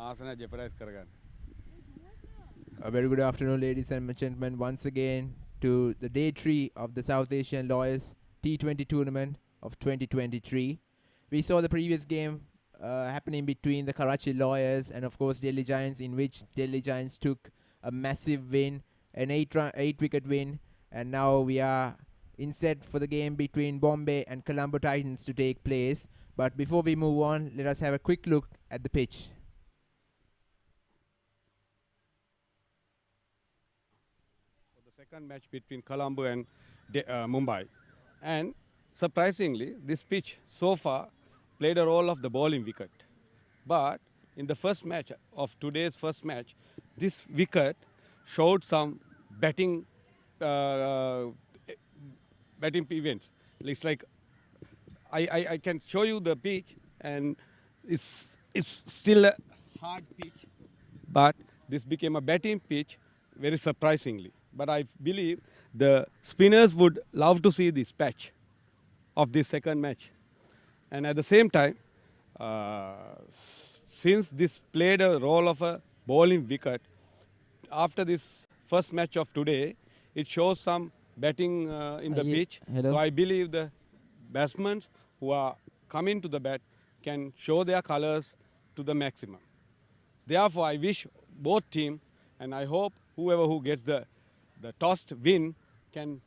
ආසන jeopardize කරගන්න. A very good afternoon, ladies and gentlemen, once again to the day 3 of the South Asian Lawyers T20 tournament of 2023. We saw the previous game happening between the Karachi Lawyers and of course Delhi Giants, in which Delhi Giants took a massive win, an 8-wicket win, and now we are in set for the game between Bombay and Colombo Titans to take place. But before we move on, let us have a quick look at the pitch. Second match between Colombo and Mumbai, and surprisingly this pitch so far played a role of the bowling wicket, but in the first match of today's first match this wicket showed some batting events. It's like I can show you the pitch, and it's still a hard pitch, but this became a batting pitch very surprisingly. But I believe the spinners would love to see this patch of this second match. And at the same time, since this played a role of a bowling wicket, after this first match of today, it shows some batting in the pitch. Hello? So I believe the batsmen who are coming to the bat can show their colors to the maximum. Therefore, I wish both teams, and I hope whoever who gets the tossed win can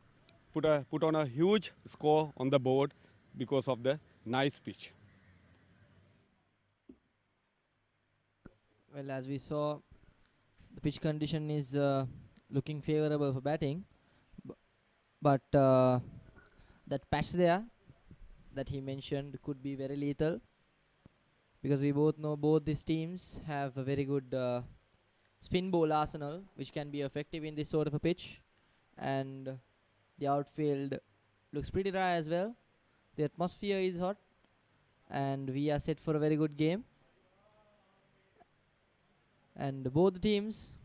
put on a huge score on the board because of the nice pitch. Well, as we saw, the pitch condition is looking favorable for batting, but that patch there that he mentioned could be very lethal, because we both know both these teams have a very good spin bowl arsenal, which can be effective in this sort of a pitch, and the outfield looks pretty dry as well. The atmosphere is hot, and we are set for a very good game. And both teams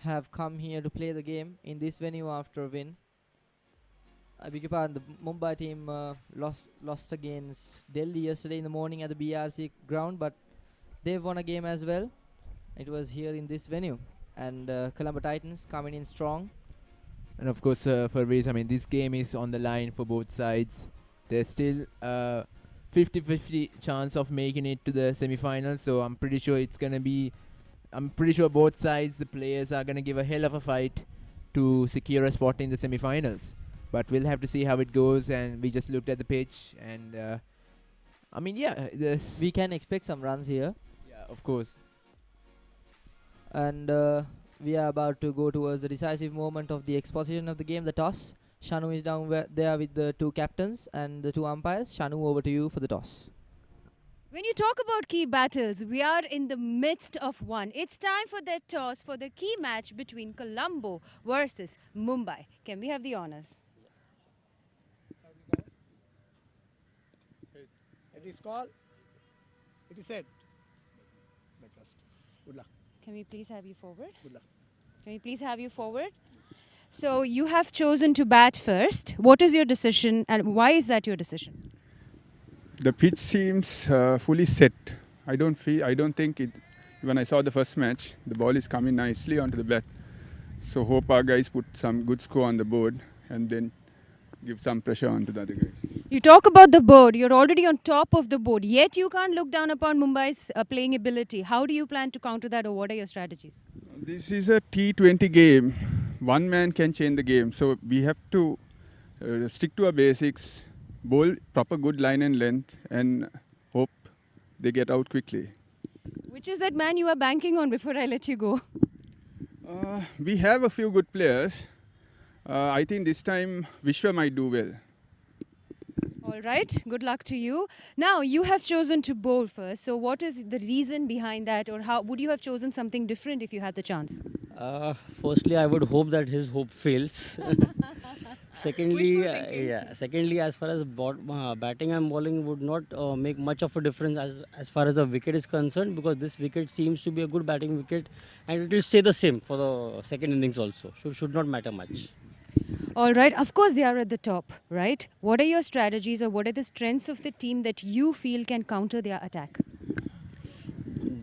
have come here to play the game in this venue after a win. I beg your pardon, the Mumbai team lost against Delhi yesterday in the morning at the BRC ground, but they've won a game as well. It was here in this venue, and Colombo Titans coming in strong. And of course, Farveez, I mean, this game is on the line for both sides. There's still 50-50 chance of making it to the semi-finals, so I'm pretty sure both sides, the players are going to give a hell of a fight to secure a spot in the semi-finals. But we'll have to see how it goes, and we just looked at the pitch, and I mean, yeah, we can expect some runs here. Yeah, of course. And we are about to go towards the decisive moment of the exposition of the game, the toss. Shanu is down there with the two captains and the two umpires. Shanu, over to you for the toss. When you talk about key battles, we are in the midst of one. It's time for that toss for the key match between Colombo versus Mumbai. Can we have the honours? It is called. It is said. Good luck. Can we please have you forward? Good luck. Can we please have you forward? So you have chosen to bat first. What is your decision, and why is that your decision? The pitch seems fully set. I don't think it. When I saw the first match, the ball is coming nicely onto the bat. So hope our guys put some good score on the board and then give some pressure onto the other guys. You talk about the board. You're already on top of the board. Yet you can't look down upon Mumbai's playing ability. How do you plan to counter that, or what are your strategies? This is a T20 game. One man can change the game. So we have to stick to our basics, bowl proper good line and length, and hope they get out quickly. Which is that man you are banking on before I let you go? We have a few good players. I think this time Vishwa might do well. All right, good luck to you. Now, you have chosen to bowl first. So what is the reason behind that, or how would you have chosen something different if you had the chance? Firstly, I would hope that his hope fails. Secondly, as far as batting and bowling would not make much of a difference as far as the wicket is concerned, because this wicket seems to be a good batting wicket, and it will stay the same for the second innings also. Should not matter much. All right, of course they are at the top, right? What are your strategies, or what are the strengths of the team that you feel can counter their attack?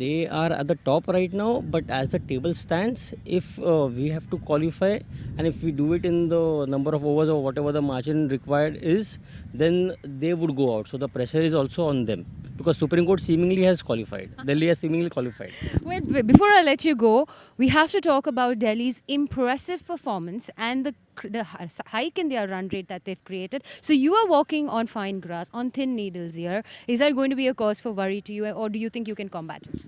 They are at the top right now, but as the table stands, if we have to qualify and if we do it in the number of overs or whatever the margin required is, then they would go out. So the pressure is also on them because Supreme Court seemingly has qualified. Delhi has seemingly qualified. Wait, before I let you go, we have to talk about Delhi's impressive performance and the hike in their run rate that they've created. So you are walking on fine grass, on thin needles here. Is that going to be a cause for worry to you, or do you think you can combat it?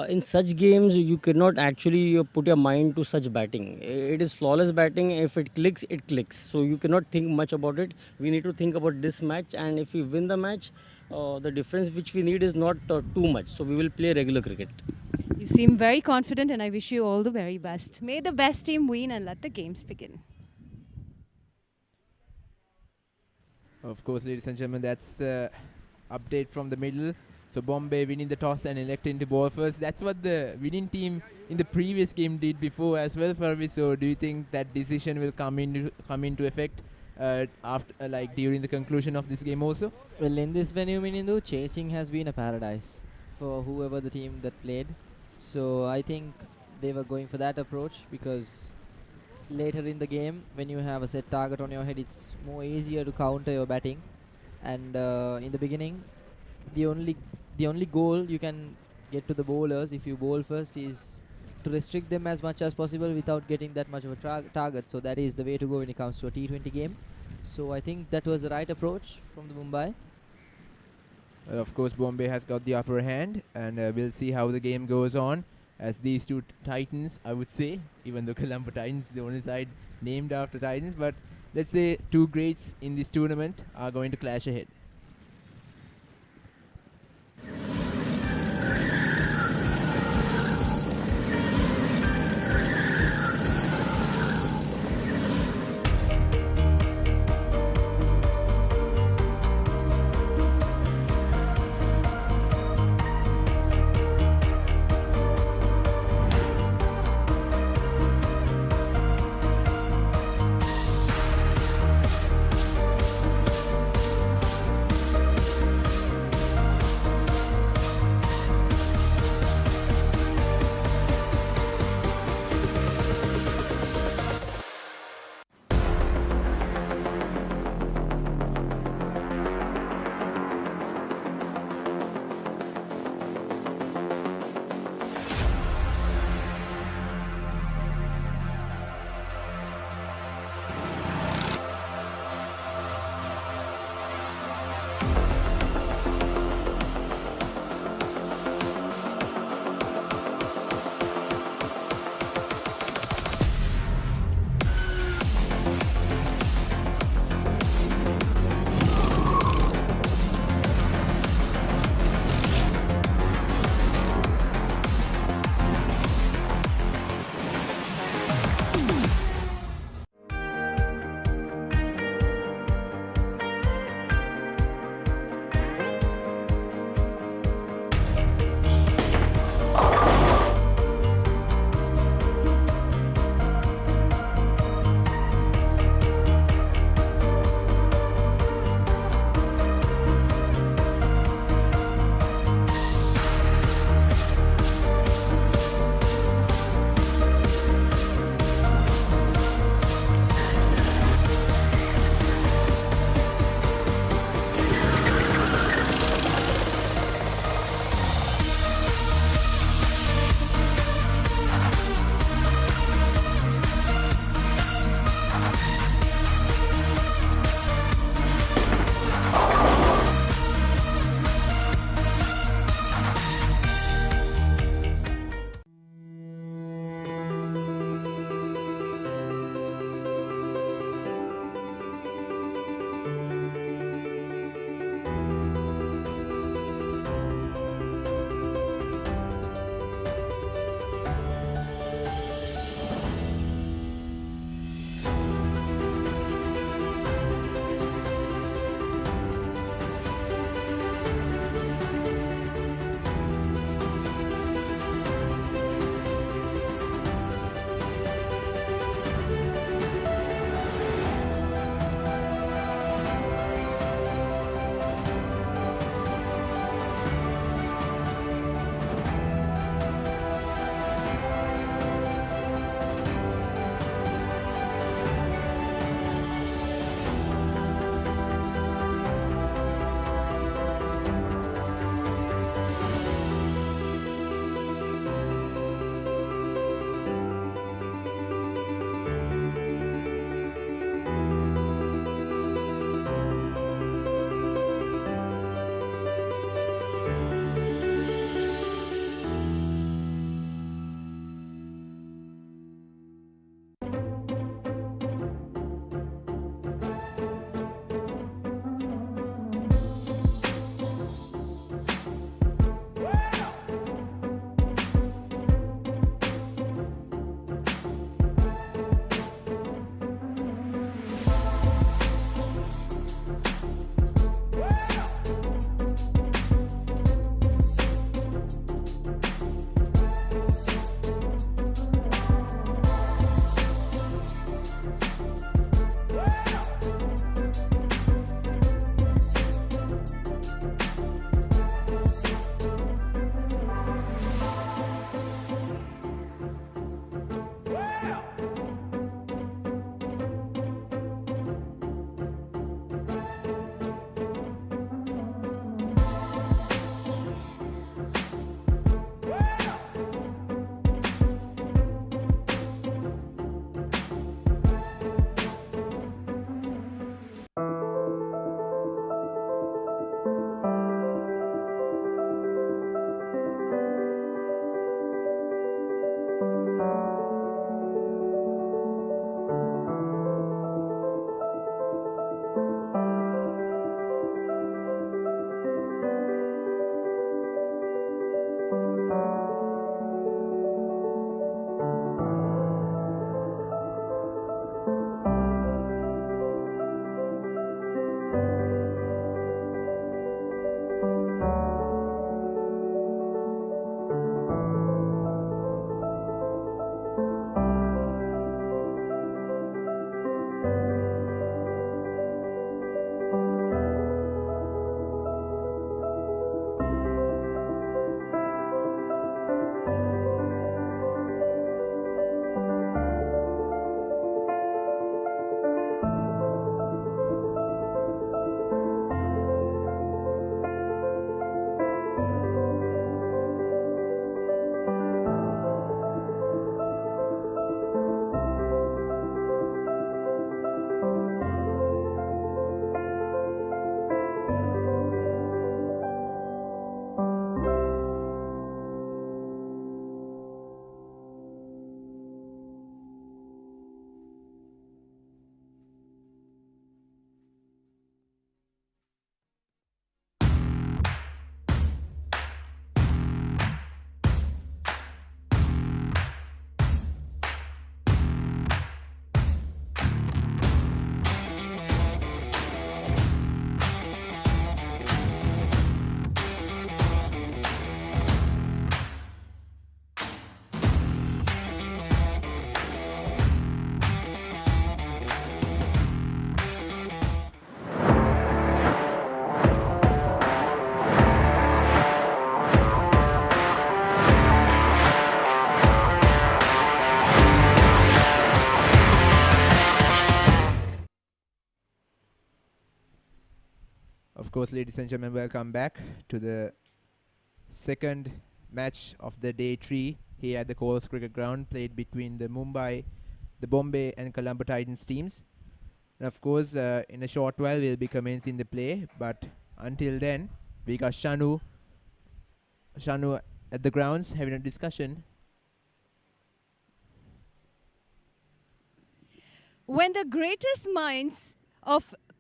In such games, you cannot actually put your mind to such batting. It is flawless batting. If it clicks, it clicks. So you cannot think much about it. We need to think about this match, and if we win the match, the difference which we need is not too much. So we will play regular cricket. You seem very confident, and I wish you all the very best. May the best team win, and let the games begin. Of course, ladies and gentlemen, that's update from the middle. So Bombay winning the toss and electing to ball first. That's what the winning team in the previous game did before as well, Farvi. So do you think that decision will come into effect after like during the conclusion of this game also? Well, in this venue, Minindu, chasing has been a paradise for whoever the team that played. So I think they were going for that approach because later in the game, when you have a set target on your head, it's more easier to counter your batting. And in the beginning, the only goal you can get to the bowlers if you bowl first is to restrict them as much as possible without getting that much of a target. So that is the way to go when it comes to a T20 game. So I think that was the right approach from the Mumbai. Of course, Bombay has got the upper hand, and we'll see how the game goes on as these two titans, I would say, even though Colombo Titans is the only side named after Titans, but let's say two greats in this tournament are going to clash ahead. Of course, ladies and gentlemen, welcome back to the second match of the day 3 here at the Colts cricket ground, played between the Bombay and Colombo Titans teams. And of course, in a short while, we'll be commencing the play. But until then, we got Shanu at the grounds having a discussion. When the greatest minds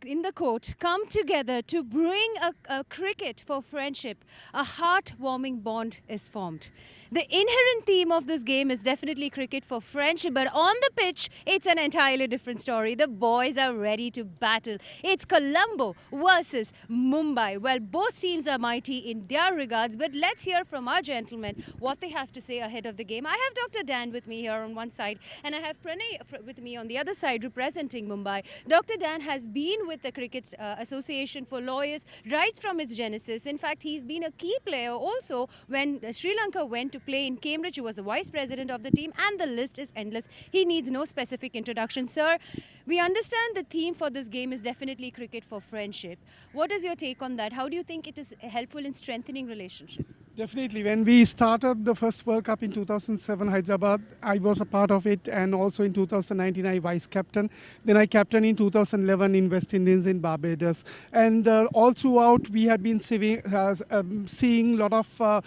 in the court come together to bring a cricket for friendship, a heartwarming bond is formed. The inherent theme of this game is definitely cricket for friendship, but on the pitch, it's an entirely different story. The boys are ready to battle. It's Colombo versus Mumbai. Well, both teams are mighty in their regards, but let's hear from our gentlemen what they have to say ahead of the game. I have Dr. Dan with me here on one side, and I have Pranay with me on the other side representing Mumbai. Dr. Dan has been with the Cricket Association for Lawyers right from its genesis. In fact, he's been a key player also when Sri Lanka went to play in Cambridge. He was the vice president of the team, and the list is endless. He needs no specific introduction. Sir, we understand the theme for this game is definitely cricket for friendship. What is your take on that? How do you think it is helpful in strengthening relationships? Definitely. When we started the first World Cup in 2007 Hyderabad, I was a part of it, and also in 2019 I vice captain. Then I captain in 2011 in West Indies in Barbados. And all throughout we had been seeing a lot of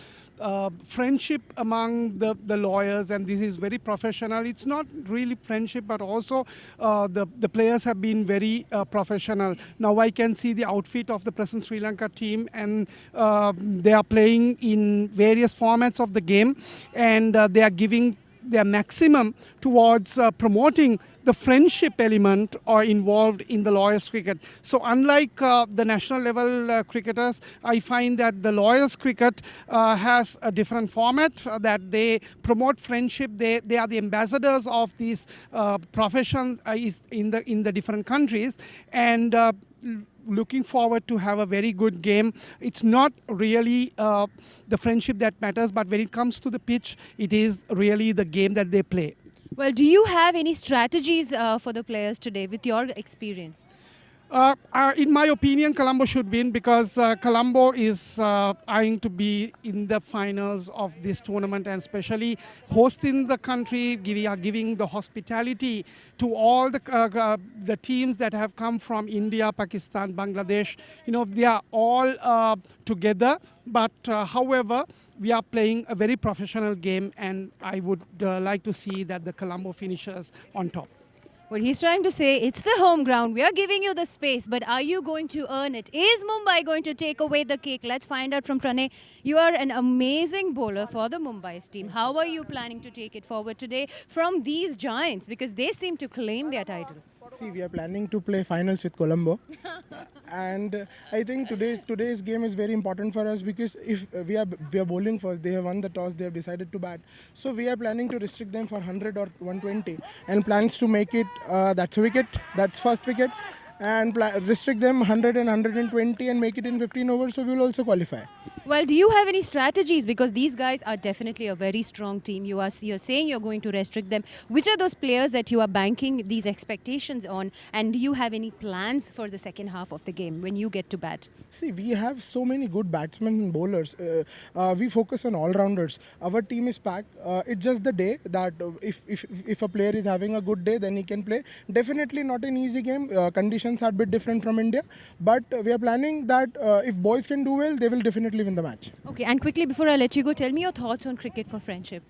friendship among the lawyers, and this is very professional. It's not really friendship, but also the players have been very professional. Now I can see the outfit of the present Sri Lanka team, and they are playing in various formats of the game, and they are giving their maximum towards promoting the friendship element are involved in the lawyers cricket. So unlike the national level cricketers, I find that the lawyers cricket has a different format that they promote friendship. They are the ambassadors of these professions in the different countries, and looking forward to have a very good game. It's not really the friendship that matters, but when it comes to the pitch, it is really the game that they play. Well, do you have any strategies for the players today with your experience? In my opinion, Colombo should win because Colombo is eyeing to be in the finals of this tournament, and especially hosting the country, giving the hospitality to all the teams that have come from India, Pakistan, Bangladesh. You know, they are all together, but however, we are playing a very professional game, and I would like to see that the Colombo finishes on top. What he's trying to say, it's the home ground. We are giving you the space, but are you going to earn it? Is Mumbai going to take away the cake? Let's find out from Pranay. You are an amazing bowler for the Mumbai's team. How are you planning to take it forward today from these giants? Because they seem to claim their title. See, we are planning to play finals with Colombo, and I think today's game is very important for us because if we are bowling first, they have won the toss, they have decided to bat. So we are planning to restrict them for 100 or 120, and plans to make it that's a wicket, that's first wicket, and restrict them 100 and 120 and make it in 15 overs. So we will also qualify. Well, do you have any strategies? Because these guys are definitely a very strong team. You're saying you're going to restrict them. Which are those players that you are banking these expectations on? And do you have any plans for the second half of the game when you get to bat? See, we have so many good batsmen and bowlers. We focus on all-rounders. Our team is packed. It's just the day that if a player is having a good day, then he can play. Definitely not an easy game. Conditions are a bit different from India. But we are planning that if boys can do well, they will definitely win the match. Okay, and quickly before I let you go, tell me your thoughts on cricket for friendship.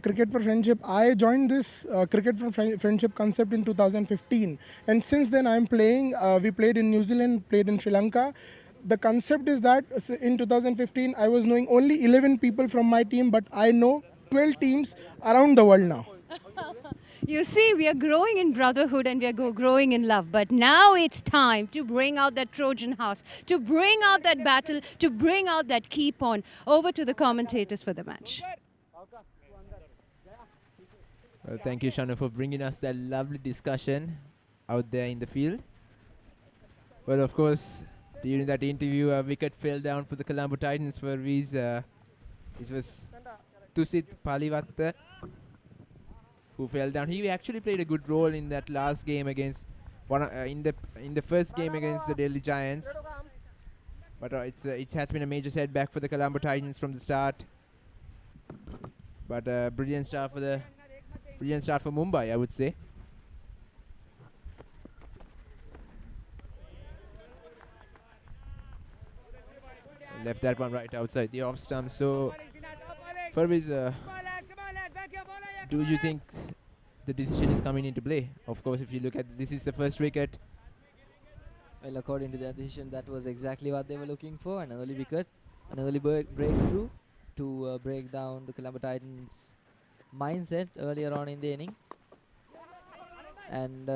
Cricket for friendship. I joined this cricket for friendship concept in 2015, and since then I am playing. We played in New Zealand, played in Sri Lanka. The concept is that in 2015 I was knowing only 11 people from my team, but I know 12 teams around the world now. You see, we are growing in brotherhood and we are growing in love. But now it's time to bring out that Trojan horse, to bring out that battle, to bring out that key pawn. Over to the commentators for the match. Well, thank you, Shanu, for bringing us that lovely discussion out there in the field. Well, of course, during that interview, a wicket fell down for the Colombo Titans for this was Tusit Palivatta, who fell down. He actually played a good role in that last game against in the first game against the Delhi Giants. But it has been a major setback for the Colombo Titans from the start. But brilliant start for Mumbai, I would say. Left that one right outside the off stump. So, Furviz, do you think the decision is coming into play? Of course, if you look at this is the first wicket. Well, according to their decision, that was exactly what they were looking for, an early wicket, an early breakthrough to break down the Colombo Titans' mindset earlier on in the inning. And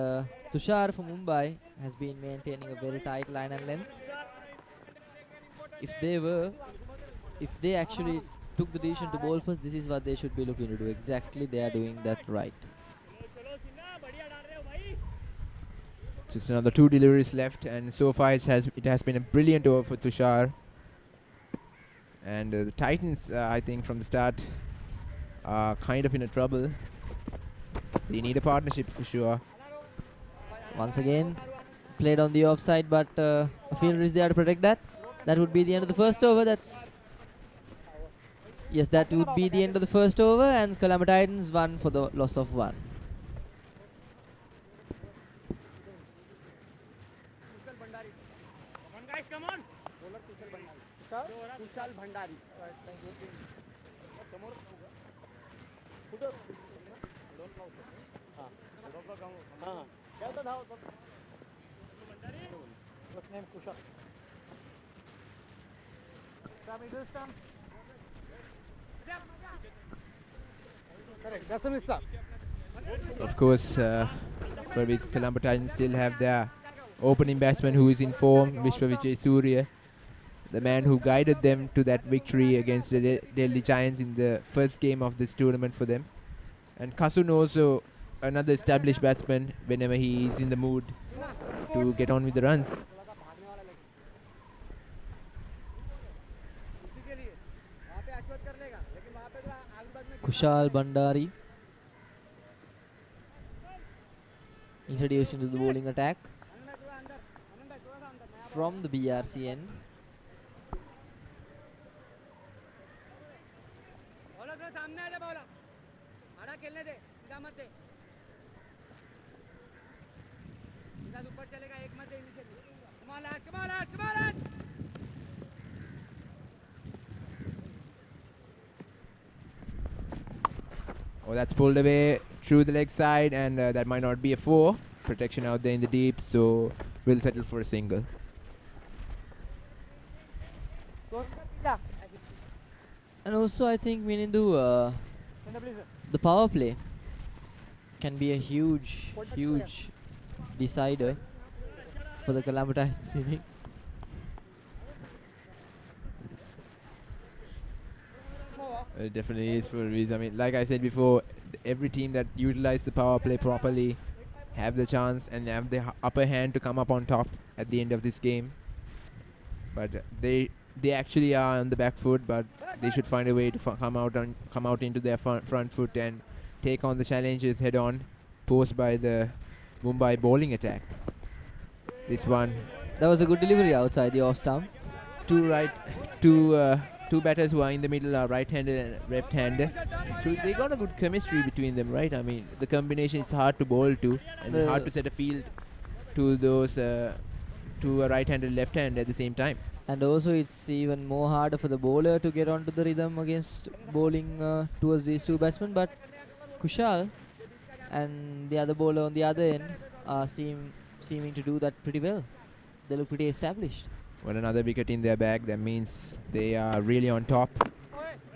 Tushar for Mumbai has been maintaining a very tight line and length. If they actually took the decision to bowl first, this is what they should be looking to do. Exactly, they are doing that right. Just another 2 deliveries left, and so far it has been a brilliant over for Tushar. And the Titans, I think from the start, are kind of in a trouble. They need a partnership for sure. Once again, played on the offside, but a fielder is there to protect that. That would be the end of the first over. Yes, that would be the end of the first over, and Colombo Titans won for the loss of 1. Of course, for which Colombo Titans still have their opening batsman who is in form, Vishwa Vijay Surya, the man who guided them to that victory against the Delhi Giants in the first game of this tournament for them. And Kasun also another established batsman whenever he is in the mood to get on with the runs. Kushal Bandari introduced into the bowling attack from the BRC end. Oh, that's pulled away through the leg side, and that might not be a 4. Protection out there in the deep, so we'll settle for a single. And also I think Minindu, the power play can be a huge decider for the Colombo Titans inning. It definitely is for a reason. I mean, like I said before, every team that utilize the power play properly have the chance and have the upper hand to come up on top at the end of this game. But they actually are on the back foot, but they should find a way to come out into their front foot and take on the challenges head on posed by the Mumbai bowling attack. This one, that was a good delivery outside the off stump. Two batters who are in the middle are right-handed and left-handed. So they got a good chemistry between them, right? I mean, the combination is hard to bowl to, and hard to set a field to those to a right-handed left-hand at the same time. And also it's even more harder for the bowler to get onto the rhythm against bowling towards these two batsmen. But Kushal and the other bowler on the other end are seeming to do that pretty well. They look pretty established. Well, another wicket in their bag. That means they are really on top.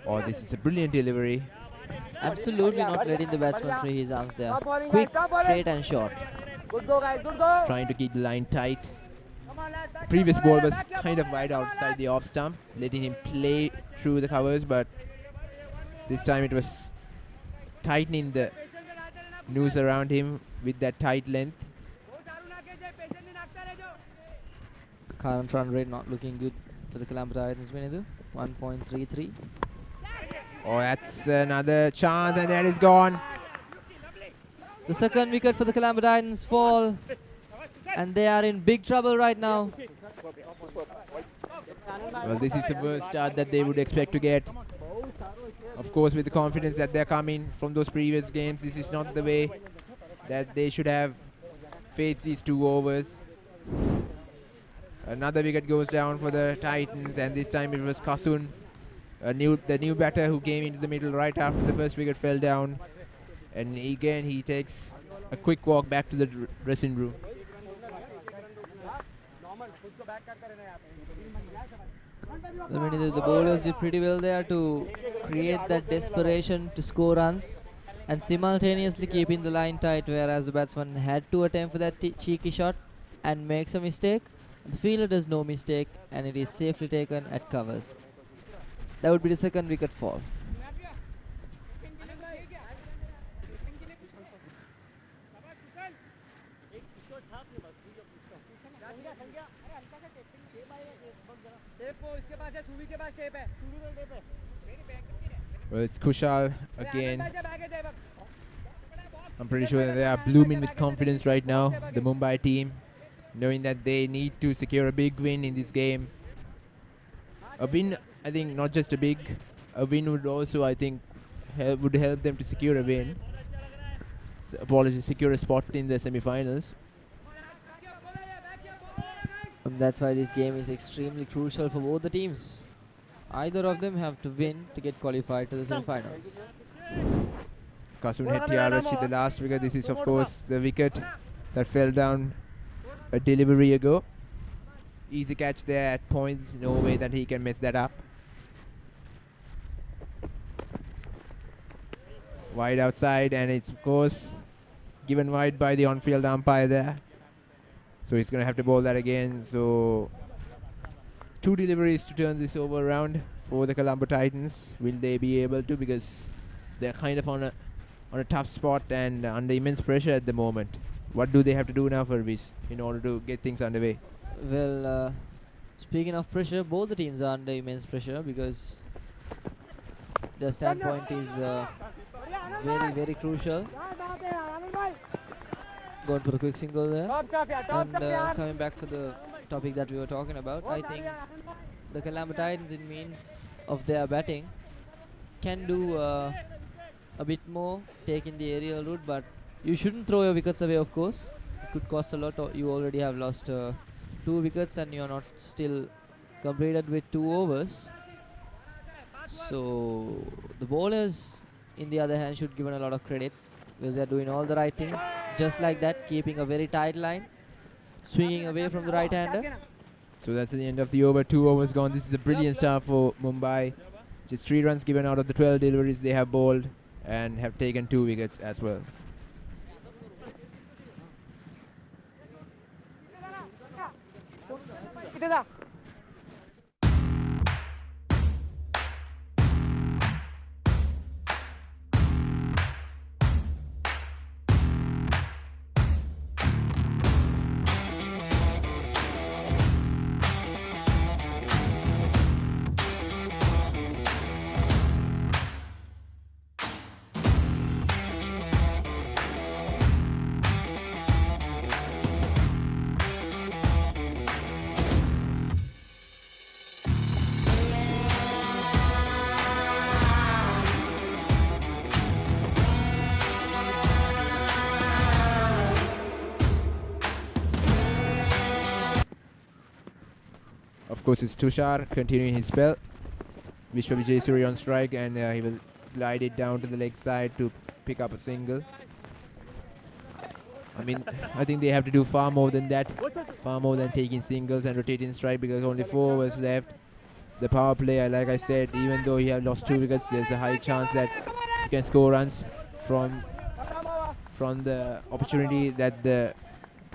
Oh, this is a brilliant delivery. Absolutely not letting the batsman free his arms there. Quick, straight and short. Trying to keep the line tight. Previous ball was kind of wide outside the off stump, letting him play through the covers, but this time it was tightening the noose around him with that tight length. Current run rate not looking good for the Colombo Titans, 1.33. Oh, that's another chance, and that is gone. The second wicket for the Colombo Titans fall, and they are in big trouble right now. Well, this is the worst start that they would expect to get. Of course, with the confidence that they're coming from those previous games, this is not the way that they should have faced these 2 overs. Another wicket goes down for the Titans, and this time it was Kasun, the new batter who came into the middle right after the first wicket fell down. And again, he takes a quick walk back to the dressing room. The bowlers did pretty well there to create that desperation to score runs and simultaneously keeping the line tight, whereas the batsman had to attempt for that cheeky shot and makes a mistake. The fielder does no mistake and it is safely taken at covers. That would be the second wicket fall. Well, it's Kushal again. I'm pretty sure that they are blooming with confidence right now, the Mumbai team, knowing that they need to secure a big win in this game. A win, I think, not just a win would also, I think, would help them to secure a win. Secure a spot in the semi-finals. That's why this game is extremely crucial for both the teams. Either of them have to win to get qualified to the semi-finals. Kasun Hettiarachchi, the last wicket. This is, of course, the wicket that fell down a delivery ago. Easy catch there at points. No way that he can mess that up. Wide outside, and it's, of course, given wide by the on-field umpire there. So he's going to have to bowl that again. So 2 deliveries to turn this over around for the Colombo Titans. Will they be able to? Because they're kind of on a tough spot and under immense pressure at the moment. What do they have to do now, Furvis, in order to get things underway? Well, speaking of pressure, both the teams are under immense pressure because the standpoint is very, very crucial. Going for a quick single there. And coming back for the topic that we were talking about, I think the Colombo Titans, in means of their batting, can do a bit more, taking the aerial route, but you shouldn't throw your wickets away, of course. It could cost a lot. You already have lost 2 wickets and you're not still completed with 2 overs. So the bowlers, in the other hand, should be given a lot of credit because they're doing all the right things, just like that, keeping a very tight line, swinging away from the right-hander. So that's the end of the over. 2 overs gone. This is a brilliant start for Mumbai. Just 3 runs given out of the 12 deliveries they have bowled and have taken 2 wickets as well. Of course, it's Tushar continuing his spell. Vishwa Vijayasuriya on strike, and he will glide it down to the leg side to pick up a single. I mean, I think they have to do far more than that, far more than taking singles and rotating strike, because only 4 overs left. The power play, like I said, even though he has lost 2 wickets, there's a high chance that he can score runs from the opportunity that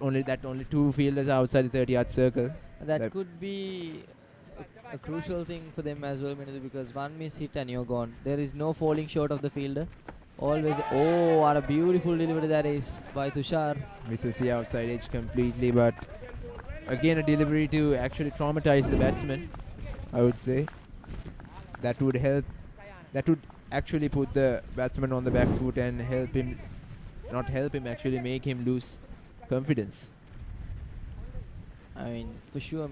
only 2 fielders are outside the 30-yard circle. That could be a crucial thing for them as well, because one miss hit and you're gone. There is no falling short of the fielder. Always. Oh, what a beautiful delivery that is by Tushar. Misses the outside edge completely, but again a delivery to actually traumatize the batsman, I would say. That would help. That would actually put the batsman on the back foot and help him, not help him, actually make him lose confidence. I mean, for sure,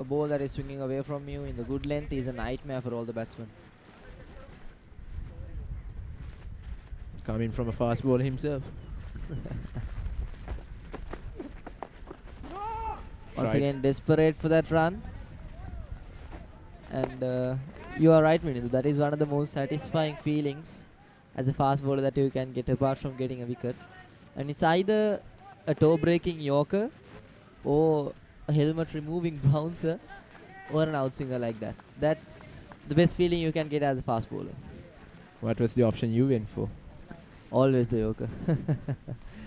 a ball that is swinging away from you in the good length is a nightmare for all the batsmen. Coming from a fast bowler himself. Once again, desperate for that run. And you are right, Minidu. That is one of the most satisfying feelings as a fast bowler that you can get apart from getting a wicket. And it's either a toe-breaking Yorker or a helmet-removing bouncer or an outswinger like that. That's the best feeling you can get as a fast bowler. What was the option you went for? Always the Yorker.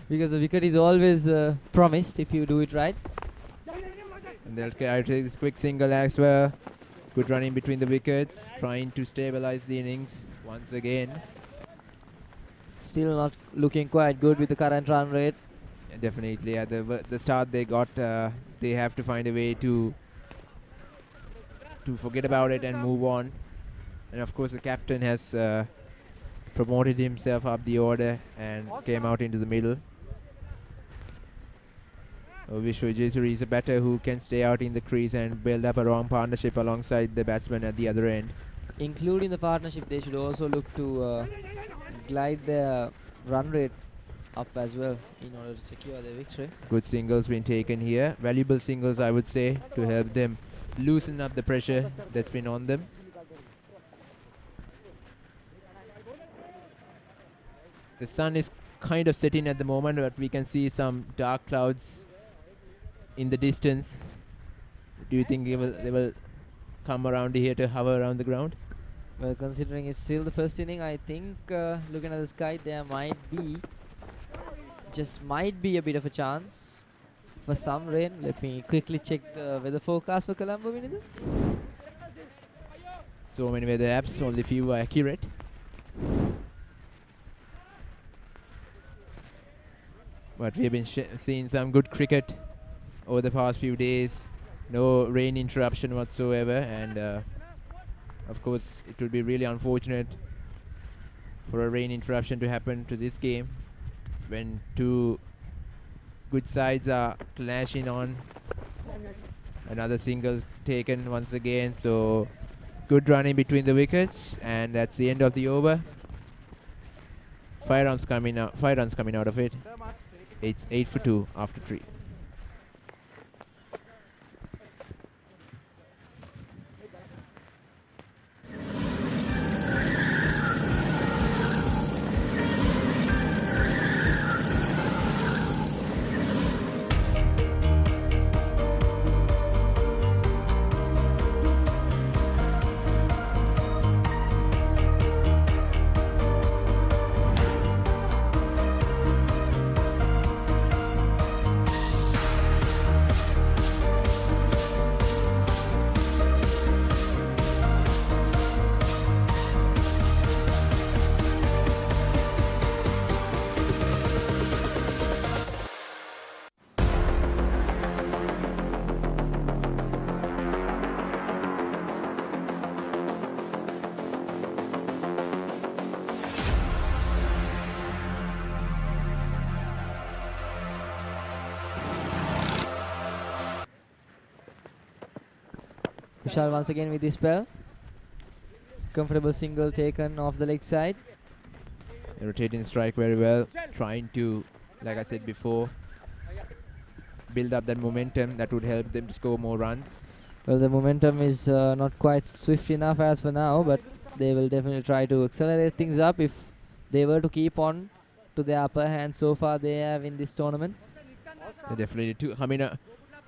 Because the wicket is always promised if you do it right. And they'll take this quick single as well. Good running between the wickets, trying to stabilize the innings once again. Still not looking quite good with the current run rate. Yeah, definitely at the start they got, they have to find a way to forget about it and move on. And of course the captain has promoted himself up the order and came out into the middle. Vishwa Jesuri is a batter who can stay out in the crease and build up a wrong partnership alongside the batsman at the other end. Including the partnership, they should also look to glide their run rate up as well in order to secure their victory. Good singles been taken here. Valuable singles, I would say, to help them loosen up the pressure that's been on them. The sun is kind of setting at the moment, but we can see some dark clouds in the distance. Do you think they will come around here to hover around the ground? Well, considering it's still the first inning, I think looking at the sky, there might be a bit of a chance for some rain. Let me quickly check the weather forecast for Colombo, Vinitha. So many weather apps, only few are accurate. But we have been seeing some good cricket over the past few days. No rain interruption whatsoever, and of course it would be really unfortunate for a rain interruption to happen to this game when two good sides are clashing on. Another single taken once again, so good running between the wickets, and that's the end of the over. 5 runs coming out of it. It's 8 for 2 after 3. Kushal once again with this spell. Comfortable single taken off the leg side. Rotating strike very well, trying to, like I said before, build up that momentum that would help them to score more runs. Well, the momentum is not quite swift enough as for now, but they will definitely try to accelerate things up if they were to keep on to their upper hand so far they have in this tournament. They're definitely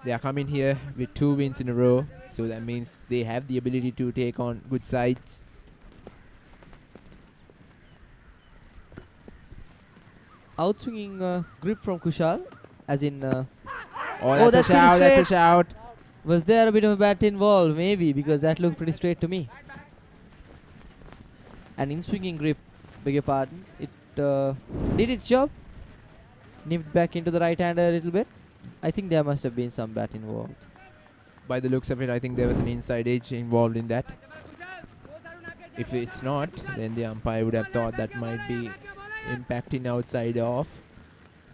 they are coming here with 2 wins in a row, so that means they have the ability to take on good sides. Outswinging grip from Kushal, as in... Oh, that's a shout, that's a shout. Was there a bit of a bat involved? Maybe, because that looked pretty straight to me. An in-swinging grip, beg your pardon. It did its job. Nipped back into the right-hander a little bit. I think there must have been some bat involved. By the looks of it, I think there was an inside edge involved in that. If it's not, then the umpire would have thought that might be impacting outside off.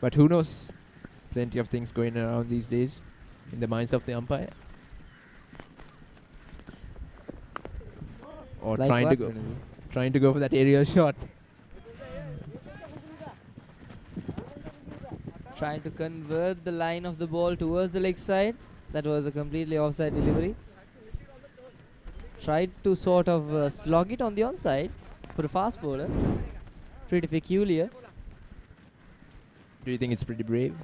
But who knows? Plenty of things going around these days in the minds of the umpire. or Like trying what? to go for that aerial shot. Trying to convert the line of the ball towards the leg side. That was a completely offside delivery. Tried to sort of slog it on the onside for a fast bowler. Pretty peculiar. Do you think it's pretty brave?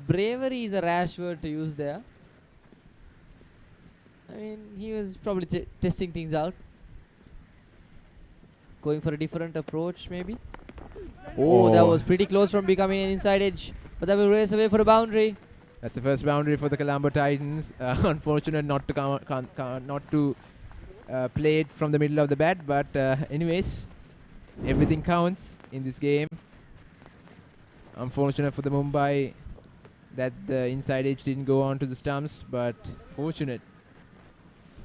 Bravery is a rash word to use there. I mean, he was probably testing things out. Going for a different approach, maybe. Oh, that was pretty close from becoming an inside edge. But that will race away for a boundary. That's the first boundary for the Colombo Titans. Unfortunate not to play it from the middle of the bat, but anyways, everything counts in this game. Unfortunate for the Mumbai that the inside edge didn't go on to the stumps, but fortunately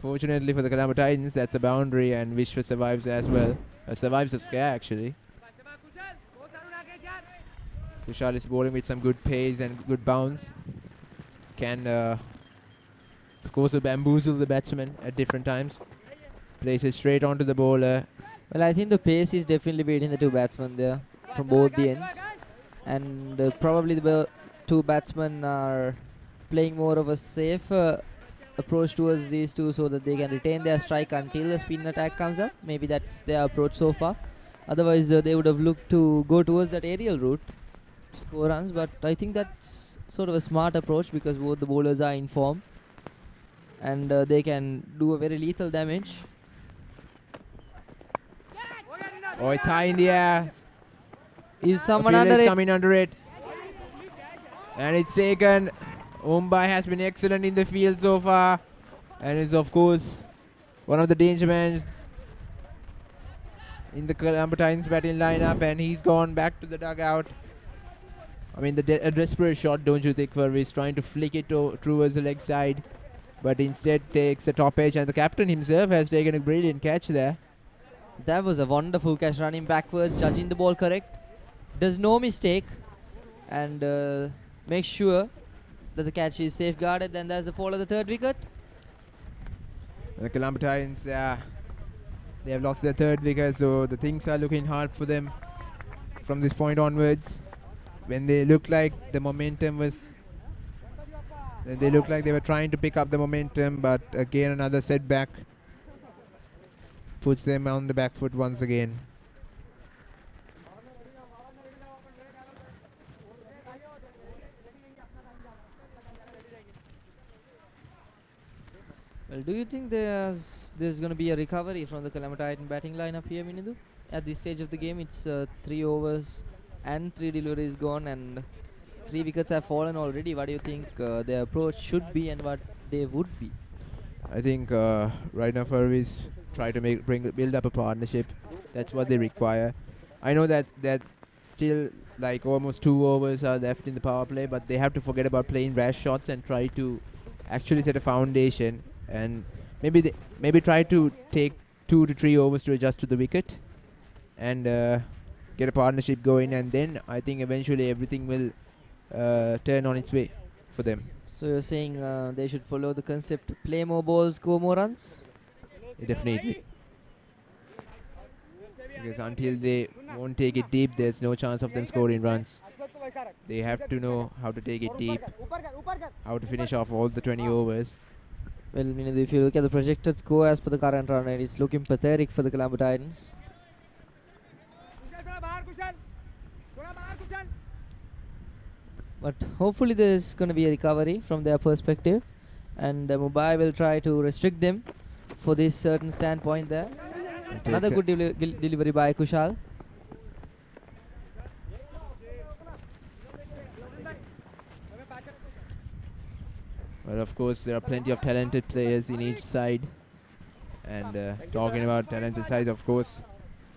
for the Colombo Titans, that's a boundary, and Vishwa survives as well. Survives a scare actually. Kushal is bowling with some good pace and good bounce. Can, of course, bamboozle the batsman at different times. Plays it straight onto the bowler. Well, I think the pace is definitely beating the two batsmen there from both the ends. And probably the two batsmen are playing more of a safer approach towards these two so that they can retain their strike until the spin attack comes up. Maybe that's their approach so far. Otherwise, they would have looked to go towards that aerial route to score runs. But I think that's sort of a smart approach because both the bowlers are in form. And they can do a very lethal damage. Oh, it's high in the air. Is someone under it? Coming under it. And it's taken. Mumbai has been excellent in the field so far. And is, of course, one of the danger men in the Colombo Titans batting lineup. And he's gone back to the dugout. I mean, a desperate shot, don't you think, Farvis? Trying to flick it towards the leg side. But instead takes the top edge. And the captain himself has taken a brilliant catch there. That was a wonderful catch, running backwards, judging the ball correct. Does no mistake. And make sure that the catch is safeguarded. And there's the fall of the third wicket. The Colombo Titans, they have lost their third wicket. So the things are looking hard for them from this point onwards. When they looked like the momentum was... They looked like they were trying to pick up the momentum. But again, another setback puts them on the back foot once again. Well, do you think there's going to be a recovery from the Colombo Titan batting lineup here, Minidu? At this stage of the game, it's 3 overs and 3 deliveries gone and 3 wickets have fallen already. What do you think their approach should be and what they would be? I think right now Farvis try to build up a partnership. That's what they require. I know that still like almost 2 overs are left in the power play, but they have to forget about playing rash shots and try to actually set a foundation. And maybe try to take 2 to 3 overs to adjust to the wicket and get a partnership going, and then I think eventually everything will turn on its way for them. So you're saying they should follow the concept, play more balls, score more runs? Definitely. Because until they won't take it deep, there's no chance of them scoring runs. They have to know how to take it deep, how to finish off all the 20 overs. Well, if you look at the projected score as per the current run rate, it's looking pathetic for the Colombo Titans. But hopefully there's going to be a recovery from their perspective. And Mumbai will try to restrict them for this certain standpoint there. Another good delivery by Kushal. Well, of course, there are plenty of talented players in each side. And talking about talented sides, of course,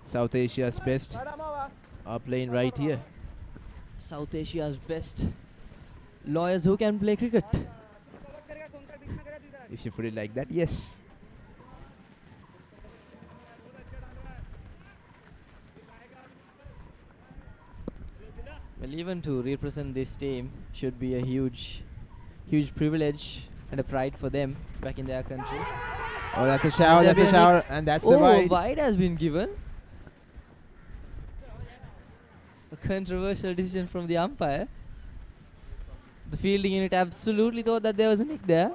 South Asia's best are playing right here. South Asia's best lawyers who can play cricket. If you put it like that, yes. Well, even to represent this team should be a huge privilege and a pride for them back in their country. Oh, that's a shower, Has that's there a been any- shower, and that's a Oh, wide. wide has been given. A controversial decision from the umpire. The fielding unit absolutely thought that there was a nick there.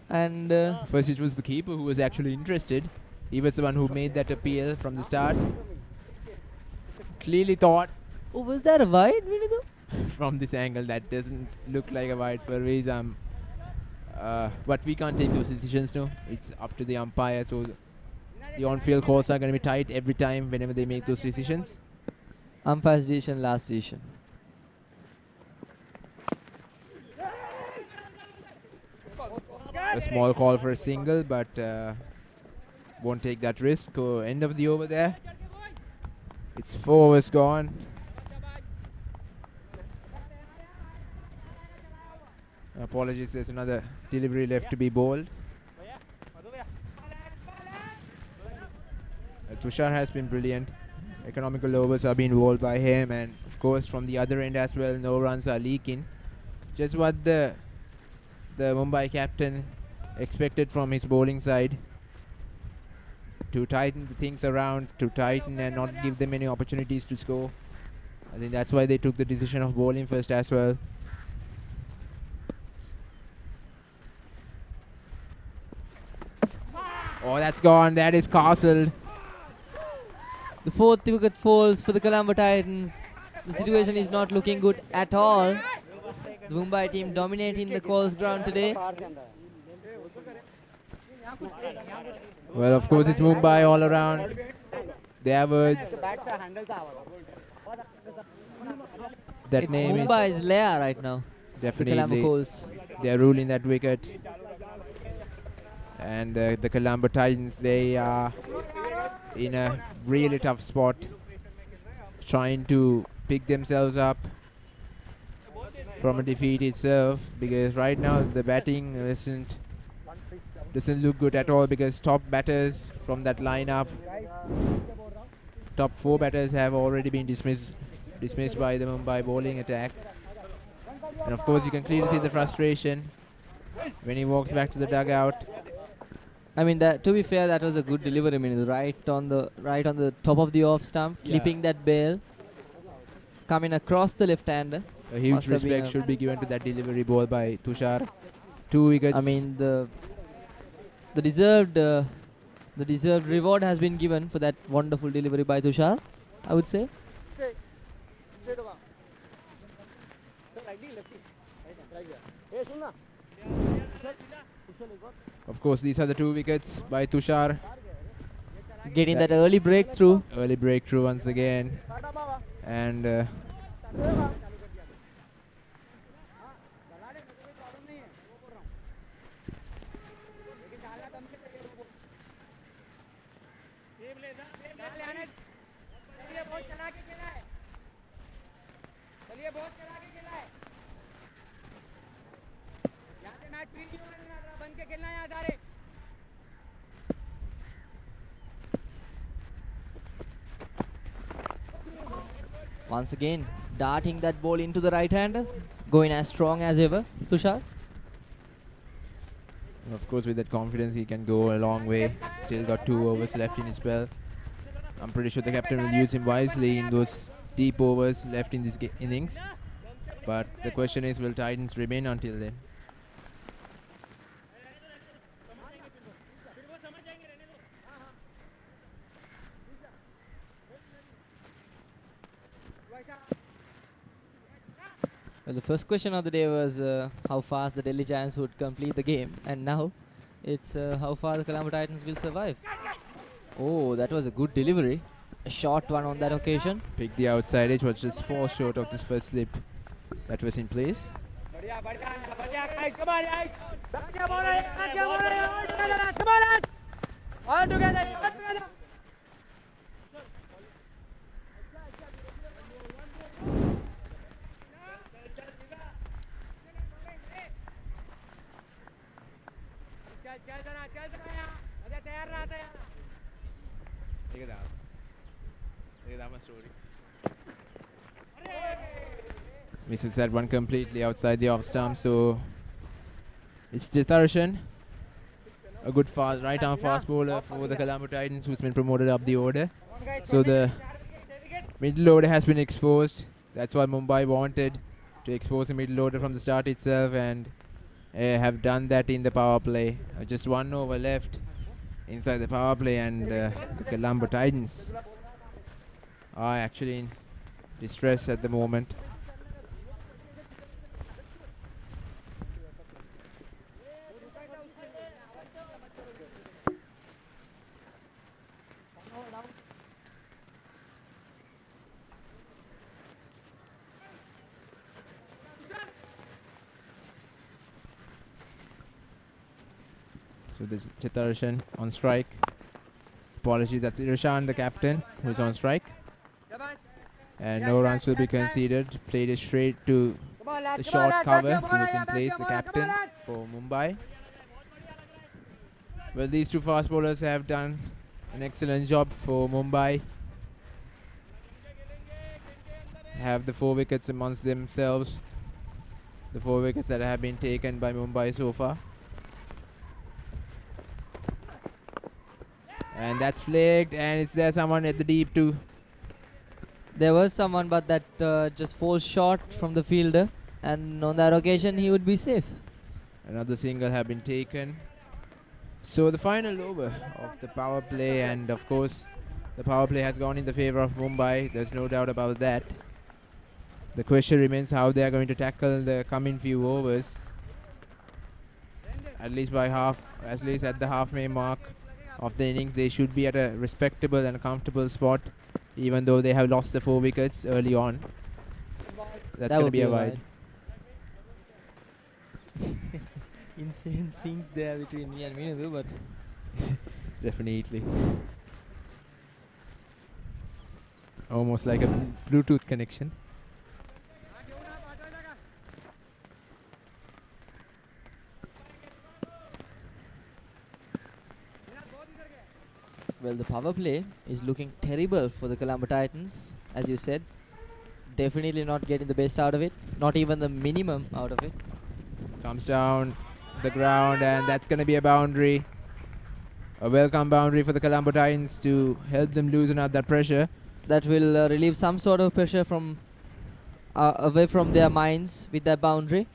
And First, it was the keeper who was actually interested. He was the one who made that appeal from the start. Clearly thought oh, was that a wide, Vinidhu? from this angle that doesn't look like a wide for Rizam. But we can't take those decisions, no. It's up to the umpire. So the on-field calls are going to be tight every time whenever they make those decisions. Umpire's decision, last decision. A small call for a single, but won't take that risk. End of the over there. It's 4 overs gone. Apologies, there's another delivery left to be bowled. Tushar has been brilliant. Economical overs are being bowled by him, and of course from the other end as well, no runs are leaking. Just what the Mumbai captain expected from his bowling side, to tighten the things around, to tighten and not give them any opportunities to score. I think that's why they took the decision of bowling first as well. Oh, that's gone. That is castled. The 4th wicket falls for the Colombo Titans. The situation is not looking good at all. The Mumbai team dominating the Colts ground today. Well, of course, it's Mumbai all around. Their words. That It's name Mumbai's lair right now. is The Colombo definitely. Colts. They're ruling that wicket. And the Colombo Titans, they are in a really tough spot, trying to pick themselves up from a defeat itself, because right now the batting doesn't look good at all, because top batters from that lineup, top 4 batters have already been dismissed by the Mumbai bowling attack. And of course you can clearly see the frustration when he walks back to the dugout. I mean, to be fair, that was a good delivery, Vinidhu. Right on the top of the off stump, Yeah. clipping that bail, coming across the left-hander. A huge Must have been respect a- should be given to that delivery ball by Tushar. 2 wickets. I mean, the deserved reward has been given for that wonderful delivery by Tushar, I would say. Of course, these are the 2 wickets by Tushar. Getting that early breakthrough. Early breakthrough once again. And Once again, darting that ball into the right-hander. Going as strong as ever, Tushar. of course, with that confidence, he can go a long way. Still got 2 overs left in his spell. I'm pretty sure the captain will use him wisely in those deep overs left in this innings. But the question is, will Titans remain until then? Well, the first question of the day was how fast the Delhi Giants would complete the game. And now it's how far the Colombo Titans will survive. Oh, that was a good delivery. A short one on that occasion. Pick the outside edge, was just 4 short of this first slip that was in place. Misses that one completely outside the off stump, so it's Jitarshan. a good right arm fast bowler for the Colombo Titans, who's been promoted up the order. So the middle order has been exposed. That's what Mumbai wanted, to expose the middle order from the start itself, and have done that in the power play. Just 1 over left inside the power play, and the Colombo Titans are actually in distress at the moment. So there's Chitarshan on strike. Apologies, that's Irshan, the captain, who's on strike. And no runs will be conceded. Played it straight to the short cover, who was in place, the captain for Mumbai. Well, these two fast bowlers have done an excellent job for Mumbai. Have the 4 wickets amongst themselves. The 4 wickets that have been taken by Mumbai so far. And that's flagged, and is there someone at the deep too? There was someone, but that just falls short from the fielder, and on that occasion he would be safe. Another single have been taken. So the final over of the power play, and of course the power play has gone in the favor of Mumbai. There's no doubt about that. The question remains how they are going to tackle the coming few overs. At least at the halfway mark of the innings, they should be at a respectable and comfortable spot, even though they have lost the 4 wickets early on. That's going to be a wide. Insane sync there between me and Minu, but definitely. Almost like a Bluetooth connection. well, the power play is looking terrible for the Colombo Titans, as you said. Definitely not getting the best out of it, not even the minimum out of it. Comes down the ground, and that's going to be a boundary. A welcome boundary for the Colombo Titans to help them loosen out that pressure. That will relieve some sort of pressure from away from their minds with that boundary.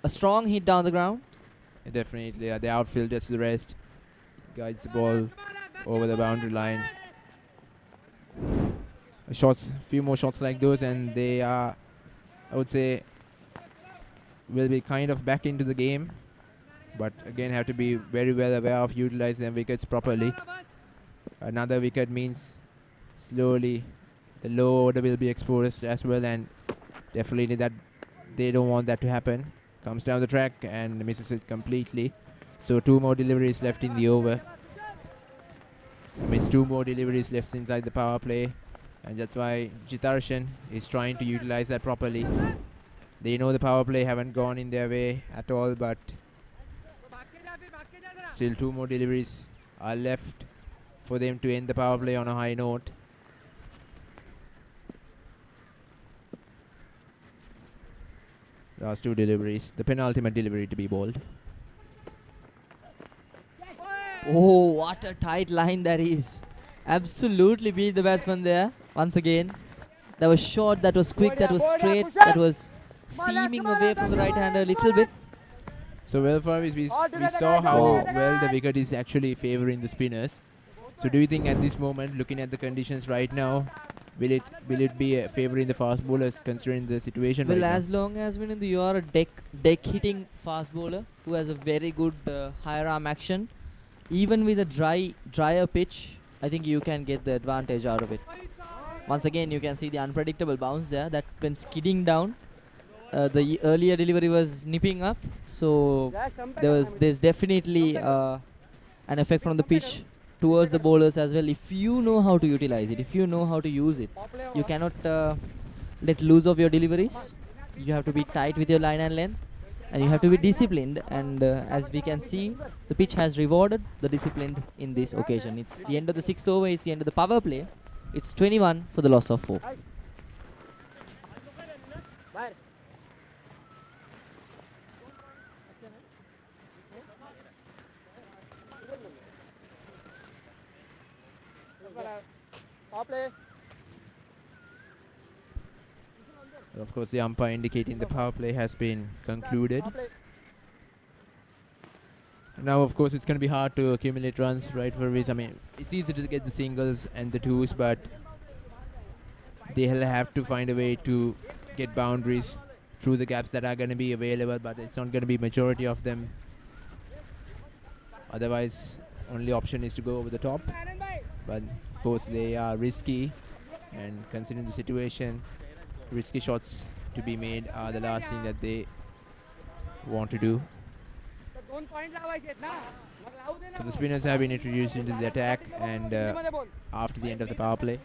A strong hit down the ground. Definitely, the outfield does the rest. Guides the ball over the boundary line. A few more shots like those, and they are, I would say, will be kind of back into the game. But again, have to be very well aware of utilizing their wickets properly. Another wicket means slowly the low order will be exposed as well, and definitely that they don't want that to happen. Comes down the track and misses it completely. So 2 more deliveries left in the over. I mean, 2 more deliveries left inside the power play, and that's why Jitarshan is trying to utilize that properly. They know the power play haven't gone in their way at all, but still 2 more deliveries are left for them to end the power play on a high note. Last 2 deliveries, the penultimate delivery to be bowled. Oh, what a tight line that is. Absolutely beat the batsman there once again. That was short, that was quick, that was straight, that was seaming away from the right hander a little bit. So well, Farviz, we saw how well the wicket is actually favouring the spinners. So do you think at this moment, looking at the conditions right now, will it be favouring the fast bowlers considering the situation Well, right as long as you are a deck hitting fast bowler who has a very good higher arm action, even with a drier pitch, I think you can get the advantage out of it. Once again, you can see the unpredictable bounce there that went skidding down. The earlier delivery was nipping up, so there's definitely an effect from the pitch towards the bowlers as well. If you know how to utilize it, if you know how to use it, you cannot let loose of your deliveries. You have to be tight with your line and length, and you have to be disciplined. And as we can see, the pitch has rewarded the disciplined in this occasion. It's the end of the 6th over. It's the end of the power play. It's 21 for the loss of 4. Of course, the umpire indicating the power play has been concluded. Now, of course, it's going to be hard to accumulate runs, right, for which, I mean, it's easy to get the singles and the twos, but they'll have to find a way to get boundaries through the gaps that are going to be available, but it's not going to be majority of them. Otherwise, only option is to go over the top. But, of course, they are risky, and considering the situation, risky shots to be made are the last thing that they want to do. So the spinners have been introduced into the attack, and after the end of the power play.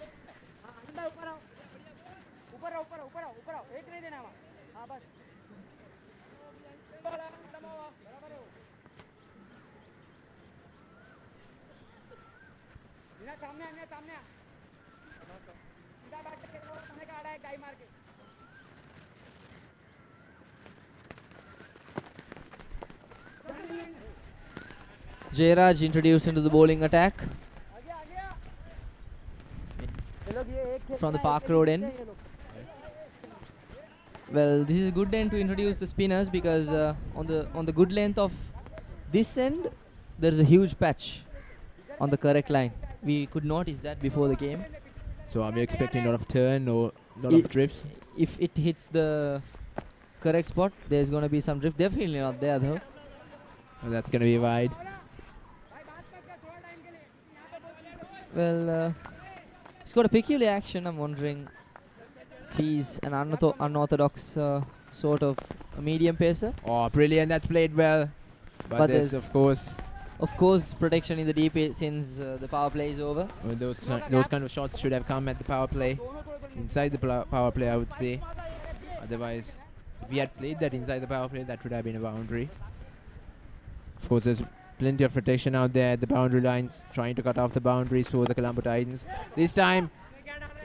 Jairaj introduced into the bowling attack from the Park Road end. Well, this is a good end to introduce the spinners because on the good length of this end, there is a huge patch on the correct line. We could notice that before the game. So are we expecting a lot of turn or a lot of drifts? If it hits the correct spot, there's going to be some drift. Definitely not there though. Well, that's going to be wide. Well, it's got a peculiar action. I'm wondering if he's an unorthodox sort of a medium pacer. Oh, brilliant. That's played well. But there's, of course, protection in the DP since the power play is over. Well, those kind of shots should have come at the power play. Inside the power play, I would say. Otherwise, if we had played that inside the power play, that would have been a boundary. Of course, there's plenty of protection out there at the boundary lines, trying to cut off the boundaries for the Colombo Titans. This time,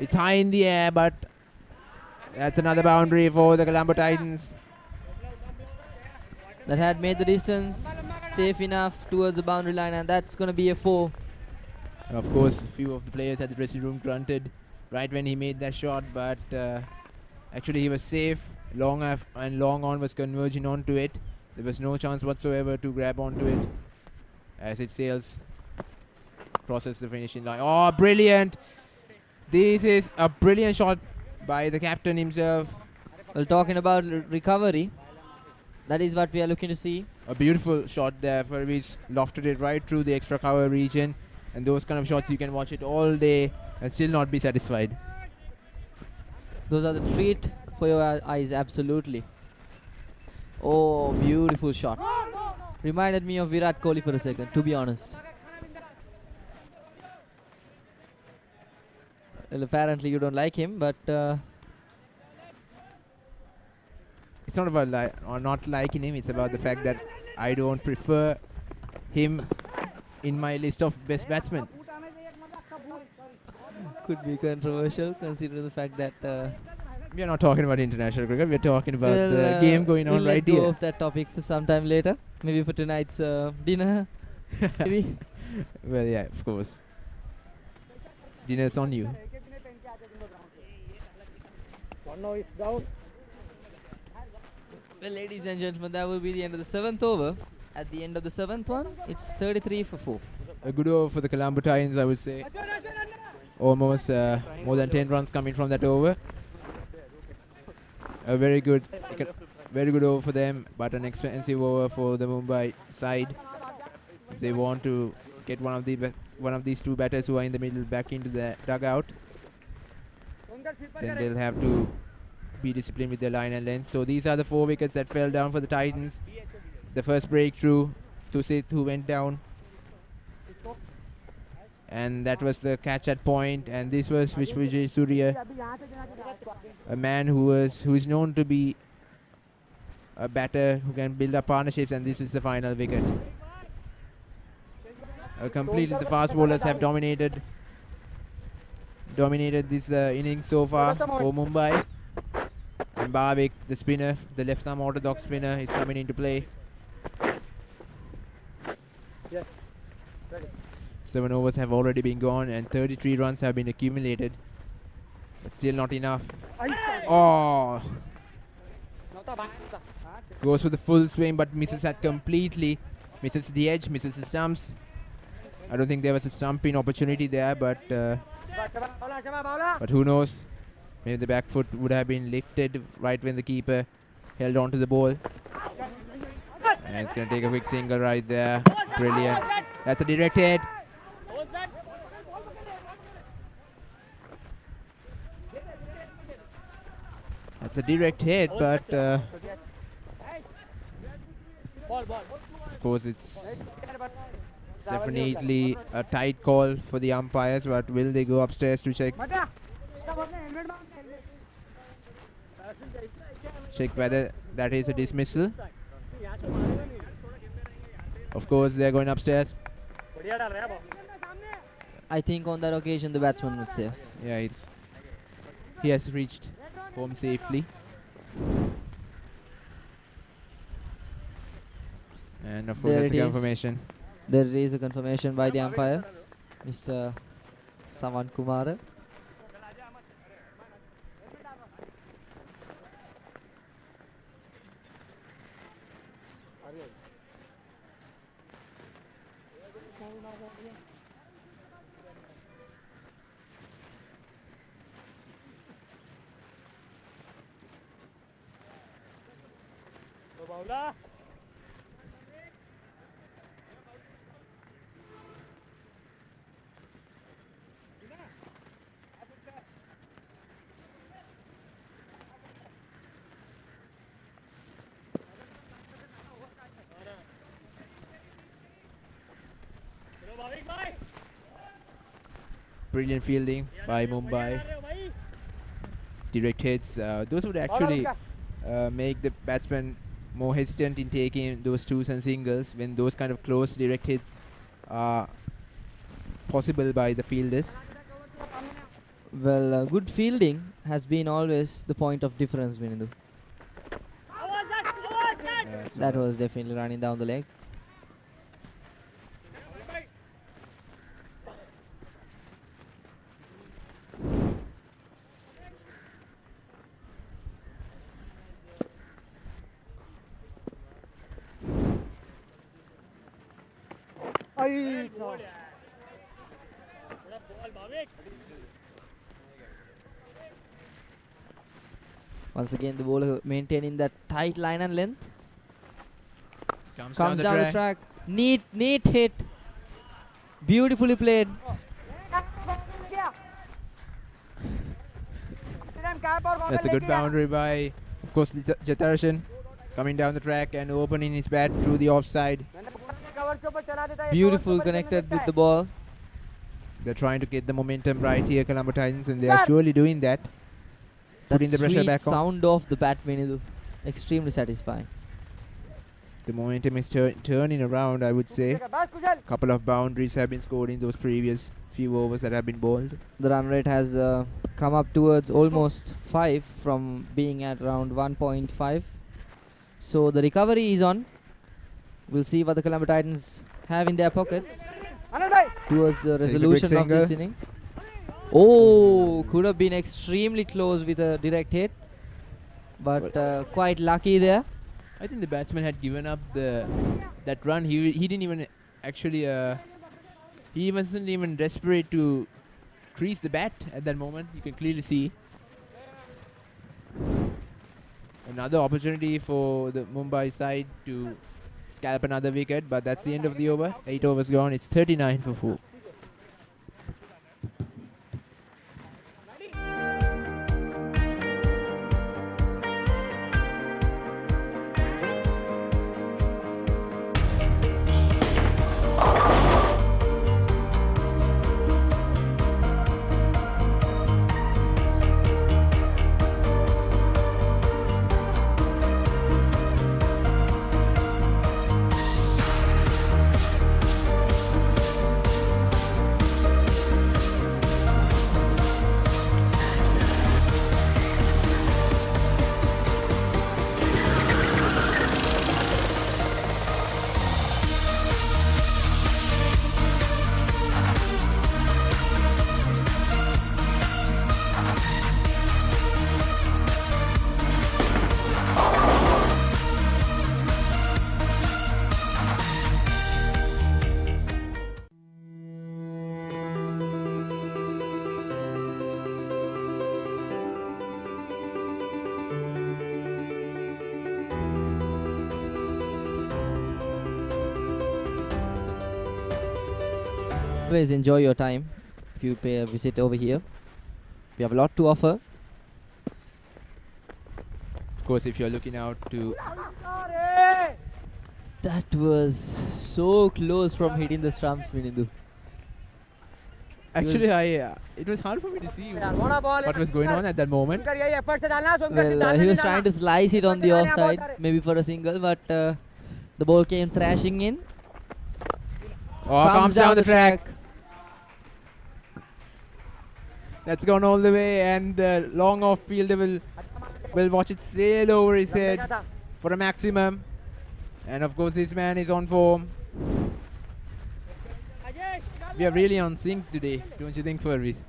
it's high in the air, but that's another boundary for the Colombo Titans. That had made the distance safe enough towards the boundary line, and that's going to be a 4. Of course, a few of the players at the dressing room grunted right when he made that shot, but actually he was safe. Long on was converging onto it. There was no chance whatsoever to grab onto it as it sails, crosses the finishing line. Oh, brilliant! This is a brilliant shot by the captain himself. Well, talking about recovery, that is what we are looking to see. A beautiful shot there. Furviz lofted it right through the extra cover region, and those kind of shots you can watch it all day and still not be satisfied. Those are the treat for your eyes, absolutely. Oh, beautiful shot. Reminded me of Virat Kohli for a second, to be honest. Well, apparently you don't like him, but it's not about not liking him. It's about the fact that I don't prefer him in my list of best batsmen. Could be controversial considering the fact that we are not talking about international cricket. We are talking about the game going on right here. We'll let go of that topic for some time later. Maybe for tonight's dinner. Maybe. Well, yeah, of course. Dinner's on you. One is down. Well, ladies and gentlemen, that will be the end of the 7th over. At the end of the 7th one, it's 33 for 4. A good over for the Colombo Titans, I would say. Almost more than 10 runs coming from that over. A very good over for them, but an expensive over for the Mumbai side. If they want to get one of these two batters who are in the middle back into the dugout, then they'll have to be disciplined with their line and length. So these are the 4 wickets that fell down for the Titans. The first breakthrough, Tusit, who went down, and that was the catch at point. And this was Vijay Surya, a man who is known to be a batter who can build up partnerships, and this is the final wicket. Completely the fast bowlers have dominated this innings so far for Mumbai. And Barvik, the spinner, the left-arm orthodox spinner, is coming into play. 7 overs have already been gone and 33 runs have been accumulated. But still not enough. Oh! Goes for the full swing but misses that completely. Misses the edge, misses the stumps. I don't think there was a stumping opportunity there, but who knows? Maybe the back foot would have been lifted right when the keeper held on to the ball. And it's going to take a quick single right there. Brilliant. That's a direct hit. That's a direct hit, but of course it's definitely a tight call for the umpires, but will they go upstairs to check whether that is a dismissal? Of course they're going upstairs. I think on that occasion the batsman was safe. Yeah, he has reached home safely. And of course There that's a it is. confirmation. There is a confirmation by the umpire, Mr. Saman Kumar. Brilliant fielding by Mumbai. Direct hits. Those would actually make the batsman more hesitant in taking those twos and singles when those kind of close direct hits are possible by the fielders. Well, good fielding has been always the point of difference, Vinidhu. That was definitely running down the leg. Once again, the bowler maintaining that tight line and length. Comes down the track. Neat hit. Beautifully played. That's a good boundary by, of course, Jatarashan, coming down the track and opening his bat through the offside. Beautiful connected with the ball. They're trying to get the momentum right here, Colombo Titans, and they are surely doing that. Putting the pressure Sweet back on. sound of the bat, Vinidhu. Extremely satisfying. The momentum is turning around, I would say. Couple of boundaries have been scored in those previous few overs that have been bowled. The run rate has come up towards almost 5 from being at around 1.5. So the recovery is on. We'll see what the Colombo Titans have in their pockets towards the resolution of this inning. Oh, could have been extremely close with a direct hit, but quite lucky there. I think the batsman had given up that run. He didn't even actually he wasn't even desperate to crease the bat at that moment. You can clearly see another opportunity for the Mumbai side to scalp another wicket, but that's the end of the over. 8 overs gone. It's 39 for 4. Always enjoy your time if you pay a visit over here. We have a lot to offer. Of course, if you're looking out to... That was so close from hitting the stumps, Minindu. Actually, it was hard for me to see what was going on at that moment. Well, he was trying to slice it on the offside, maybe for a single, but the ball came thrashing in. Oh, comes down the track. That's gone all the way, and the long off fielder will watch it sail over his head for a maximum. And of course, this man is on form. We are really on sync today, don't you think, Furvis?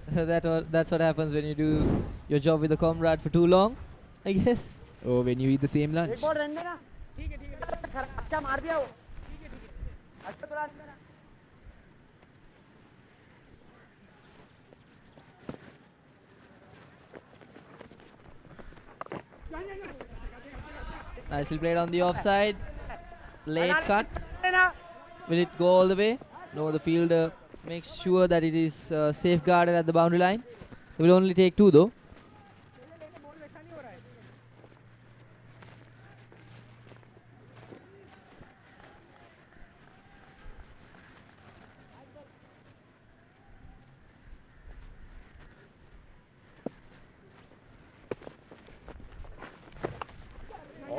That's what happens when you do your job with a comrade for too long, I guess. Oh, when you eat the same lunch. Nicely played on the offside. Late cut. Will it go all the way? No, the fielder makes sure that it is safeguarded at the boundary line. It will only take 2 though.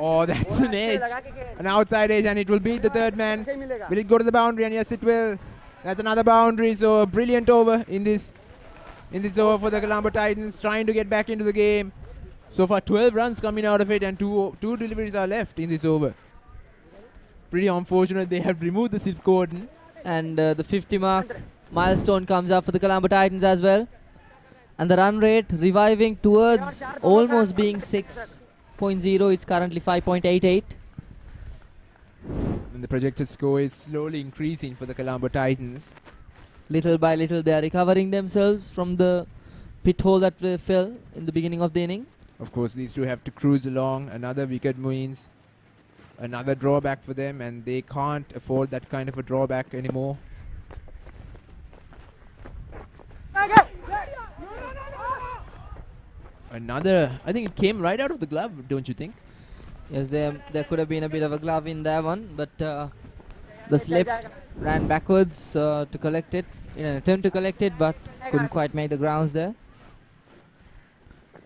Oh, that's an edge. An outside edge, and it will beat the third man. Will it go to the boundary? And yes, it will. That's another boundary. So a brilliant over in this over for the Colombo Titans, trying to get back into the game. So far, 12 runs coming out of it, and two deliveries are left in this over. Pretty unfortunate they have removed the silk cordon. And the 50 mark milestone comes up for the Colombo Titans as well. And the run rate reviving towards almost being 6.0. It's currently 5.88. And the projected score is slowly increasing for the Colombo Titans. Little by little, they are recovering themselves from the pit hole that they fell in the beginning of the inning. Of course, these two have to cruise along. Another wicket means another drawback for them, and they can't afford that kind of a drawback anymore. Another, I think it came right out of the glove, don't you think? Yes, there could have been a bit of a glove in that one, but the slip ran backwards to collect it, in an attempt to collect it, but couldn't quite make the grounds there.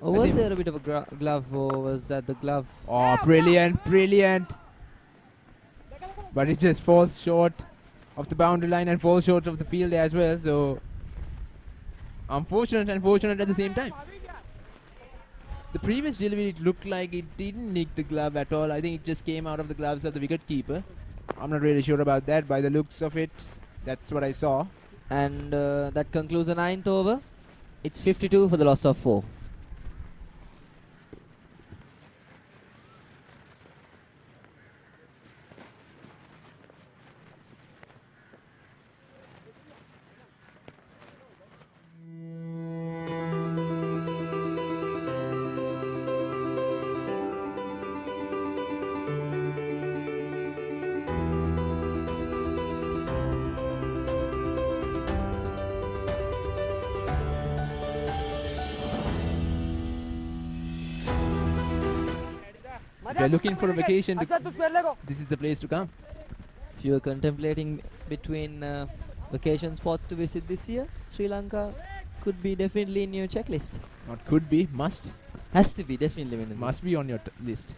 Or was there a bit of a glove, or was that the glove? Oh, brilliant, brilliant. But it just falls short of the boundary line and falls short of the field as well, so unfortunate and fortunate at the same time. The previous delivery, it looked like it didn't nick the glove at all. I think it just came out of the gloves of the wicketkeeper. I'm not really sure about that. By the looks of it, that's what I saw. And that concludes the 9th over. It's 52 for the loss of 4. If you're looking for a vacation, this is the place to come. If you are contemplating between vacation spots to visit this year, Sri Lanka could be definitely in your checklist. Not could be, must. Has to be, definitely. Must be on your list.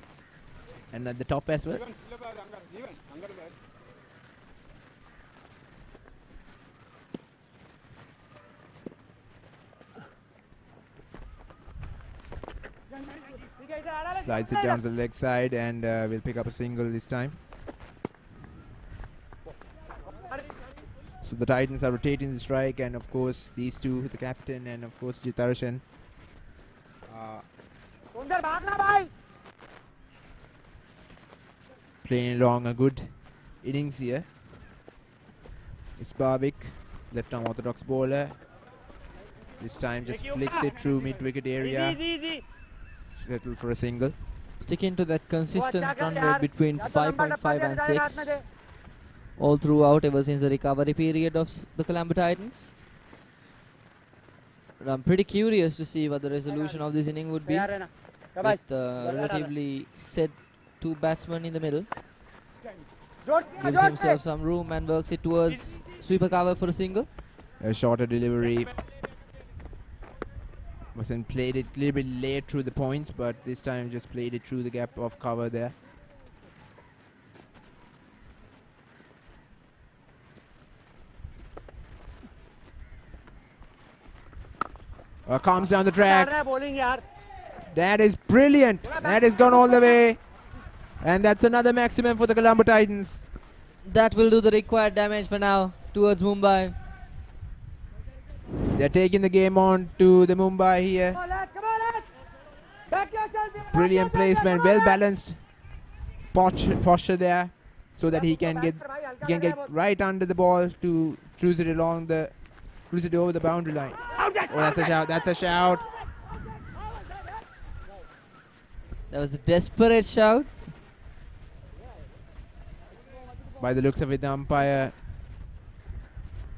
And at the top as well. Slides it down to the leg side, and we'll pick up a single this time. So the Titans are rotating the strike, and of course these two, the captain and of course Jitarshan, playing along a good innings here. It's Barbik, left arm orthodox bowler. This time just flicks it through mid-wicket area. Settle for a single. Sticking to that consistent run rate between 5.5 and 6. all throughout ever since the recovery period of the Colombo Titans. But I'm pretty curious to see what the resolution of this inning would be, with relatively set two batsmen in the middle. Gives himself some room and works it towards sweeper cover for a single. A shorter delivery. Wasn't played it a little bit late through the points, but this time just played it through the gap of cover there. Comes down the track. That is brilliant. That has gone all the way. And that's another maximum for the Colombo Titans. That will do the required damage for now towards Mumbai. They're taking the game on to the Mumbai here. Brilliant placement, well balanced posture there, so that he can get right under the ball to cruise it over the boundary line. Oh, that's a shout! That's a shout! That was a desperate shout. By the looks of it, the umpire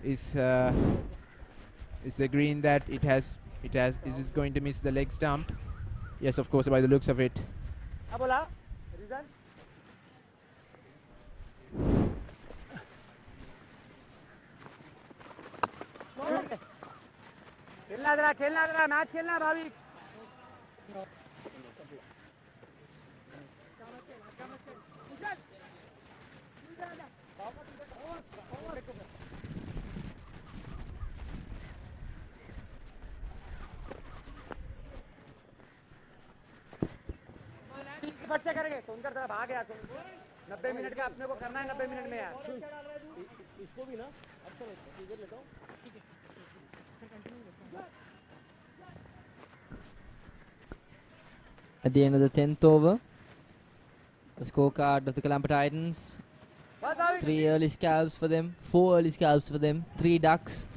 is agreeing that it is going to miss the leg stump. Yes, of course, by the looks of it. At the end of the 10th over, the scorecard of the Colombo Titans: 3 early scalps for them, 4 early scalps for them, 3 ducks,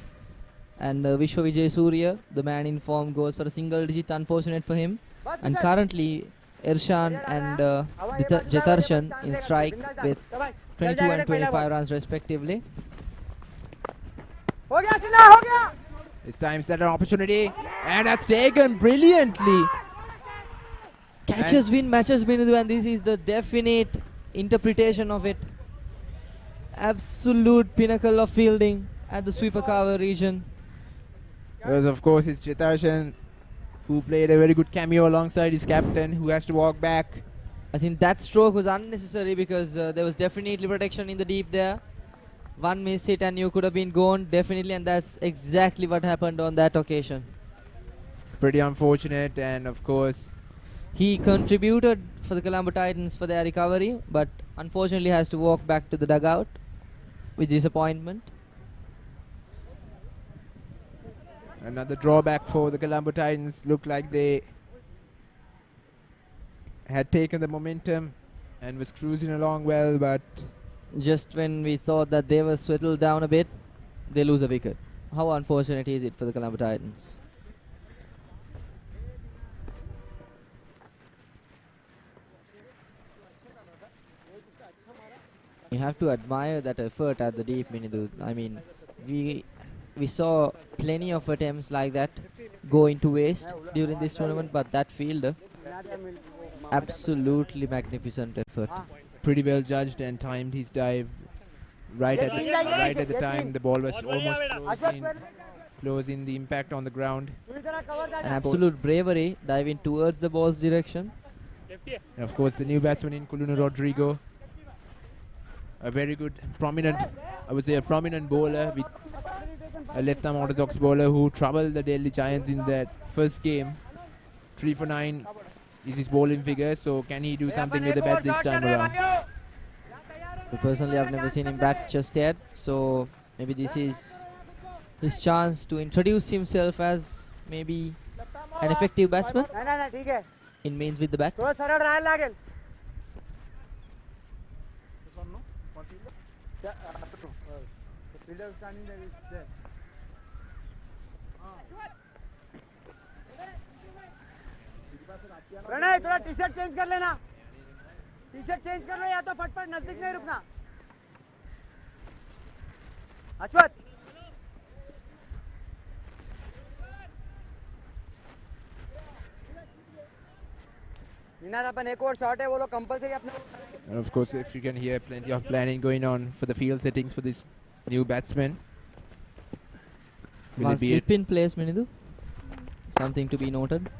and Vishwa Vijay Surya, the man in form, goes for a single digit, unfortunate for him. And currently Irshan and Jetarshan in strike with 22 and 25 runs respectively. This time set an opportunity, and that's taken brilliantly. Catches win, matches win, and this is the definite interpretation of it. Absolute pinnacle of fielding at the sweeper cover region. Because of course it's Jetarshan, who played a very good cameo alongside his captain, who has to walk back. I think that stroke was unnecessary because there was definitely protection in the deep there. One miss hit and you could have been gone, definitely, and that's exactly what happened on that occasion. Pretty unfortunate, and of course he contributed for the Colombo Titans for their recovery, but unfortunately has to walk back to the dugout with disappointment. Another drawback for the Colombo Titans. Looked like they had taken the momentum and was cruising along well, but just when we thought that they were settled down a bit, they lose a wicket. How unfortunate is it for the Colombo Titans? You have to admire that effort at the deep, Minidu. I mean, we saw plenty of attempts like that go into waste during this tournament, but that fielder, absolutely magnificent effort. Pretty well judged and timed his dive right at the time the ball was almost closing the impact on the ground. An absolute bravery diving towards the ball's direction. And of course the new batsman in Kulunu Rodrigo, a very good prominent bowler, with a left-arm orthodox bowler who troubled the Delhi Giants in that first game. 3 for 9 is his bowling figure, so can he do something with the bat this time around? So personally, I've never seen him bat just yet, so maybe this is his chance to introduce himself as maybe an effective batsman in means with the bat. Pranay थोड़ा T-shirt change कर लेना, T-shirt change कर लो या तो फटफट नजदीक नहीं रुकना. अश्वत निनाद अपन एक और शॉट है वो लोग कंपलसरी अपने And of course, if you can hear plenty of planning going on for the field settings for this new batsman. Will One it be slip in place, Minidu. Something to be noted.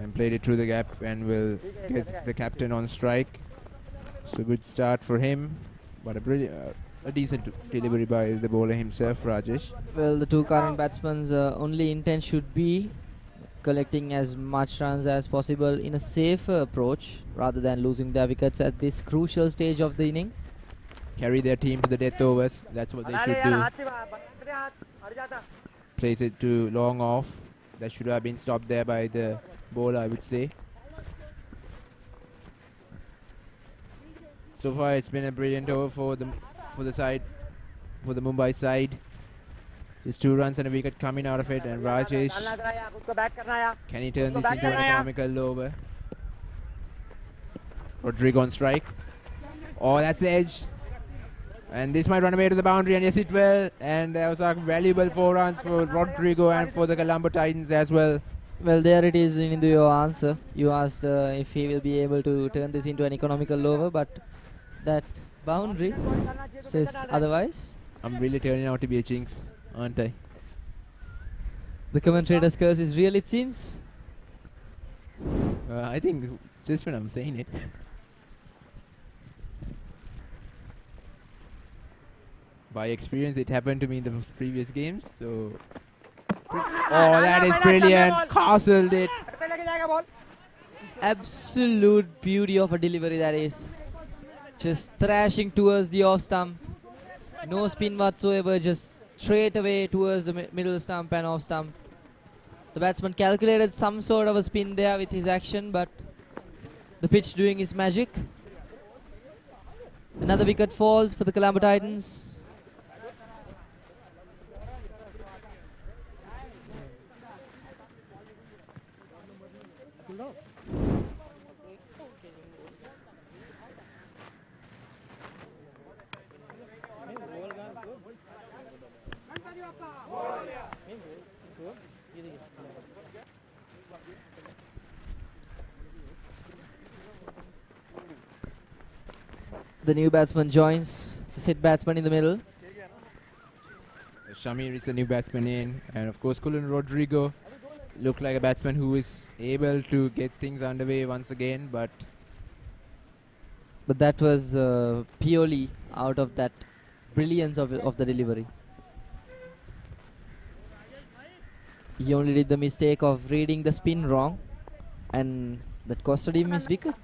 and played it through the gap and will get the captain on strike. So good start for him, but a decent delivery by the bowler himself, Rajesh. Well, the two current batsmen's only intent should be collecting as much runs as possible in a safer approach rather than losing their wickets at this crucial stage of the inning. Carry their team to the death overs. That's what they should do. Place it to long off. That should have been stopped there by the bowler, I would say. So far, it's been a brilliant over for the Mumbai side. Just 2 runs and a wicket coming out of it, and Rajesh, can he turn this into an economical over? Rodrigo on strike. Oh, that's the edge. And this might run away to the boundary, and yes, it will. And that was a valuable 4 runs for Rodrigo and for the Colombo Titans as well. Well, there it is in your answer. You asked if he will be able to turn this into an economical over, but that boundary says otherwise. I'm really turning out to be a jinx, aren't I? The commentator's curse is real, it seems. I think just when I'm saying it. By experience, it happened to me in the previous games, so... Oh, that is brilliant! Castled it! Absolute beauty of a delivery, that is. Just thrashing towards the off stump. No spin whatsoever, just straight away towards the middle stump and off stump. The batsman calculated some sort of a spin there with his action, but the pitch doing its magic. Another wicket falls for the Colombo Titans. The new batsman joins the set batsman in the middle. Shamir is the new batsman in, and of course Cullen Rodrigo looked like a batsman who is able to get things underway once again, but that was purely out of that brilliance of the delivery. He only did the mistake of reading the spin wrong, and that costed him his wicket.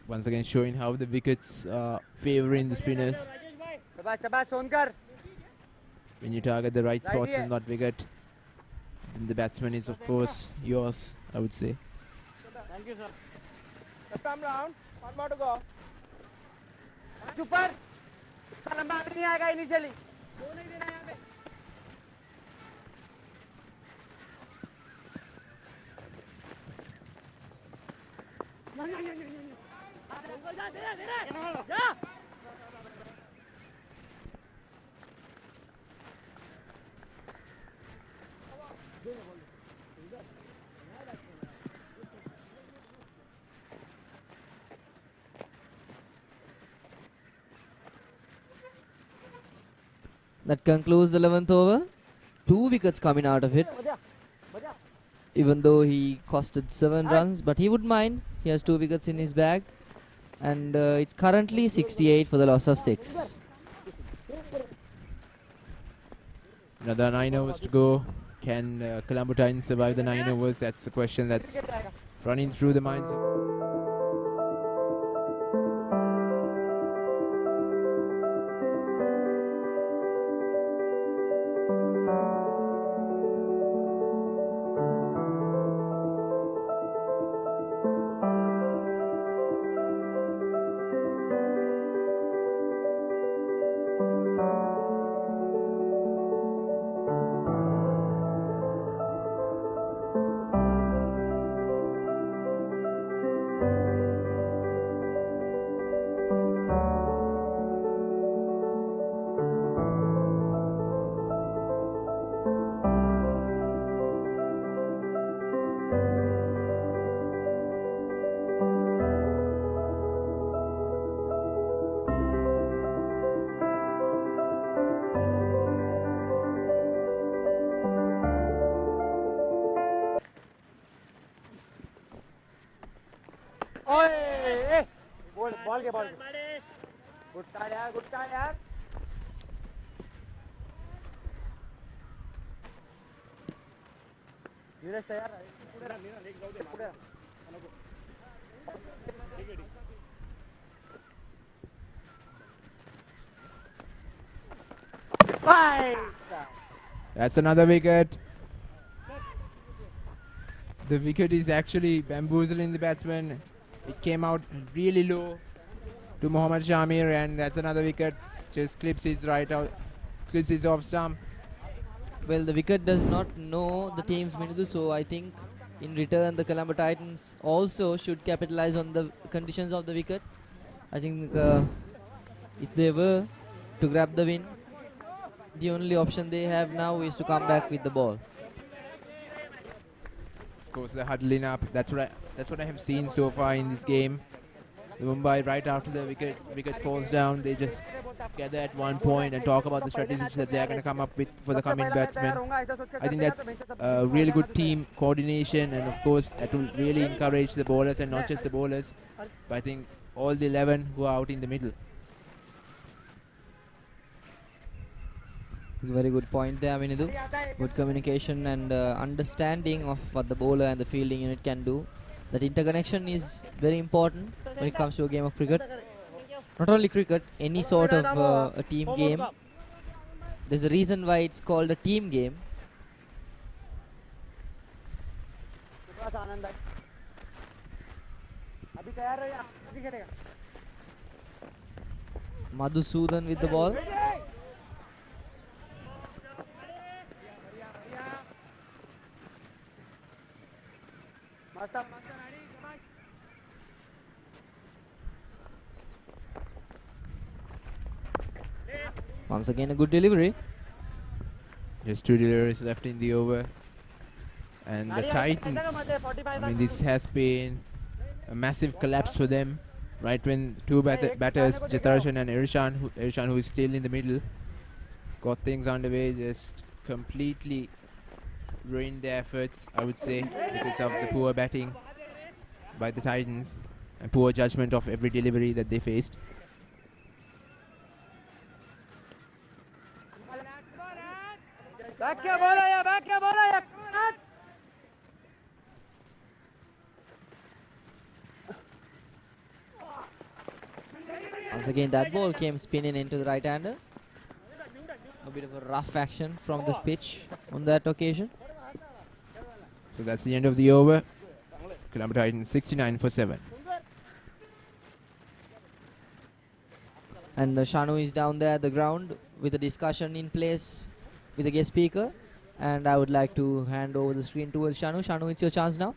once again showing how the wickets are favouring the spinners. When you target the right spots and not wicket, then the batsman is of course yours, I would say. Thank you, sir. Come round. One more to go. Super. लंबा नहीं आएगा initially वो नहीं देना यहाँ पे जा That concludes the 11th over. 2 wickets coming out of it. Even though he costed 7 runs, but he wouldn't mind. He has 2 wickets in his bag. And it's currently 68 for the loss of 6. Another 9 overs to go. Can Colombo Titans survive the 9 overs? That's the question that's running through the minds of... ball ke ball. Good start yaar, good start yaar. Neeraj तैयार है. पुढे रहा, नीरज एक जाऊ दे. पुढे रहा. That's another wicket. The wicket is actually bamboozling the batsman. It came out really low to Mohammad Shamir, and that's another wicket. Just clips his right out, clips his off stump. Well, the wicket does not know the team's Minudu, so I think in return the Colombo Titans also should capitalize on the conditions of the wicket. I think if they were to grab the win, the only option they have now is to come back with the ball. Of course, they're huddling up. That's what I have seen so far in this game. The Mumbai, right after the wicket falls down, they just gather at one point and talk about the strategies that they are going to come up with for the coming batsmen. I think that's a really good team coordination, and of course that will really encourage the bowlers, and not just the bowlers, but I think all the 11 who are out in the middle. Very good point there, Minidu. Good communication and understanding of what the bowler and the fielding unit can do. That interconnection is very important when it comes to a game of cricket. Not only cricket, any sort of a team game. There's a reason why it's called a team game. Madhusudan with the ball. Once again a good delivery. Just 2 deliveries left in the over. And the Titans, I mean, this has been a massive collapse for them. Right when two batters, Jatarshan and Irishan, who is still in the middle, got things underway, just completely ruined their efforts, I would say, because of the poor batting by the Titans and poor judgment of every delivery that they faced. Back क्या बोला या back क्या बोला या Once again that ball came spinning into the right-hander. A bit of a rough action from this pitch on that occasion. So that's the end of the over. Colombo Titans 69 for 7. And Shanu is down there at the ground with a discussion in place with the guest speaker. And I would like to hand over the screen towards Shanu. Shanu, it's your chance now.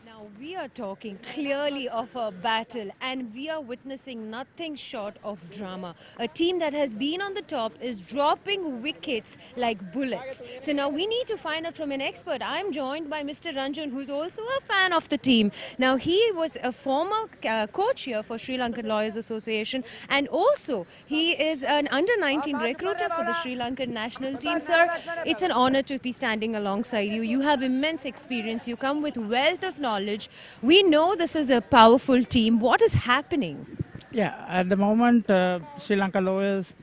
Now we are talking clearly of a battle, and we are witnessing nothing short of drama. A team that has been on the top is dropping wickets like bullets. So now we need to find out from an expert. I'm joined by Mr. Ranjan, who's also a fan of the team. Now he was a former coach here for Sri Lankan Lawyers Association, and also he is an under-19 recruiter for the Sri Lankan national team. Sir, it's an honor to be standing alongside you. You have immense experience. You come with wealth of knowledge. We know this is a powerful team. What is happening? Yeah, at the moment, Sri Lanka Lawyers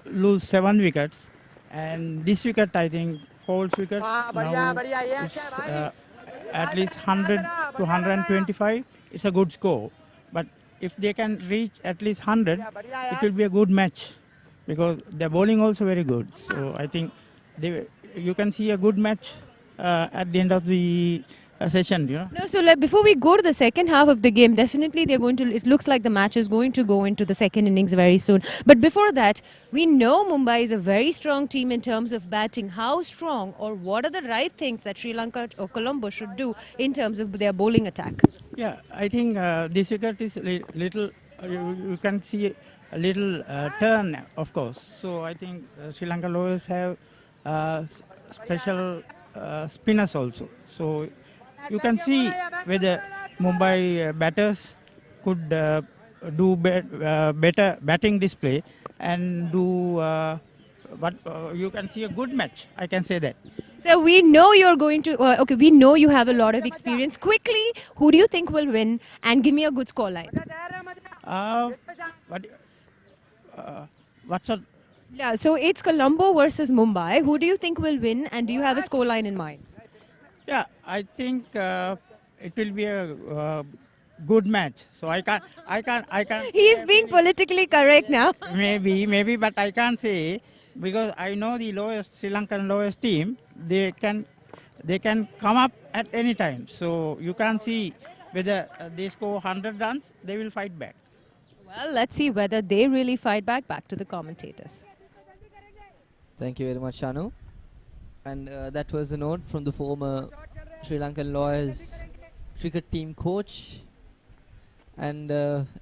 lose 7 wickets, and this wicket, I think, Colts wicket, now it's at least 100 to 125. It's a good score, but if they can reach at least 100, it will be a good match, because their bowling also very good. So I think you can see a good match at the end of the session, you know. No, so before we go to the second half of the game, definitely they're going to, it looks like the match is going to go into the second innings very soon. But before that, we know Mumbai is a very strong team in terms of batting. How strong, or what are the right things that Sri Lanka or Colombo should do in terms of their bowling attack? Yeah, I think this wicket is little, you can see a little turn, of course. So I think Sri Lanka Lawyers have special spinners also. So you can see whether Mumbai batters could do better batting display and do, but you can see a good match, I can say that. So we know you're going to. Okay, we know you have a lot of experience. Quickly, who do you think will win? And give me a good scoreline. What? What's a? Yeah. So it's Colombo versus Mumbai. Who do you think will win? And do you have a scoreline in mind? Yeah, I think it will be a good match. So I can't. He's being politically correct now. Maybe, but I can't say because I know the Sri Lankan lowest team. They can come up at any time. So you can't see whether they score 100 runs. They will fight back. Well, let's see whether they really fight back. Back to the commentators. Thank you very much, Shanu. And that was a note from the former Sri Lankan Lawyers cricket team coach. And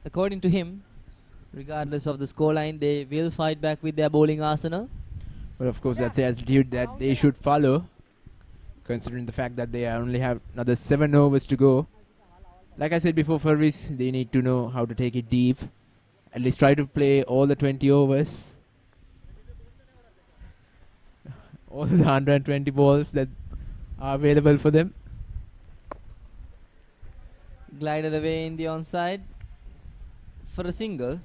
according to him, regardless of the scoreline, they will fight back with their bowling arsenal. But of course, that's the attitude that they should follow, considering the fact that they only have another 7 overs to go. Like I said before, Furvis, they need to know how to take it deep. At least try to play all the 20 overs. All the 120 balls that are available for them. Glided away in the onside for a single.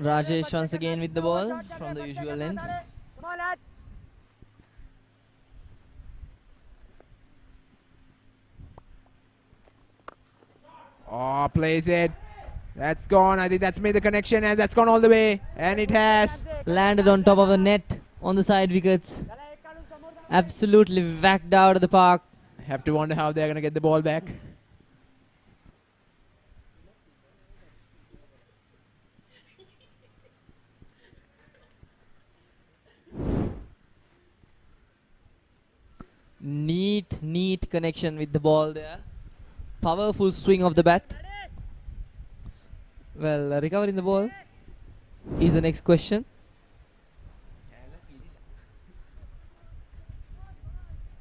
Rajesh once again with the ball from the usual end. Come on, lads. Oh, plays it. That's gone. I think that's made the connection and that's gone all the way. And it has. Landed on top of the net on the side wickets. Absolutely whacked out of the park. Have to wonder how they're going to get the ball back. Neat connection with the ball there. Powerful swing of the bat. Well, recovering the ball is the next question.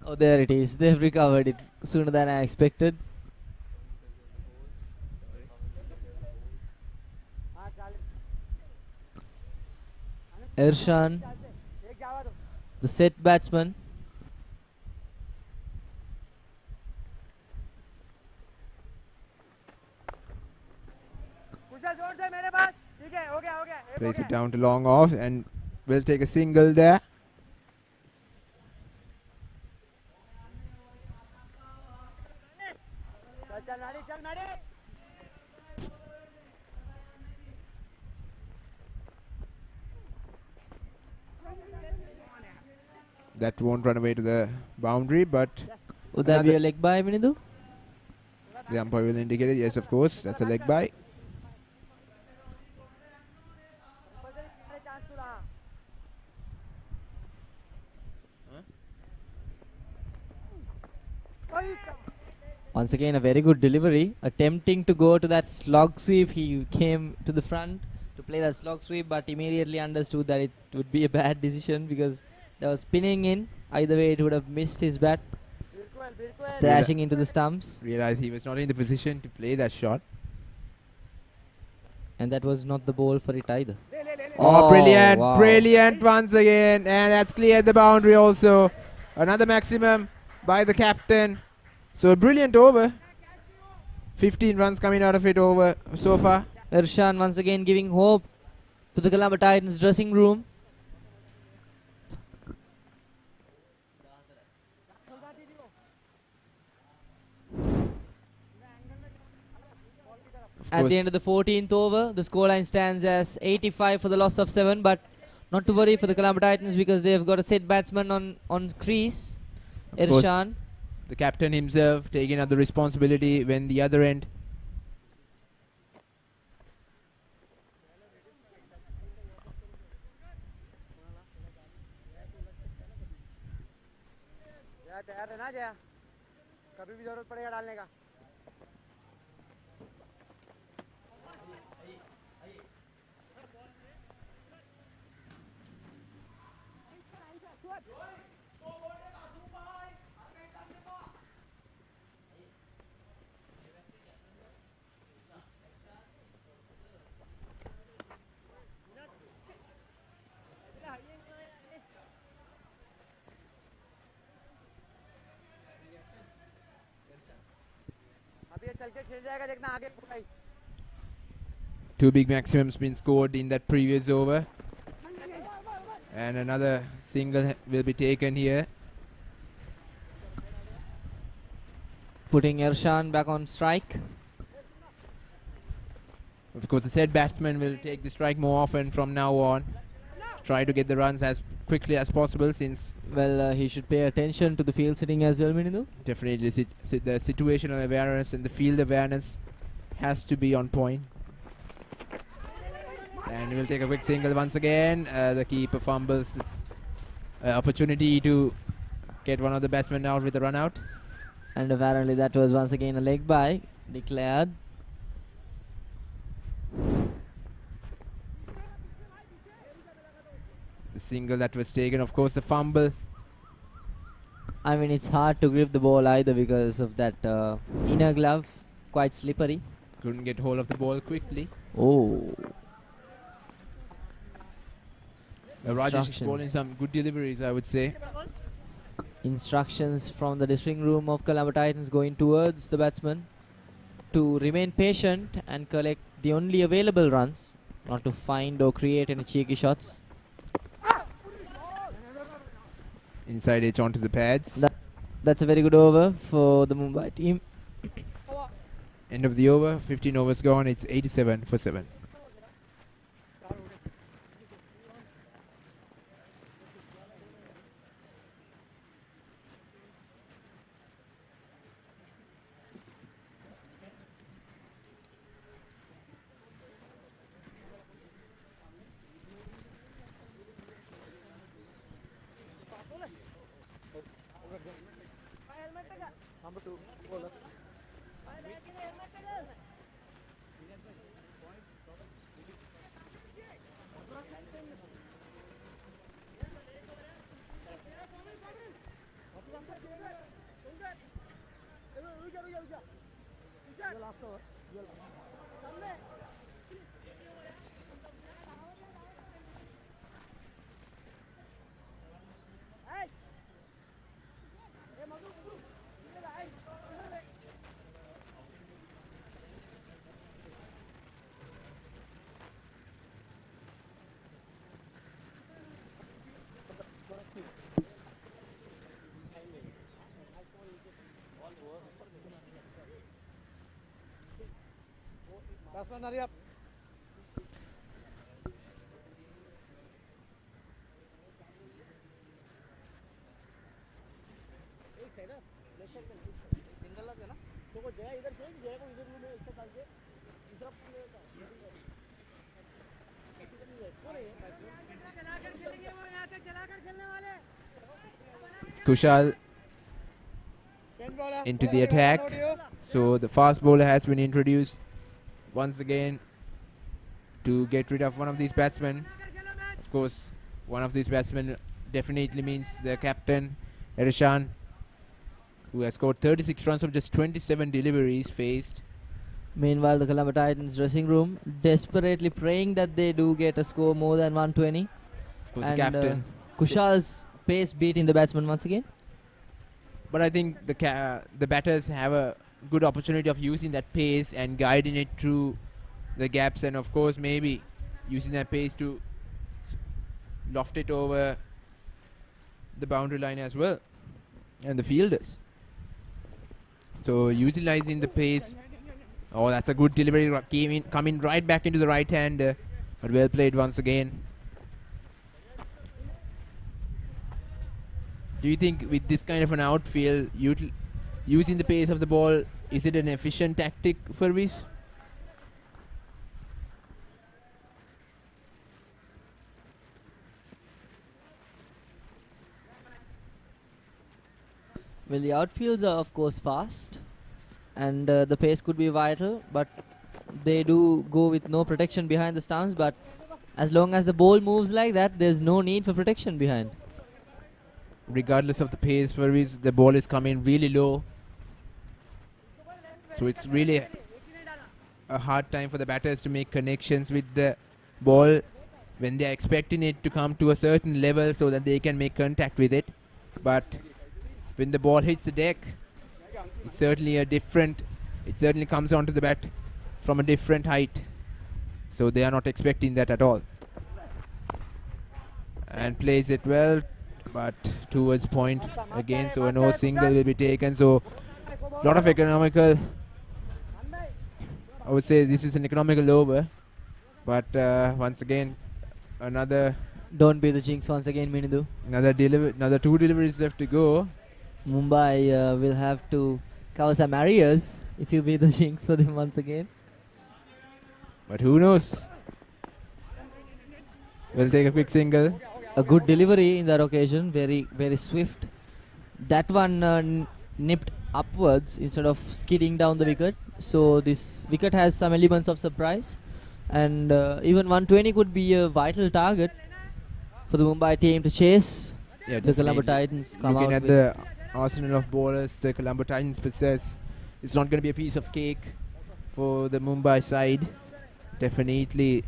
Oh, there it is. They've recovered it sooner than I expected. Irshan, the set batsman. Plays it down to long off and will take a single there. That won't run away to the boundary, but would that be a leg by, Minidu? The umpire will indicate it. Yes, of course. That's a leg by. Once again, a very good delivery. Attempting to go to that slog sweep. He came to the front to play that slog sweep, but immediately understood that it would be a bad decision because that was spinning in. Either way, it would have missed his bat. Thrashing into the stumps. Realized he was not in the position to play that shot. And that was not the ball for it either. Oh, brilliant. Wow. Brilliant once again. And that's cleared the boundary also. Another maximum by the captain. So a brilliant over. 15 runs coming out of it over so far. Irshan once again giving hope to the Colombo Titans dressing room. At the end of the 14th over, the scoreline stands as 85 for the loss of 7, but not to worry for the Colombo Titans because they've got a set batsman on crease, Irshan. The captain himself taking up the responsibility when the other end. तैयार रहना जया कभी भी जरूरत पड़ेगा डालने का Two big maximums been scored in that previous over. And another single will be taken here. Putting Irshan back on strike. Of course, the said batsman will take the strike more often from now on. Try to get the runs as quickly as possible, since... Well, he should pay attention to the field sitting as well, Minindu. Definitely, the situational awareness and the field awareness has to be on point. And we'll take a quick single once again. The keeper fumbles. Opportunity to get one of the batsmen out with a run out. And apparently that was once again a leg bye declared. The single that was taken, of course, the fumble. I mean, it's hard to grip the ball either because of that inner glove, quite slippery. Couldn't get hold of the ball quickly. Oh. Rajesh is bowling some good deliveries, I would say. Instructions from the dressing room of Colombo Titans going towards the batsman to remain patient and collect the only available runs, not to find or create any cheeky shots. Inside edge onto the pads. That's a very good over for the Mumbai team. End of the over, 15 overs gone, it's 87 for 7. Hurry up. It's Kushal into the attack. So the fast bowler has been introduced once again to get rid of one of these batsmen. Of course, one of these batsmen definitely means the captain, Irshan, who has scored 36 runs from just 27 deliveries faced. Meanwhile, the Colombo Titans dressing room desperately praying that they do get a score more than 120. Of course, and the captain. Kushal's pace beating the batsman once again. But I think the batters have a good opportunity of using that pace and guiding it through the gaps, and of course maybe using that pace to loft it over the boundary line as well, and the fielders. So utilizing the pace. Oh, that's a good delivery. Coming right back into the right hand, but well played once again. Do you think with this kind of an outfield, using the pace of the ball, is it an efficient tactic for Viz? Well, the outfields are of course fast, and the pace could be vital, but they do go with no protection behind the stumps. But as long as the ball moves like that, there's no need for protection behind. Regardless of the pace for Viz, the ball is coming really low. So it's really a hard time for the batters to make connections with the ball when they're expecting it to come to a certain level so that they can make contact with it. But when the ball hits the deck, it's certainly a different it certainly comes onto the bat from a different height. So they are not expecting that at all. And plays it well, but towards point again, so a no single will be taken. So a lot of economical, I would say this is an economical over, but once again another, Don't be the jinx once again, Minidu. another 2 deliveries left to go. Mumbai will have to cover some areas if you be the jinx for them once again. But who knows? We'll take a quick single. A good delivery in that occasion, very, very swift. That one nipped upwards instead of skidding down the wicket. So this wicket has some elements of surprise. And even 120 could be a vital target for the Mumbai team to chase. Yeah, The Colombo definitely. Titans come Looking out at the arsenal of bowlers the Colombo Titans possess, it's not going to be a piece of cake for the Mumbai side. Definitely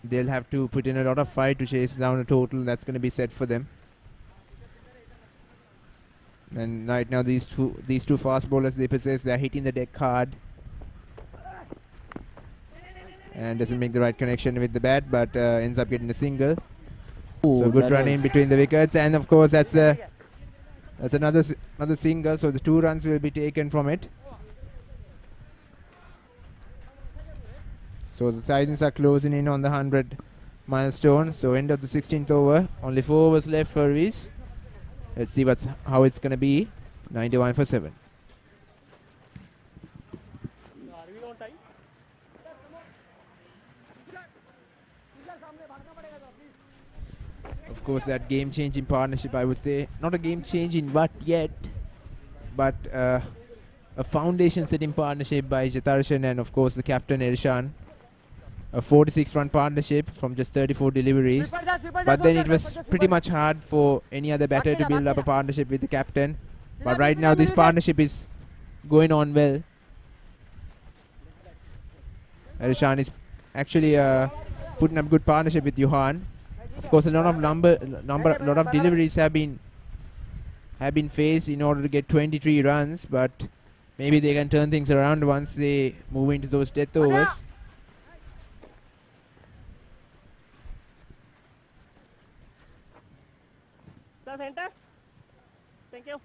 they'll have to put in a lot of fight to chase down a total that's going to be set for them. And right now these two fast bowlers they possess, they're hitting the deck hard. And doesn't make the right connection with the bat, but ends up getting a single. So good run in between the wickets, and of course that's another single. So the 2 runs will be taken from it. So the Titans are closing in on the 100 milestone. So end of the 16th over, only 4 overs left for Reese. Let's see how it's gonna be. 91 for 7. Of course, that game-changing partnership, I would say, not a game-changing but yet, but a foundation-setting partnership by Jatarshan and of course the captain Irshan. A 46-run partnership from just 34 deliveries. But then it was pretty much hard for any other batter to build up a partnership with the captain. But right now this partnership is going on well. Irshan is actually putting up good partnership with Johan. Of course, a lot of deliveries have been faced in order to get 23 runs, but maybe they can turn things around once they move into those death overs. Center. Thank you.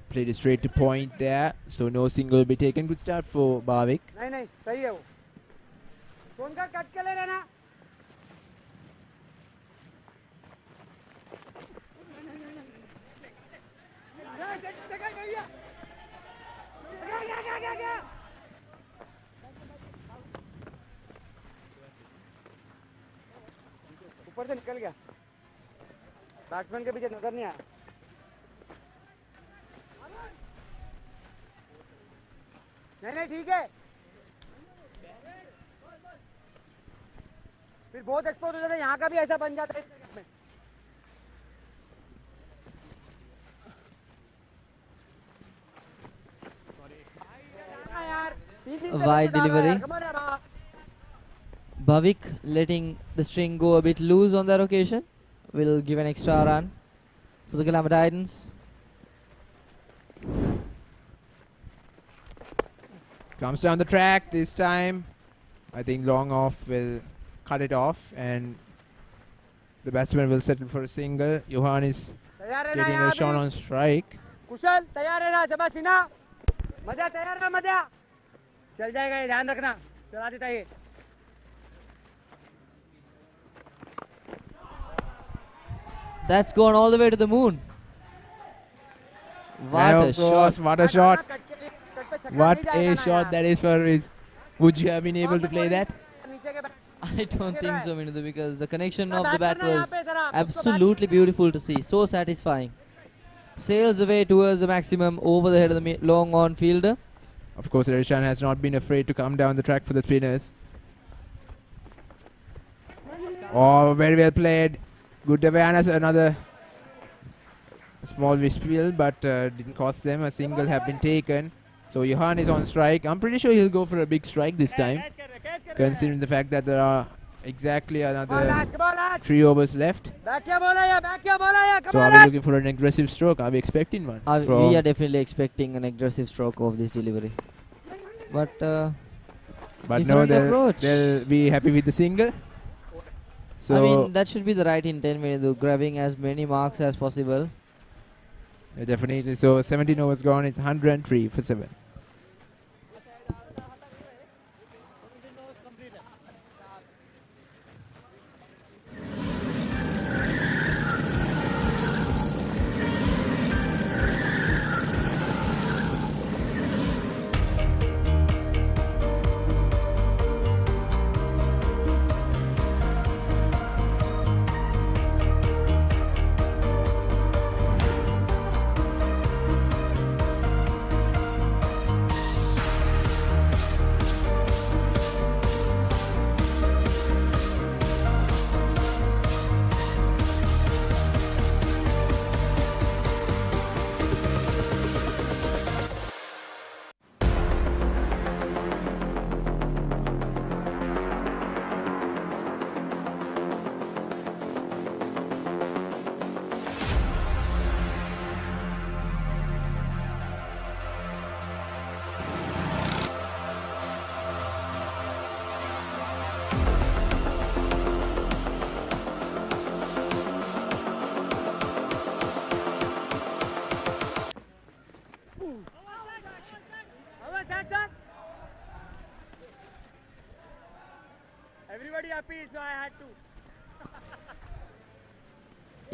Played it straight to point there, so no single will be taken. Good start for Bhavik. नहीं सही है वो phone का cut के ले लेना ऊपर से निकल गया बैट्समैन के पीछे नजर नहीं आया नहीं ठीक है फिर बहुत एक्सपोज हो जाता है यहाँ का भी ऐसा बन जाता है इस जगह में Wide delivery. Bhavik letting the string go a bit loose on that occasion will give an extra run for the Colombo Titans. Comes down the track this time. I think long off will cut it off and the batsman will settle for a single. Johan is getting a shot on strike. कुशल तैयार है ना जबा सिन्हा मजा तैयार ना मजा चल जाएगा ये ध्यान रखना चला देता ये That's gone all the way to the moon. What a shot. What a shot. What a shot that is for Riz. Would you have been able to play that? I don't think so, Minudu, because the connection of the bat was absolutely beautiful to see. So satisfying. Sails away towards the maximum over the head of the long on fielder. Of course, Irshan has not been afraid to come down the track for the spinners. Oh, very well played. Good awareness, another small wristwheel, but didn't cost them. A single have been taken. So Johan is on strike. I'm pretty sure he'll go for a big strike this time, considering the fact that there are exactly another 3 overs left. So are we looking for an aggressive stroke? Are we expecting one? We are definitely expecting an aggressive stroke of this delivery. But no, they'll be happy with the single. So I mean, that should be the right intent, grabbing as many marks as possible. Definitely. So 17 overs gone. It's 103 for 7. Everybody happy, so I had to.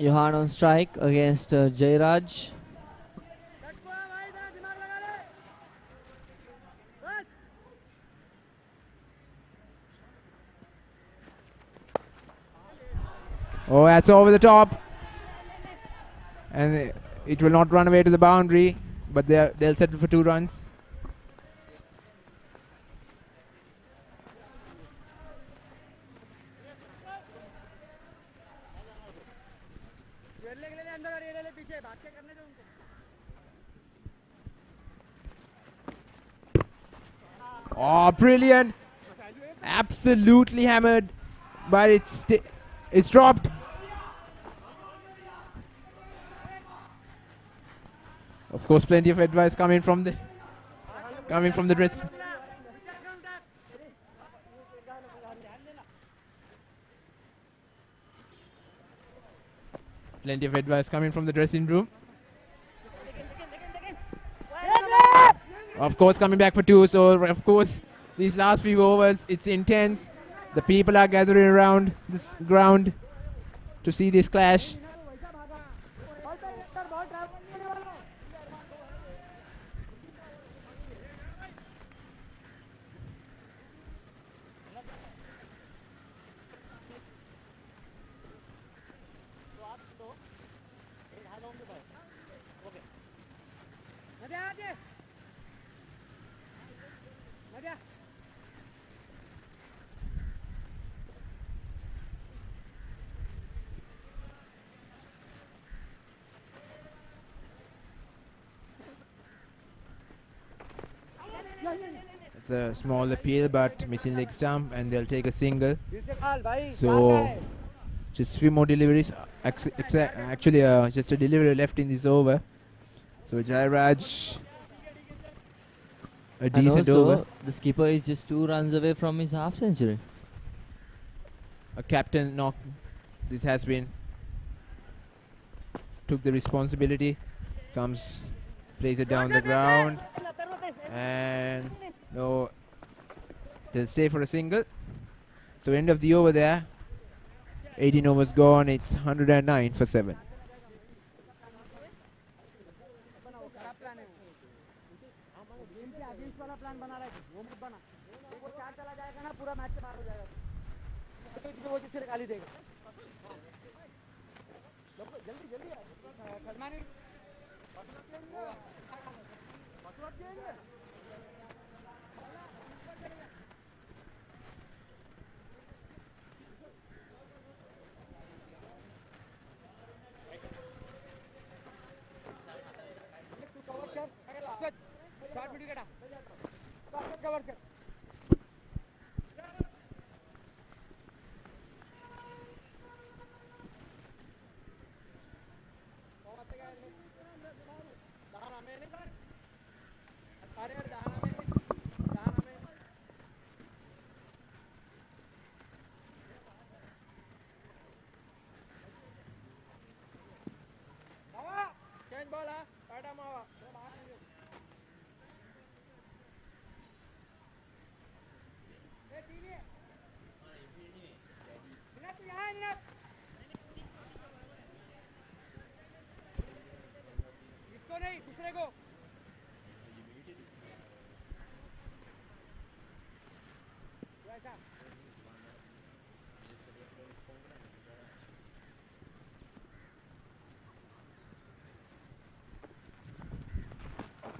Johan on strike against Jairaj. Oh, that's over the top. And it will not run away to the boundary, but they'll settle for 2 runs. Oh, brilliant. Absolutely hammered, but it's dropped. Of course, plenty of advice coming from the dress. Plenty of advice coming from the dressing room. Of course, coming back for 2. So, of course, these last few overs, it's intense. The people are gathering around this ground to see this clash. It's a small appeal, but missing leg stump, and they'll take a single. So, just 3 more deliveries. Actually, just a delivery left in this over. So, Jairaj, a decent over. The skipper is just 2 runs away from his half century. A captain knock. This has been took the responsibility. Plays it down the ground, and no, they'll stay for a single. So end of the over there. 18 overs gone. It's 109 for 7.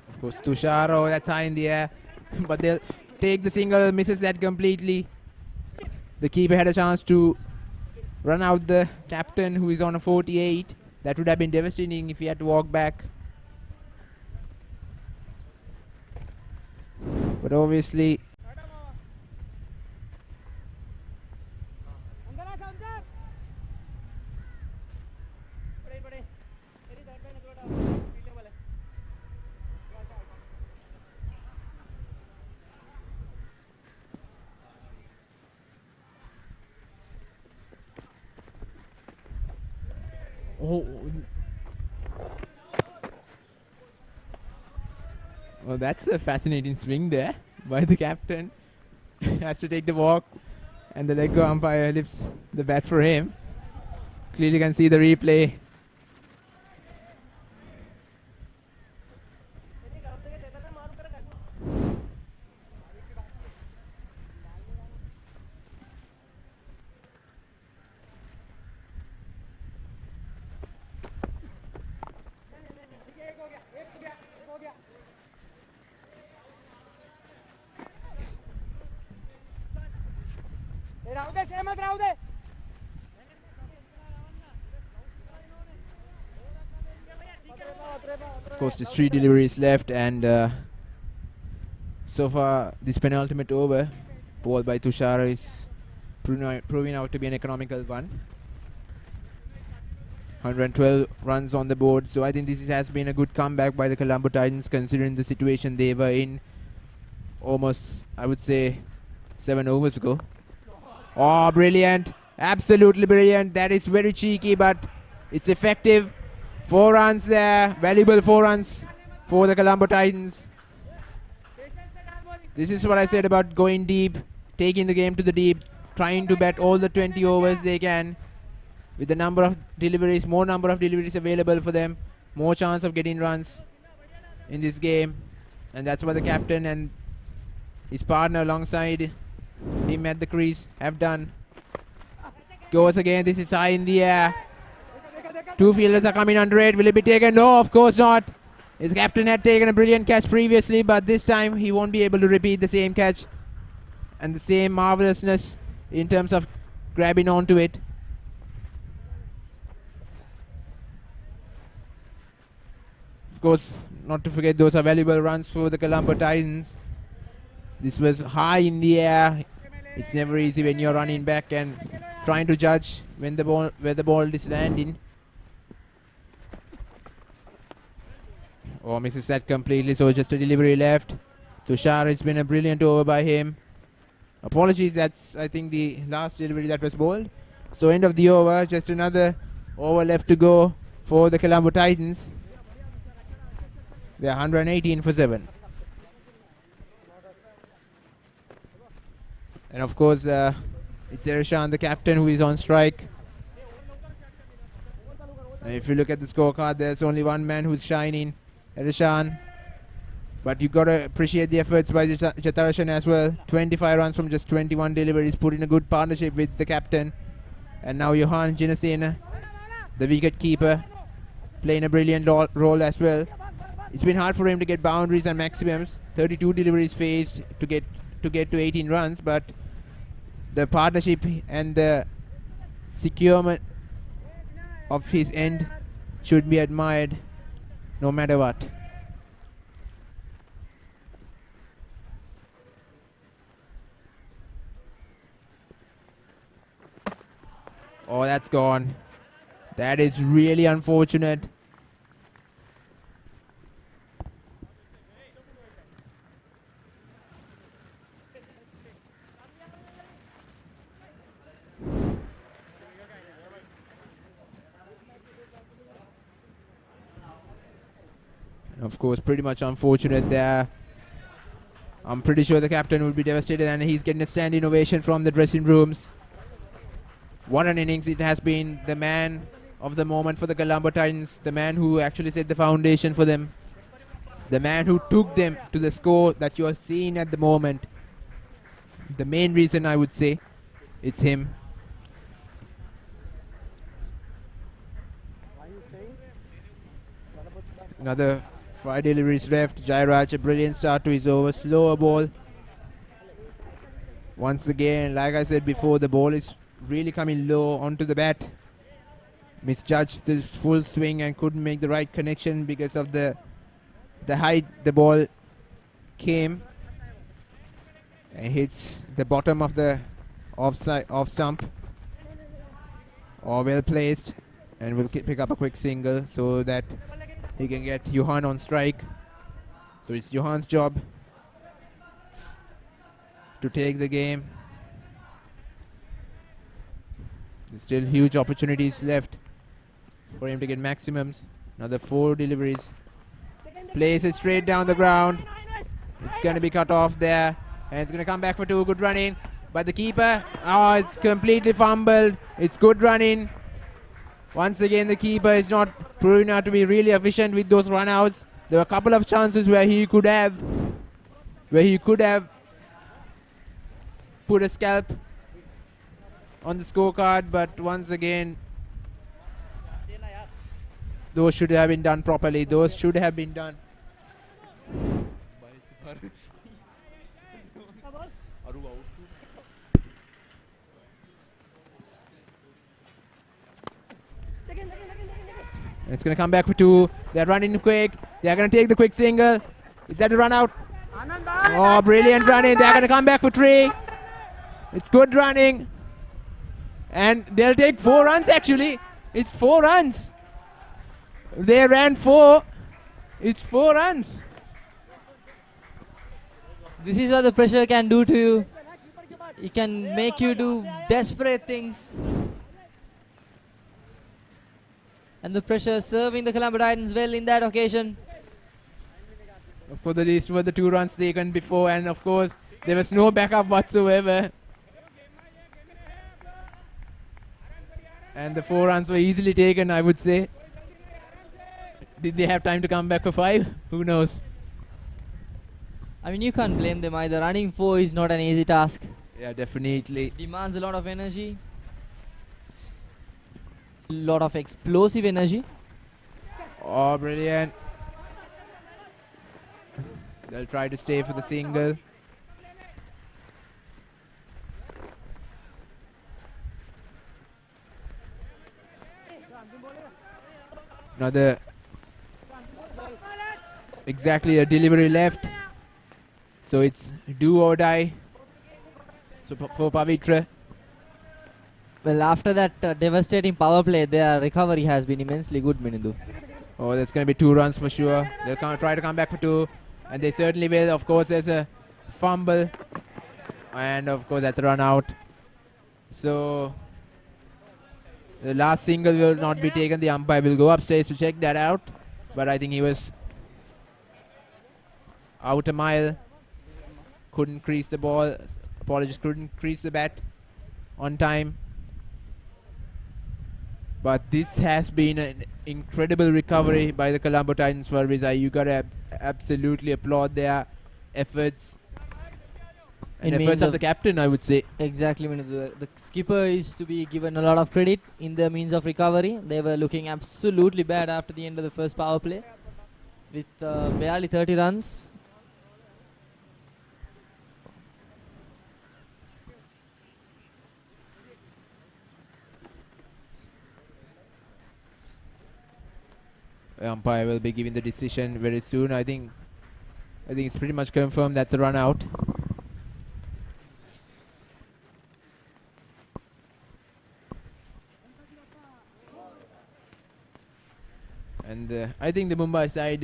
Of course, Tusharo, that's high in the air. But they'll take the single, misses that completely. The keeper had a chance to run out the captain, who is on a 48. That would have been devastating if he had to walk back. But obviously, well, that's a fascinating swing there by the captain. Has to take the walk, and the leg umpire lifts the bat for him. Clearly can see the replay. Of course, there's 3 deliveries left, and so far this penultimate over, ball by Tushara, is proving out to be an economical one. 112 runs on the board, so I think this has been a good comeback by the Colombo Titans, considering the situation they were in almost, I would say, 7 overs ago. Oh, brilliant. Absolutely brilliant. That is very cheeky, but it's effective. 4 runs there. Valuable 4 runs for the Colombo Titans. This is what I said about going deep, taking the game to the deep, trying to bat all the 20 overs they can. With the number of deliveries, more number of deliveries available for them, more chance of getting runs in this game. And that's what the captain and his partner alongside him at the crease have done. Goes again. This is high in the air. 2 fielders are coming under it. Will it be taken? No, of course not. His captain had taken a brilliant catch previously, but this time he won't be able to repeat the same catch and the same marvelousness in terms of grabbing onto it. Of course, not to forget, those are valuable runs for the Colombo Titans. This was high in the air. It's never easy when you're running back and trying to judge when the ball, where the ball is landing. Oh, misses that completely, so just a delivery left. Tushar, it's been a brilliant over by him. Apologies, that's, I think, the last delivery that was bowled. So end of the over, just another over left to go for the Colombo Titans. They're 118 for 7. And of course, it's Erishan, the captain, who is on strike. And if you look at the scorecard, there's only one man who's shining, Erishan. But you got to appreciate the efforts by Jatarashan as well. 25 runs from just 21 deliveries, put in a good partnership with the captain. And now Johan Jinasena, the wicket keeper, playing a brilliant role as well. It's been hard for him to get boundaries and maximums. 32 deliveries faced to get to 18 runs, but the partnership and the securement of his end should be admired no matter what. Oh, that's gone. That is really unfortunate. Of course, pretty much unfortunate there. I'm pretty sure the captain would be devastated, and he's getting a standing ovation from the dressing rooms. What an innings it has been. The man of the moment for the Colombo Titans, the man who actually set the foundation for them, the man who took them to the score that you are seeing at the moment. The main reason, I would say, it's him. Another 5 deliveries left. Jairaj, a brilliant start to his over. Slower ball. Once again, like I said before, the ball is really coming low onto the bat. Misjudged the full swing and couldn't make the right connection because of the height the ball came. And hits the bottom of the off stump. Or well placed. And will pick up a quick single so that he can get Johan on strike. So it's Johan's job to take the game. There's still huge opportunities left for him to get maximums. Another 4 deliveries. Plays it straight down the ground. It's going to be cut off there. And it's going to come back for 2. Good running. But the keeper, it's completely fumbled. It's good running. Once again, the keeper is not proving out to be really efficient with those runouts. There were a couple of chances where he could have put a scalp on the scorecard, but once again, those should have been done properly. Those should have been done. It's going to come back for 2. They're running quick. They're going to take the quick single. Is that a run out? Oh, brilliant running. They're going to come back for 3. It's good running. And they'll take 4 runs actually. It's 4 runs. They ran 4. It's 4 runs. This is what the pressure can do to you. It can make you do desperate things. And the pressure serving the Colombo Titans well in that occasion. Of course, these were the 2 runs taken before, and of course, there was no backup whatsoever. And the 4 runs were easily taken, I would say. Did they have time to come back for 5? Who knows? I mean, you can't blame them either. Running 4 is not an easy task. Yeah, definitely. Demands a lot of energy. Lot of explosive energy. Oh, brilliant. They'll try to stay for the single. Another exactly a delivery left. So it's do or die. So for Pavitra. Well, after that devastating power play, their recovery has been immensely good, Minindu. Oh, there's going to be 2 runs for sure. They'll try to come back for 2. And they certainly will. Of course, there's a fumble. And of course, that's a run out. So the last single will not be taken. The umpire will go upstairs to check that out. But I think he was out a mile. Couldn't crease the ball. Apologies, couldn't crease the bat on time. But this has been an incredible recovery by the Colombo Titans for Vizai. You got to absolutely applaud their efforts. And efforts of the captain, I would say. Exactly. The skipper is to be given a lot of credit in the means of recovery. They were looking absolutely bad after the end of the first power play with barely 30 runs. The umpire will be giving the decision very soon. I think it's pretty much confirmed that's a run out. And I think the Mumbai side,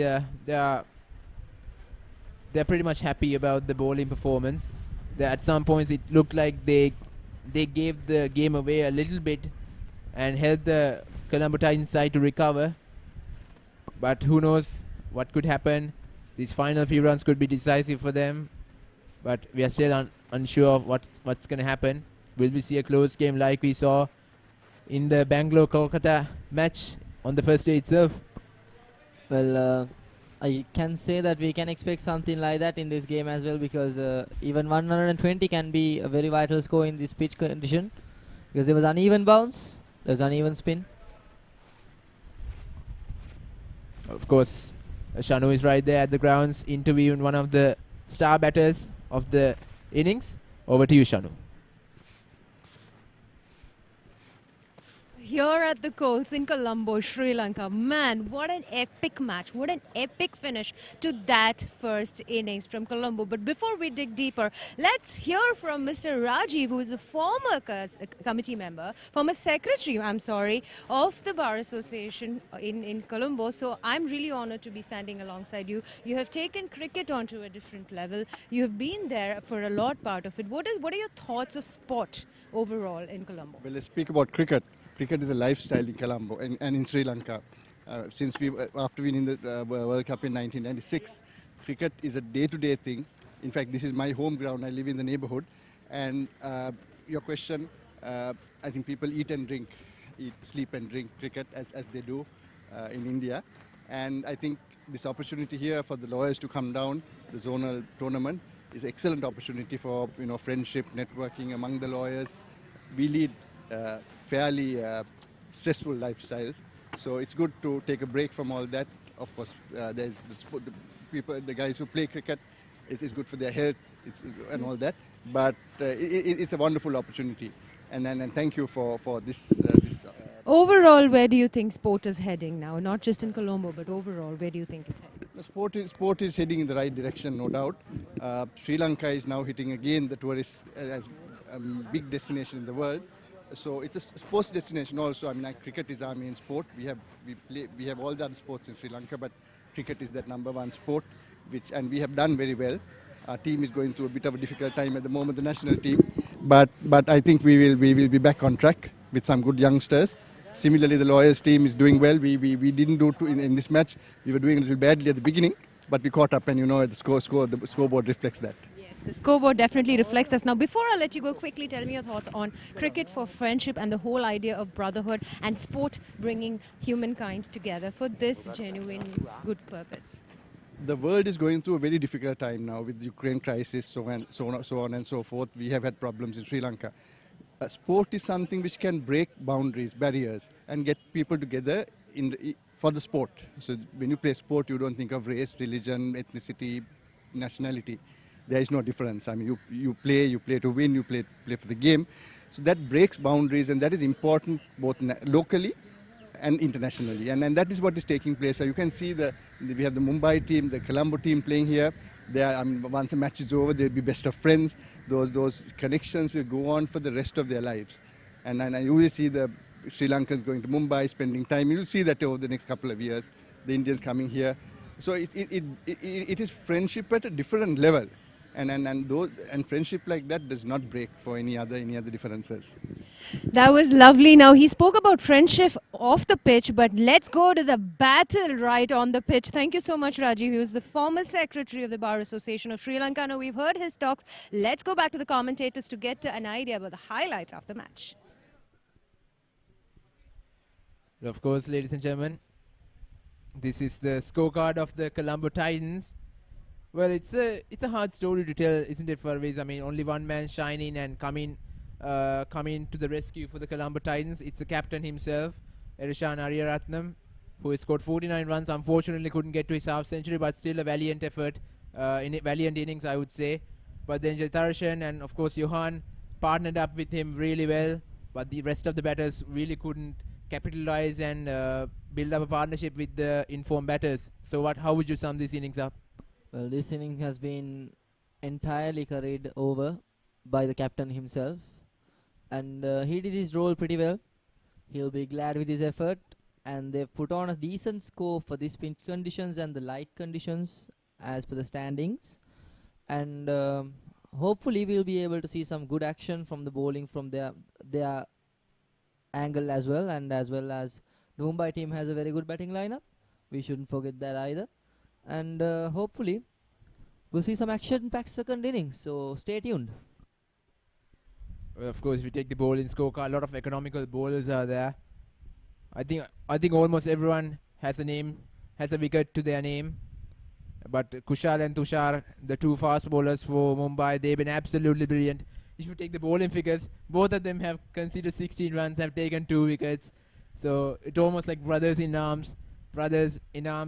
they're pretty much happy about the bowling performance. At some points it looked like they gave the game away a little bit and helped the Colombo Titans side to recover. But who knows? what could happen. These final few runs could be decisive for them, but we are still unsure of what's going to happen. Will we see a close game like we saw in the Bangalore-Kolkata match on the first day itself? Well, I can say that we can expect something like that in this game as well, because even 120 can be a very vital score in this pitch condition, because there was uneven bounce, there was uneven spin. Of course, Shanu is right there at the grounds interviewing one of the star batters of the innings. Over to you, Shanu. Here at the Colts in Colombo, Sri Lanka. Man, what an epic match. What an epic finish to that first innings from Colombo. But before we dig deeper, let's hear from Mr. Rajiv, who is a former committee member, former secretary, of the Bar Association in Colombo. So I'm really honored to be standing alongside you. You have taken cricket onto a different level. You have been there for a lot part of it. What are your thoughts of sport overall in Colombo? Well, let's speak about cricket. Cricket is a lifestyle in Colombo and in Sri Lanka. After winning the World Cup in 1996, cricket is a day-to-day thing. In fact, this is my home ground. I live in the neighborhood. And your question, I think people eat, sleep and drink cricket as they do in India. And I think this opportunity here for the lawyers to come down, the zonal tournament, is an excellent opportunity for friendship, networking among the lawyers. We lead fairly stressful lifestyles, so it's good to take a break from all that. Of course, there's the guys who play cricket. It's good for their health, and all that. But it's a wonderful opportunity, and thank you for this. Overall, where do you think sport is heading now? Not just in Colombo, but overall, where do you think it's heading? The sport is heading in the right direction, no doubt. Sri Lanka is now hitting again the tourist as a big destination in the world. So it's a sports destination also. I mean, cricket is our main sport. We have all the other sports in Sri Lanka, but cricket is that #1 sport, and we have done very well. Our team is going through a bit of a difficult time at the moment, the national team, but I think we will be back on track with some good youngsters. Similarly, the lawyers team is doing well. We didn't do in this match. We were doing a little badly at the beginning, but we caught up, and the scoreboard reflects that. The scoreboard definitely reflects this. Now, before I let you go, quickly tell me your thoughts on cricket for friendship and the whole idea of brotherhood and sport bringing humankind together for this genuine good purpose. The world is going through a very difficult time now with the Ukraine crisis, so on and so forth. We have had problems in Sri Lanka. Sport is something which can break boundaries, barriers, and get people together for the sport. So when you play sport, you don't think of race, religion, ethnicity, nationality. There is no difference. I mean, you play to win, you play for the game. So that breaks boundaries, and that is important both locally and internationally. And that is what is taking place. So you can see we have the Mumbai team, the Colombo team playing here. Once a match is over, they'll be best of friends. Those connections will go on for the rest of their lives. And you will see the Sri Lankans going to Mumbai, spending time. You'll see that over the next couple of years. The Indians coming here. So it is friendship at a different level. And friendship like that does not break for any other differences. That was lovely. Now, he spoke about friendship off the pitch, but let's go to the battle right on the pitch. Thank you so much, Rajiv. He was the former secretary of the Bar Association of Sri Lanka. Now, we've heard his talks. Let's go back to the commentators to get an idea about the highlights of the match. Of course, ladies and gentlemen, this is the scorecard of the Colombo Titans. Well, it's a hard story to tell, isn't it, Farviz? I mean, only one man shining and coming to the rescue for the Colombo Titans. It's the captain himself, Erishan Ariyaratnam, who has scored 49 runs. Unfortunately, couldn't get to his half century, but still a valiant effort, valiant innings, I would say. But then Jatarshan and, of course, Johan partnered up with him really well, but the rest of the batters really couldn't capitalize and build up a partnership with the informed batters. So how would you sum this innings up? Well, this inning has been entirely carried over by the captain himself, and he did his role pretty well. He'll be glad with his effort, and they've put on a decent score for these pitch conditions and the light conditions as per the standings, and hopefully we'll be able to see some good action from the bowling from their angle as well, and as well as the Mumbai team has a very good batting lineup. We shouldn't forget that either. and hopefully we'll see some action-packed second innings. So stay tuned. Well, of course, if you take the bowling scorecard, a lot of economical bowlers are there. I think almost everyone has a wicket to their name. But Kushal and Tushar, the two fast bowlers for Mumbai, they've been absolutely brilliant. If you take the bowling figures, both of them have conceded 16 runs, have taken 2 wickets. So it's almost like brothers in arms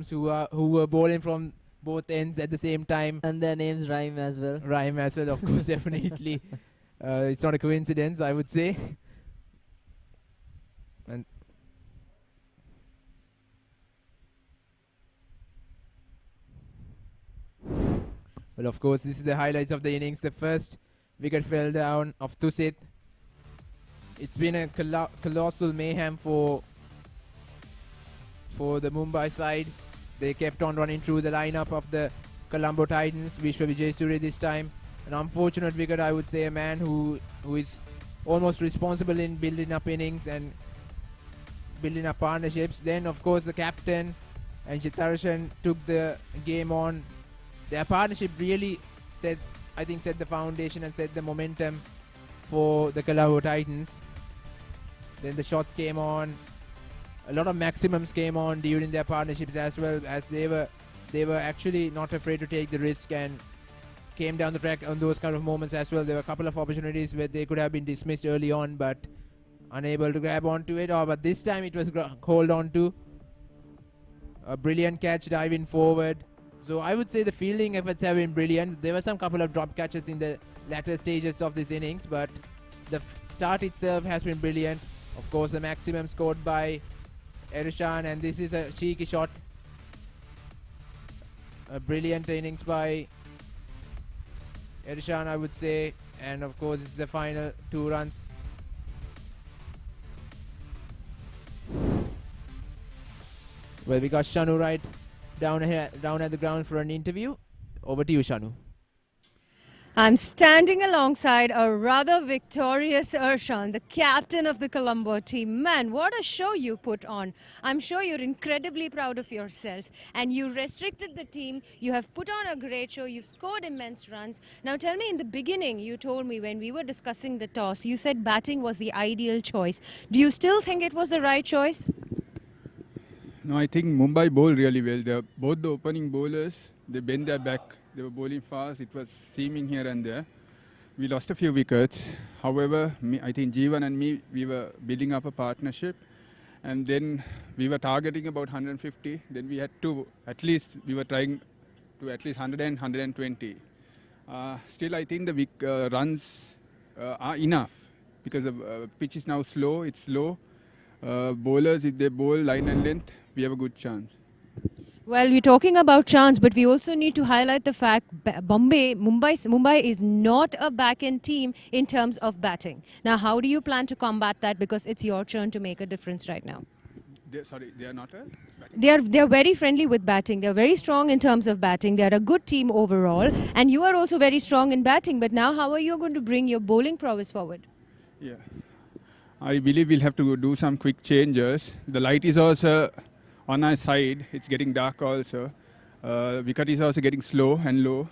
who were bowling from both ends at the same time. And their names rhyme as well. Rhyme as well, of course, definitely. It's not a coincidence, I would say. And well, of course, this is the highlights of the innings. The first wicket fell down of Tusit. It's been a colossal mayhem for the Mumbai side. They kept on running through the lineup of the Colombo Titans. Vishwa Vijayasuriya this time. An unfortunate wicket, I would say, a man who is almost responsible in building up innings and building up partnerships. Then, of course, the captain and Jitarshan took the game on. Their partnership really set the foundation and set the momentum for the Colombo Titans. Then the shots came on. A lot of maximums came on during their partnerships as well, as they were actually not afraid to take the risk and came down the track on those kind of moments as well. There were a couple of opportunities where they could have been dismissed early on, but unable to grab onto it. But this time it was hold on to. A brilliant catch diving forward. So I would say the fielding efforts have been brilliant. There were some couple of drop catches in the latter stages of this innings, but the start itself has been brilliant. Of course, the maximum scored by Erishan, and this is a cheeky shot. A brilliant innings by Erishan, I would say. And of course, it's the final 2 runs. Well, we got Shanu right down at the ground for an interview. Over to you, Shanu. I'm standing alongside a rather victorious Ershan, the captain of the Colombo team. Man, what a show you put on. I'm sure you're incredibly proud of yourself. And you restricted the team. You have put on a great show. You've scored immense runs. Now tell me, in the beginning, you told me when we were discussing the toss, you said batting was the ideal choice. Do you still think it was the right choice? No, I think Mumbai bowled really well. Both the opening bowlers, they bent their back. They were bowling fast. It was seaming here and there. We lost a few wickets. However, I think Jeevan and me, we were building up a partnership. And then we were targeting about 150. Then we had to, we were trying to at least 100 and 120. Still, I think the runs are enough because the pitch is now slow. It's slow. Bowlers, if they bowl line and length, we have a good chance. Well, we're talking about chance, but we also need to highlight the fact Mumbai is not a back-end team in terms of batting. Now, how do you plan to combat that? Because it's your turn to make a difference right now. They are not a batting? They're very friendly with batting. They're very strong in terms of batting. They're a good team overall. And you are also very strong in batting. But now, how are you going to bring your bowling prowess forward? Yeah. I believe we'll have to do some quick changes. The light is also on our side. It's getting dark also. Wicket is also getting slow and low.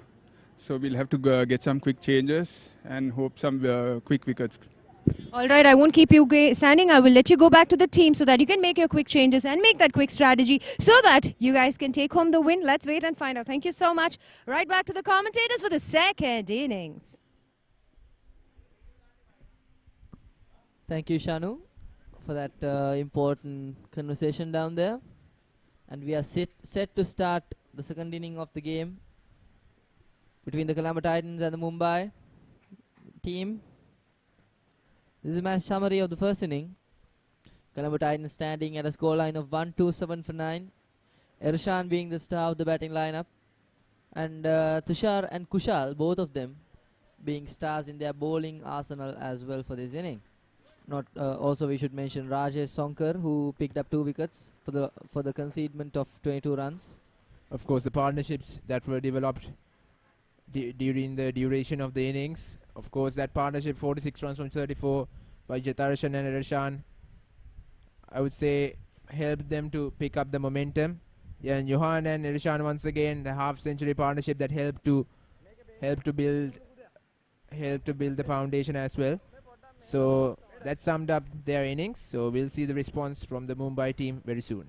So we'll have to get some quick changes and hope some quick wickets. All right, I won't keep you standing. I will let you go back to the team so that you can make your quick changes and make that quick strategy so that you guys can take home the win. Let's wait and find out. Thank you so much. Right back to the commentators for the second innings. Thank you, Shanu, for that important conversation down there. And we are set to start the second inning of the game between the Colombo Titans and the Mumbai team. This is a match summary of the first inning. Colombo Titans standing at a scoreline of 1-2-7 for 9. Ershan being the star of the batting lineup. And Tushar and Kushal, both of them, being stars in their bowling arsenal as well for this inning. Also, we should mention Rajesh Sonkar, who picked up 2 wickets for the concedement of 22 runs. Of course, the partnerships that were developed during the duration of the innings. Of course, that partnership, 46 runs from 34 by Jatarshan and Ershan, I would say helped them to pick up the momentum. Yeah, and Johan and Irishan once again, the half-century partnership that helped to build the foundation as well. So that summed up their innings. So we'll see the response from the Mumbai team very soon.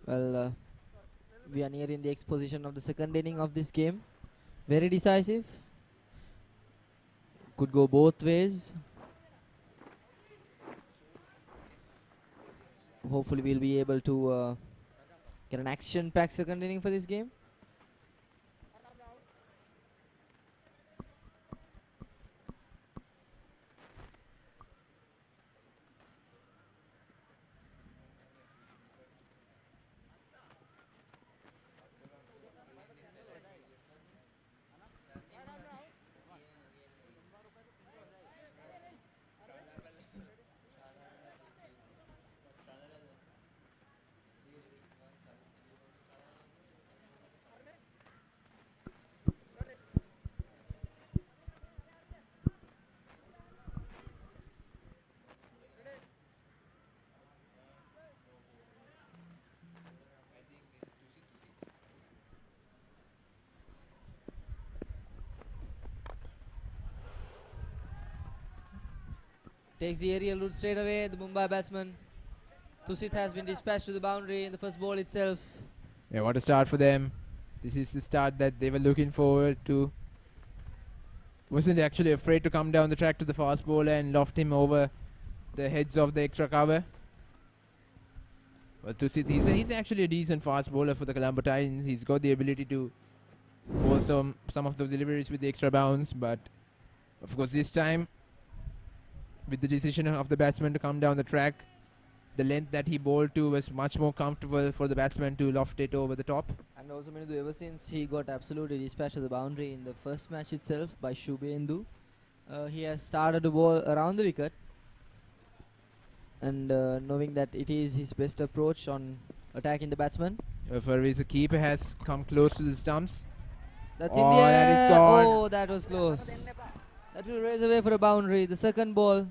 Well, we are nearing the exposition of the second inning of this game. Very decisive. Could go both ways. Hopefully we'll be able to get an action-packed second inning for this game. Takes the aerial route straight away. The Mumbai batsman Tusit has been dispatched to the boundary in the first ball itself. Yeah, what a start for them. This is the start that they were looking forward to. Wasn't actually afraid to come down the track to the fast bowler and loft him over the heads of the extra cover. Well, Tusit, he's actually a decent fast bowler for the Colombo Titans. He's got the ability to bowl some of those deliveries with the extra bounce, but of course this time, with the decision of the batsman to come down the track, the length that he bowled to was much more comfortable for the batsman to loft it over the top. And also, Minidu, ever since he got absolutely dispatched to the boundary in the first match itself by Shubhendu, he has started to bowl around the wicket. And knowing that it is his best approach on attacking the batsman. Farviz, the keeper has come close to the stumps. That's India. That is gone. Oh, that was close. That will raise away for a boundary. The second ball,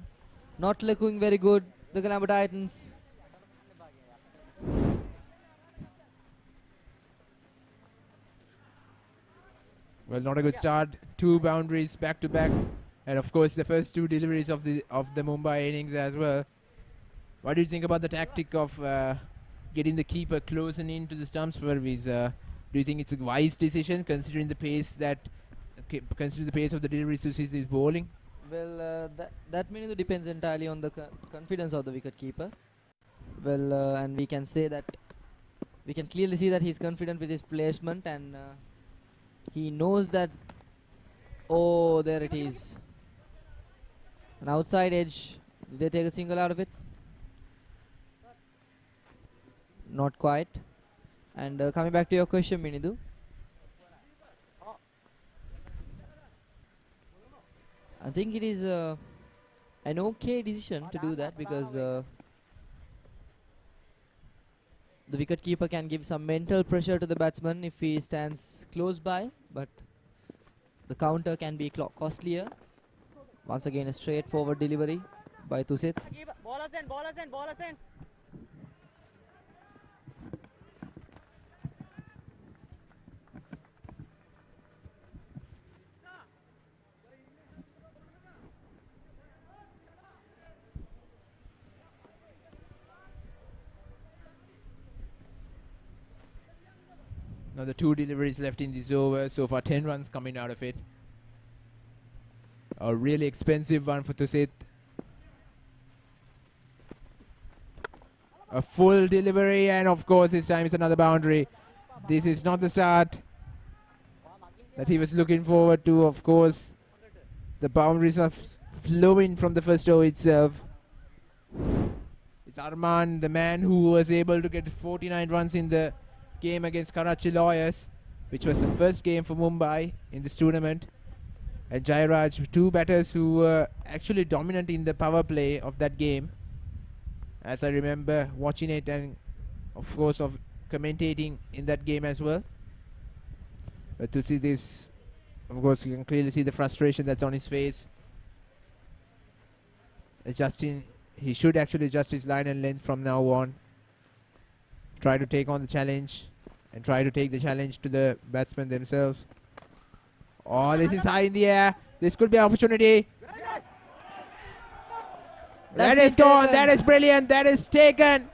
not looking very good. The Colombo Titans. Well, not a good start. 2 boundaries back to back, and of course the first 2 deliveries of the Mumbai innings as well. What do you think about the tactic of getting the keeper close and into the stumps, Farviz? Do you think it's a wise decision considering the pace of the deliveries Tusit is bowling? Well, that means it depends entirely on the confidence of the wicket keeper. Well, and we can say that we can clearly see that he's confident with his placement, and he knows that. Oh, there it is. An outside edge. Did they take a single out of it? Not quite. And coming back to your question, Minidu. I think it is an okay decision to do that, because the wicketkeeper can give some mental pressure to the batsman if he stands close by, but the counter can be costlier. Once again, a straightforward delivery by Tusit. Ballers in, ballers in, ballers in. Now the 2 deliveries left in this over. So far 10 runs coming out of it. A really expensive one for Tusit. A full delivery, and of course this time it's another boundary. This is not the start that he was looking forward to. Of course, the boundaries are flowing from the first over itself. It's Arman, the man who was able to get 49 runs in the game against Karachi Lawyers, which was the first game for Mumbai in this tournament. And Jairaj, 2 batters who were actually dominant in the power play of that game, as I remember watching it and of course of commentating in that game as well. But to see this, of course you can clearly see the frustration that's on his face. Adjusting, he should actually adjust his line and length from now on. Try to take on the challenge and try to take the challenge to the batsmen themselves. Oh, this is high in the air. This could be an opportunity. That is gone. That is brilliant. That is taken.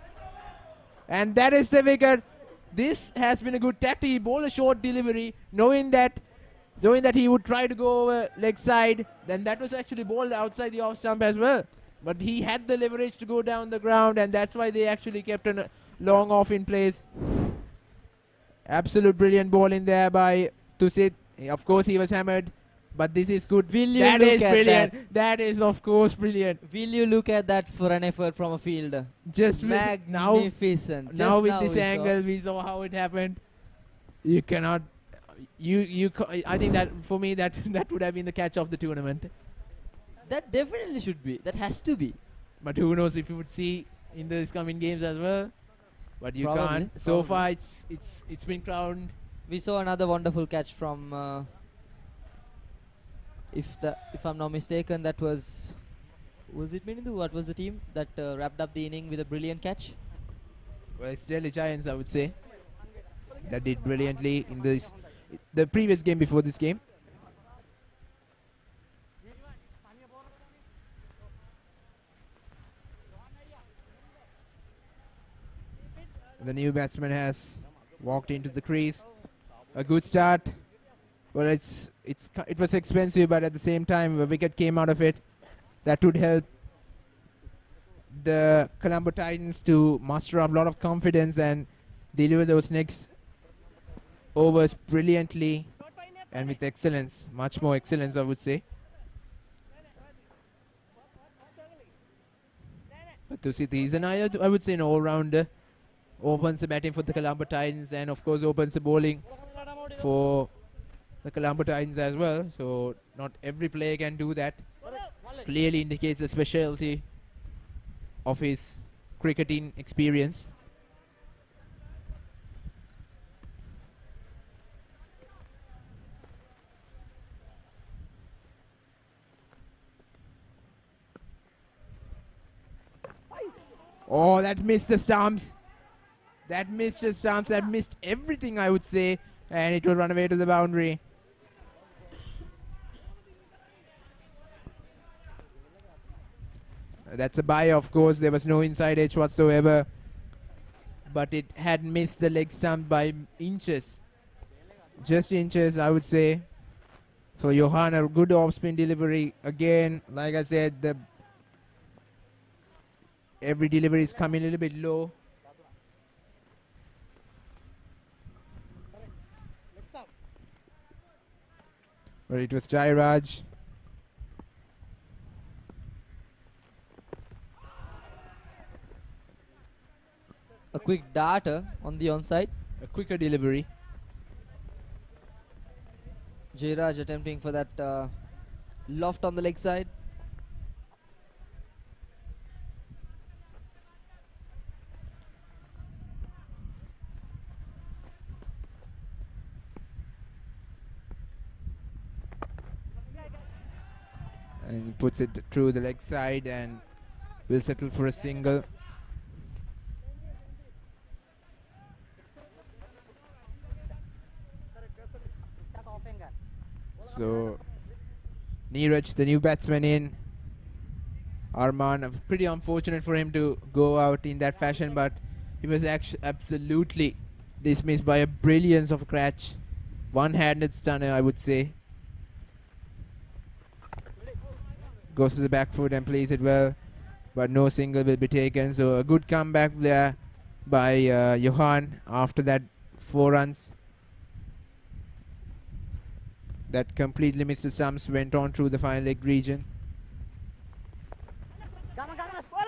And that is the wicket. This has been a good tactic. He bowled a short delivery, knowing that he would try to go over leg side. Then that was actually bowled outside the off stump as well. But he had the leverage to go down the ground, and that's why they actually kept a long off in place. Absolute brilliant ball in there by Tusit. Of course, he was hammered. But this is good. That is brilliant. That is, of course, brilliant. Will you look at that for an effort from a fielder? Just magnificent. Now with this angle, we saw how it happened. You cannot. I think that for me, that would have been the catch of the tournament. That definitely should be. That has to be. But who knows if you would see in these coming games as well. But you Probably, can't. So far, it's been crowned. We saw another wonderful catch from. If I'm not mistaken, that was it Minindu? What was the team that wrapped up the inning with a brilliant catch? Well, it's Delhi Giants, I would say, that did brilliantly in the previous game before this game. The new batsman has walked into the crease. A good start. Well, it was expensive, but at the same time, a wicket came out of it. That would help the Colombo Titans to muster up a lot of confidence and deliver those next overs brilliantly and with excellence, much more excellence, I would say. But to see Thiesan, I would say an all-rounder. Opens the batting for the Colombo Titans and, of course, opens the bowling for the Colombo Titans as well. So not every player can do that. Clearly indicates the specialty of his cricketing experience. Oh, that missed the stumps. That missed the stumps. That missed everything, I would say. And it will run away to the boundary. That's a bye, of course. There was no inside edge whatsoever. But it had missed the leg stump by inches. Just inches, I would say. For Johan, a good off-spin delivery. Again, like I said, every delivery is coming a little bit low. But it was Jairaj. A quick darter on the onside. A quicker delivery. Jairaj attempting for that loft on the leg side. And he puts it through the leg side and will settle for a single. So Neeraj, the new batsman in. Arman, pretty unfortunate for him to go out in that fashion, but he was absolutely dismissed by a brilliance of a catch. One-handed stunner, I would say. Goes to the back foot and plays it well, but no single will be taken. So a good comeback there by Johan after that 4 runs. That completely missed the stumps, went on through the final leg region.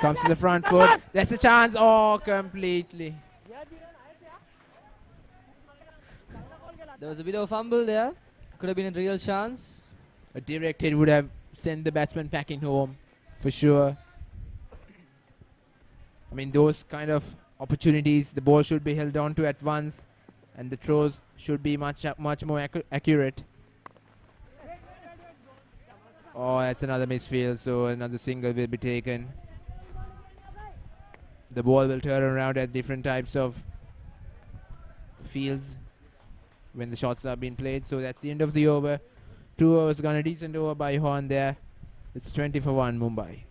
Comes to the front foot. That's a chance. Oh, completely. There was a bit of a fumble there. Could have been a real chance. A direct hit would have sent the batsman packing home, for sure. I mean, those kind of opportunities, the ball should be held on to at once, and the throws should be much more accurate. Oh, that's another misfield, so another single will be taken. The ball will turn around at different types of fields when the shots are being played. So that's the end of the over. 2 overs gone, a decent over by Horn there. It's 20 for 1 Mumbai.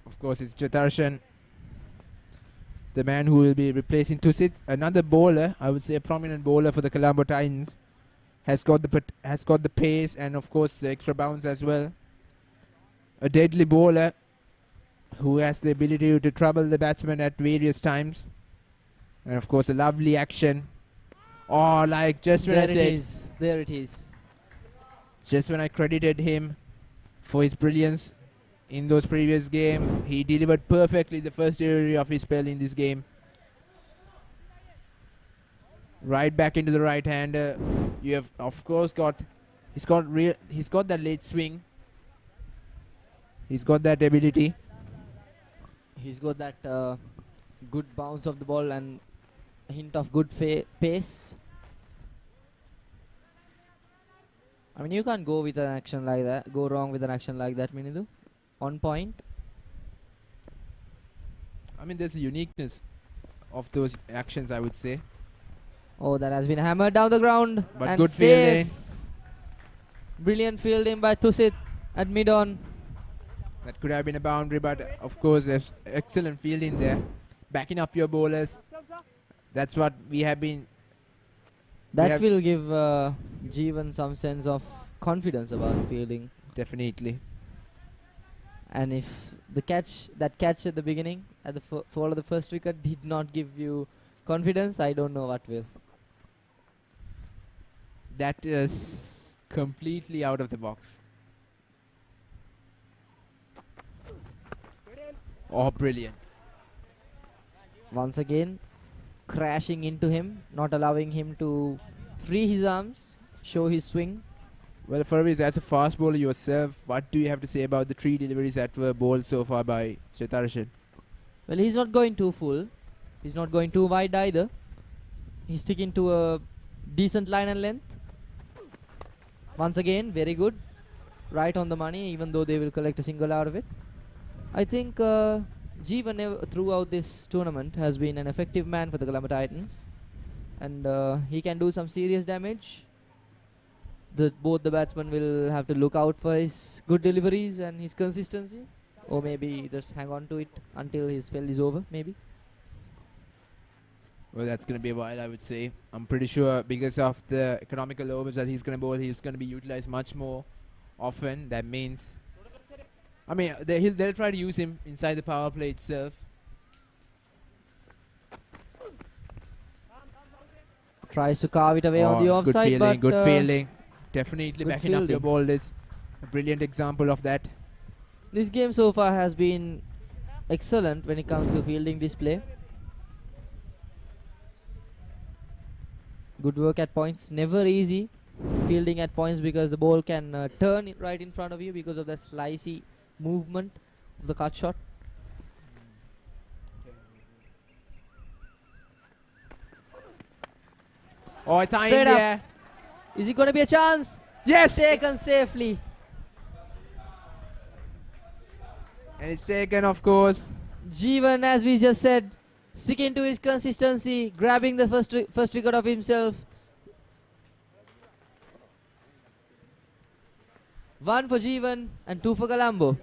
Of course, it's Jatarshan, the man who will be replacing Tusit. Another bowler, I would say a prominent bowler for the Colombo Titans, has got the pace and of course the extra bounce as well. A deadly bowler who has the ability to trouble the batsman at various times, and of course a lovely action. Oh, like just when There it is. Just when I credited him for his brilliance in those previous game, he delivered perfectly the first delivery of his spell in this game. Right back into the right-hander. You have of course he's got that late swing. He's got that ability. He's got that good bounce of the ball and a hint of good pace. I mean, you can't go with an action like that, go wrong with an action like that, Minidu. On point. I mean, there's a uniqueness of those actions, I would say. Oh, that has been hammered down the ground. But and good safe. fielding. Brilliant fielding by Tusit at mid-on. That could have been a boundary, but of course there's excellent fielding there. Backing up your bowlers. That's what we have been. That will give Jeevan some sense of confidence about fielding. Definitely. And if that catch at the beginning, at the fall of the first wicket, did not give you confidence, I don't know what will. That is completely out of the box. Oh, brilliant. Once again, crashing into him, not allowing him to free his arms, show his swing. Well, Farviz, as a fast bowler yourself, what do you have to say about the 3 deliveries that were bowled so far by Jatarshan? Well, he's not going too full. He's not going too wide either. He's sticking to a decent line and length. Once again, very good. Right on the money, even though they will collect a single out of it. I think Jeevan throughout this tournament has been an effective man for the Colombo Titans. And he can do some serious damage. Both the batsmen will have to look out for his good deliveries and his consistency. Or maybe just hang on to it until his spell is over, maybe. Well, that's going to be a while, I would say. I'm pretty sure because of the economical overs that he's going to bowl, he's going to be utilized much more often. That means I mean, they'll try to use him inside the power play itself. Tries to carve it away on the offside, good fielding. Definitely good backing up your fielding. ball is a brilliant example of that. This game so far has been excellent when it comes to fielding display. Good work at points. Never easy fielding at points because the ball can turn it right in front of you because of the slicey movement of the cut shot. Oh, it's in Straight up. there. Is it going to be a chance? Yes! Taken safely. And it's taken, of course. Jeevan, as we just said, sticking to his consistency, grabbing the first wicket of himself. 1 for Jeevan and 2 for Colombo.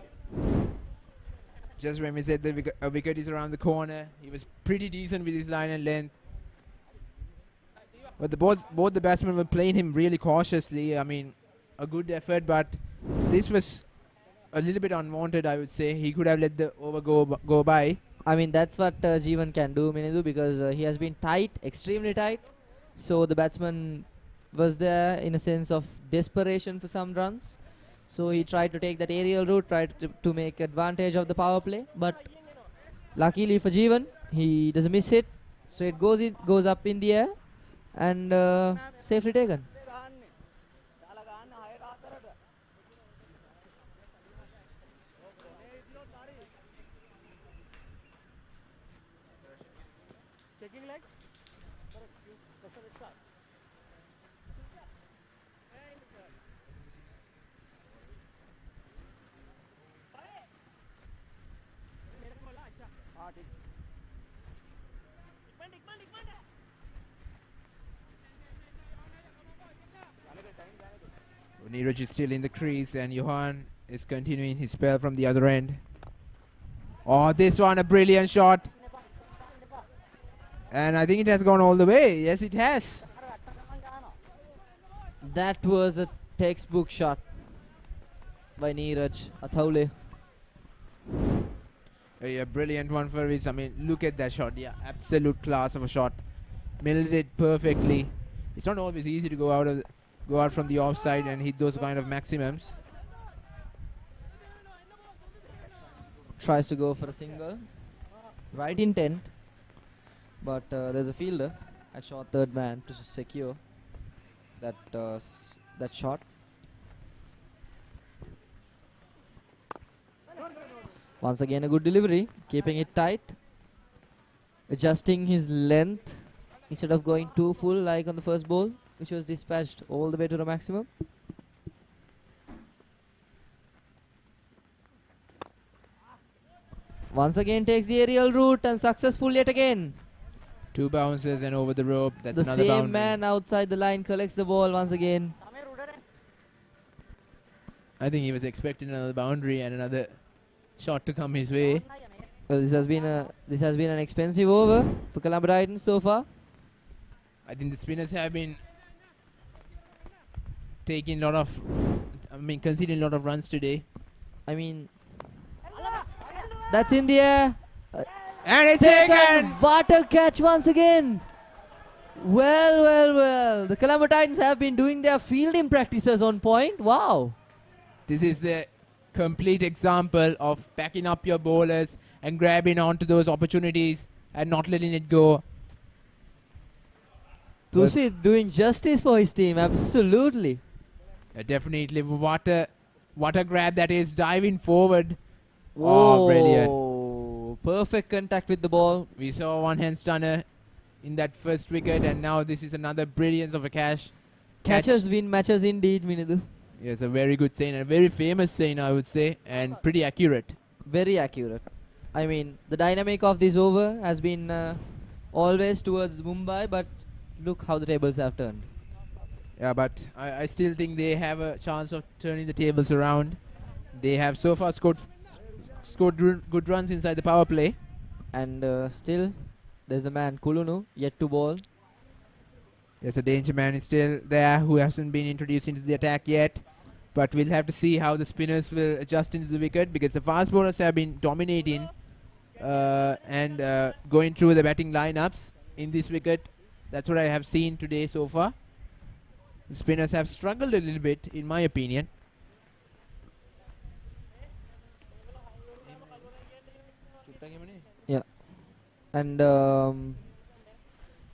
Just when we said the wicket is around the corner, he was pretty decent with his line and length. But both the batsmen were playing him really cautiously. I mean, a good effort, but this was a little bit unwanted, I would say. He could have let the over go by. I mean, that's what Jeevan can do, Minidu, because he has been tight, extremely tight. So the batsman was there in a sense of desperation for some runs. So he tried to take that aerial route, tried to make advantage of the power play. But luckily for Jeevan, he doesn't miss it. Straight goes up in the air and safely taken. Neeraj is still in the crease and Johan is continuing his spell from the other end. Oh, this one, a brilliant shot. And I think it has gone all the way. Yes, it has. That was a textbook shot by Neeraj Athaule. A brilliant one for his. I mean, look at that shot. Yeah, absolute class of a shot. Milled it perfectly. It's not always easy to go out from the offside and hit those kind of maximums. Tries to go for a single. Right intent. But there's a fielder at short third man to secure that that shot. Once again a good delivery, keeping it tight, adjusting his length instead of going too full like on the first ball, which was dispatched all the way to the maximum. Once again takes the aerial route and successful yet again. 2 bounces and over the rope. That's The another same boundary. man outside the line collects the ball once again. I think he was expecting another boundary and another shot to come his way. Well, this has been an expensive over for Colombo Titans so far. I think the spinners have been conceding a lot of runs today. I mean, that's in the air. And it's taken! What a catch once again. Well. The Colombo Titans have been doing their fielding practices on point. Wow. This is the complete example of backing up your bowlers and grabbing onto those opportunities and not letting it go. Tusi doing justice for his team, absolutely. Definitely. What a grab that is, diving forward. Whoa. Oh, brilliant. Perfect contact with the ball. We saw one hand stunner in that first wicket and now this is another brilliance of a catch. Catches win matches indeed, Minidu. Yes, a very good saying, a very famous saying I would say, and pretty accurate. Very accurate. I mean, the dynamic of this over has been always towards Mumbai, but look how the tables have turned. Yeah, but I still think they have a chance of turning the tables around. They have so far scored good runs inside the power play. And still, there's the man, Kulunu, yet to bowl. Yes, a danger man is still there who hasn't been introduced into the attack yet. But we'll have to see how the spinners will adjust into the wicket, because the fast bowlers have been dominating and going through the batting lineups in this wicket. That's what I have seen today so far. The spinners have struggled a little bit, in my opinion. Yeah. And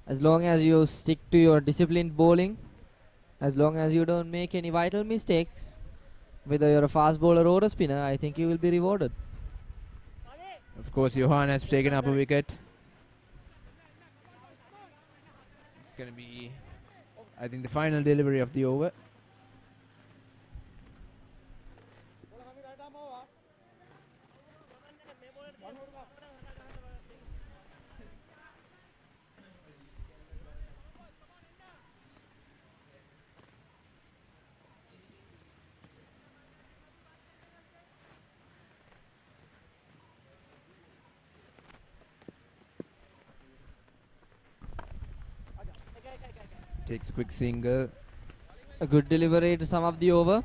as long as you stick to your disciplined bowling, as long as you don't make any vital mistakes, whether you're a fast bowler or a spinner, I think you will be rewarded. Of course, Johan has taken up a wicket. It's going to be, I think, the final delivery of the over. Takes a quick single. A good delivery to sum up the over.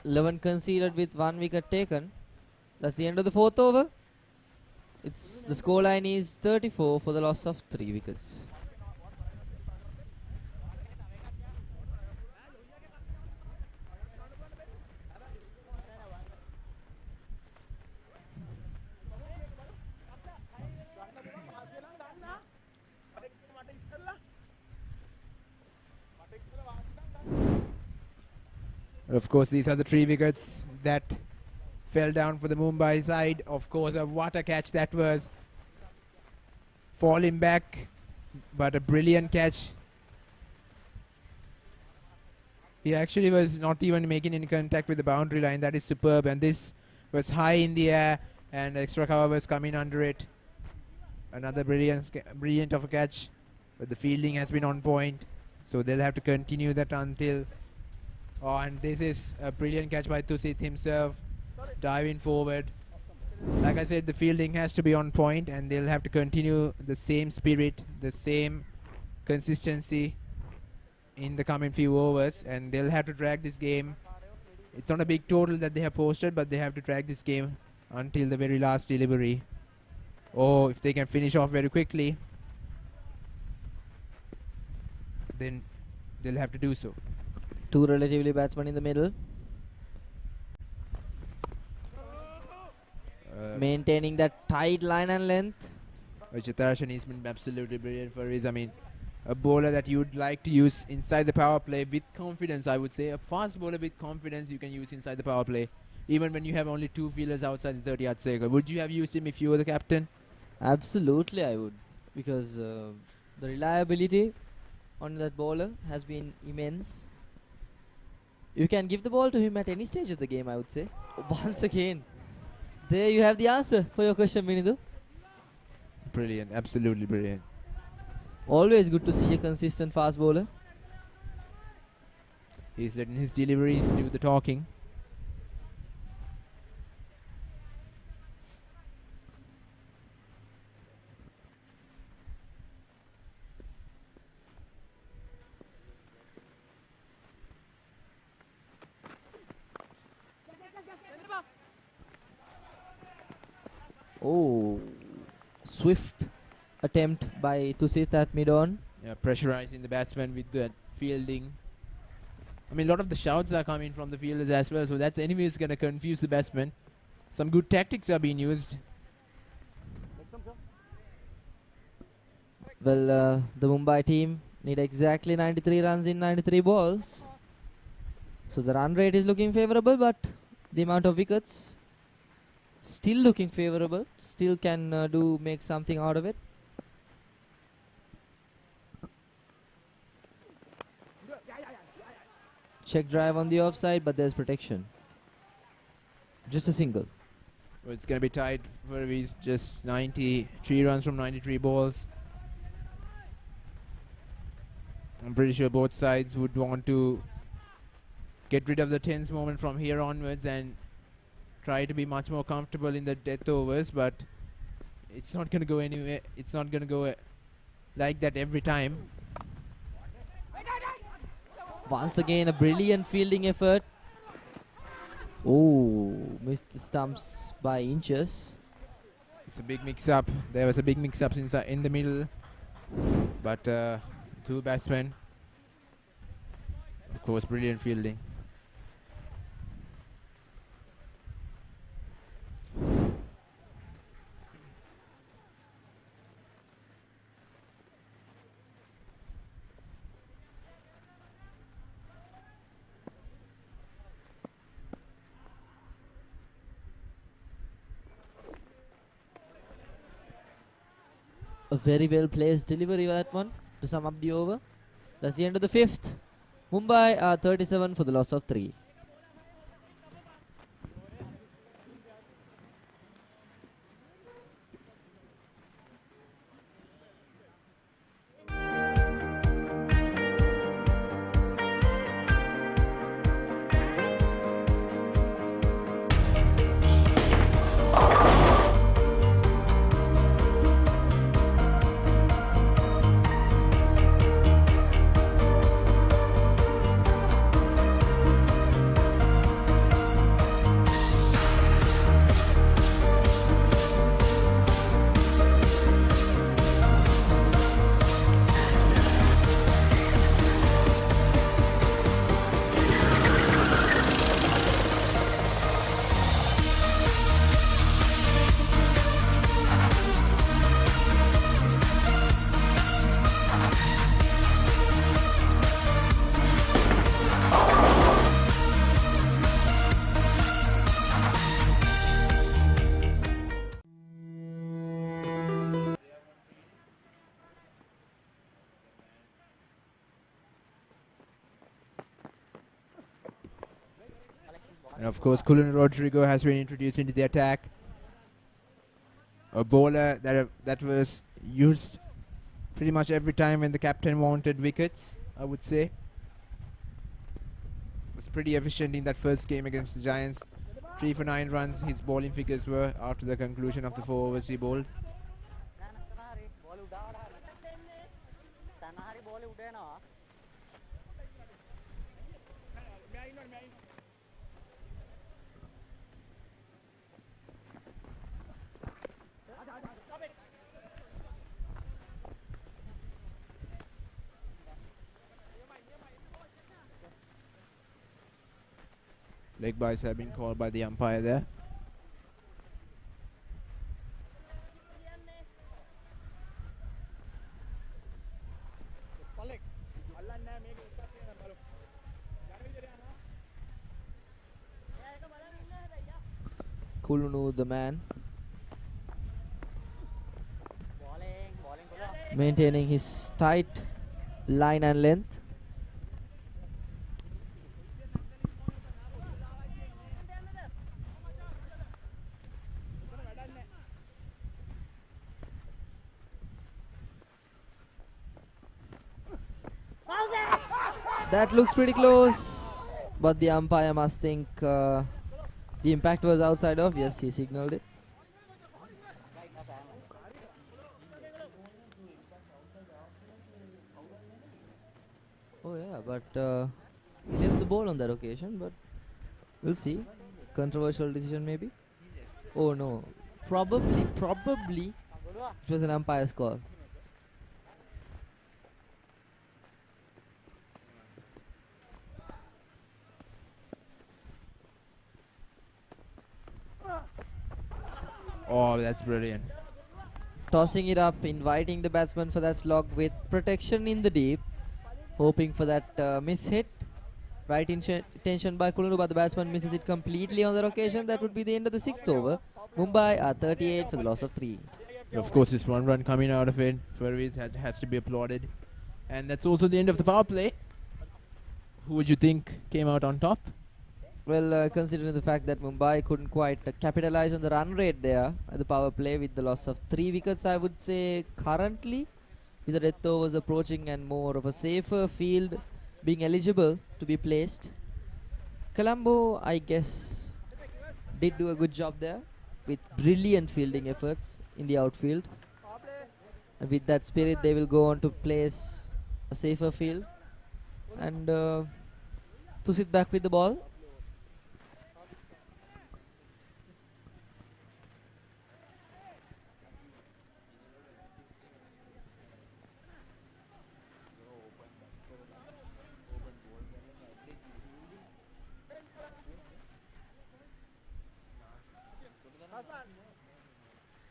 11 conceded with 1 wicket taken. That's the end of the 4th over. The scoreline is 34 for the loss of 3 wickets. Of course, these are the 3 wickets that fell down for the Mumbai side. Of course, what a catch that was. Falling back, but a brilliant catch. He actually was not even making any contact with the boundary line. That is superb. And this was high in the air, and extra cover was coming under it. Another brilliant of a catch, but the fielding has been on point. So they'll have to continue that until... Oh, and this is a brilliant catch by Tusit himself, diving forward. Like I said, the fielding has to be on point, and they'll have to continue the same spirit, the same consistency in the coming few overs, and they'll have to drag this game. It's not a big total that they have posted, but they have to drag this game until the very last delivery. Or if they can finish off very quickly, then they'll have to do so. 2 relatively batsmen in the middle. Maintaining that tight line and length. Chitarashan has been absolutely brilliant for his, a bowler that you'd like to use inside the power play with confidence, I would say. A fast bowler with confidence you can use inside the power play, even when you have only 2 fielders outside the 30-yard circle. Would you have used him if you were the captain? Absolutely, I would. Because the reliability on that bowler has been immense. You can give the ball to him at any stage of the game, I would say. Once again, there you have the answer for your question, Minidu. Brilliant, absolutely brilliant. Always good to see a consistent fast bowler. He's letting his deliveries do the talking. Oh, swift attempt by Tusit at mid-on. Yeah, pressurizing the batsman with that fielding. A lot of the shouts are coming from the fielders as well, so that's anyways going to confuse the batsman. Some good tactics are being used. Well, the Mumbai team need exactly 93 runs in 93 balls. So the run rate is looking favourable, but the amount of wickets still looking favourable. Still can make something out of it. Check drive on the offside, but there's protection. Just a single. Well, it's going to be tight for these, just 93 runs from 93 balls. I'm pretty sure both sides would want to get rid of the tense moment from here onwards and try to be much more comfortable in the death overs, but it's not going to go anywhere. It's not going to go like that every time. Once again, a brilliant fielding effort. Oh, missed the stumps by inches. It's a big mix-up. There was a big mix-up inside in the middle, but two batsmen. Of course, brilliant fielding. A very well placed delivery that one to sum up the over. That's the end of the fifth. Mumbai are 37 for the loss of 3. And of course, Cullen Rodrigo has been introduced into the attack. A bowler that was used pretty much every time when the captain wanted wickets, I would say. Was pretty efficient in that first game against the Giants. 3 for 9 runs his bowling figures were after the conclusion of the 4 overs he bowled. Leg byes have been called by the umpire there. Kulunu, the man, maintaining his tight line and length. That looks pretty close, but the umpire must think the impact was outside of. Yes, he signaled it. Oh yeah, but he left the ball on that occasion, but we'll see. Controversial decision maybe. Oh no, probably it was an umpire's call. Oh, that's brilliant. Tossing it up, inviting the batsman for that slog with protection in the deep, hoping for that miss hit. Right intention by Kulunu, but the batsman misses it completely on that occasion. That would be the end of the 6th over. Mumbai are 38 for the loss of 3. Of course, this 1 run coming out of it, Furries has to be applauded. And that's also the end of the power play. Who would you think came out on top? Well, considering the fact that Mumbai couldn't quite capitalize on the run rate there at the power play with the loss of 3 wickets, I would say currently, with the death overs approaching and more of a safer field being eligible to be placed, Colombo, I guess, did do a good job there with brilliant fielding efforts in the outfield. And with that spirit, they will go on to place a safer field. And To sit back with the ball.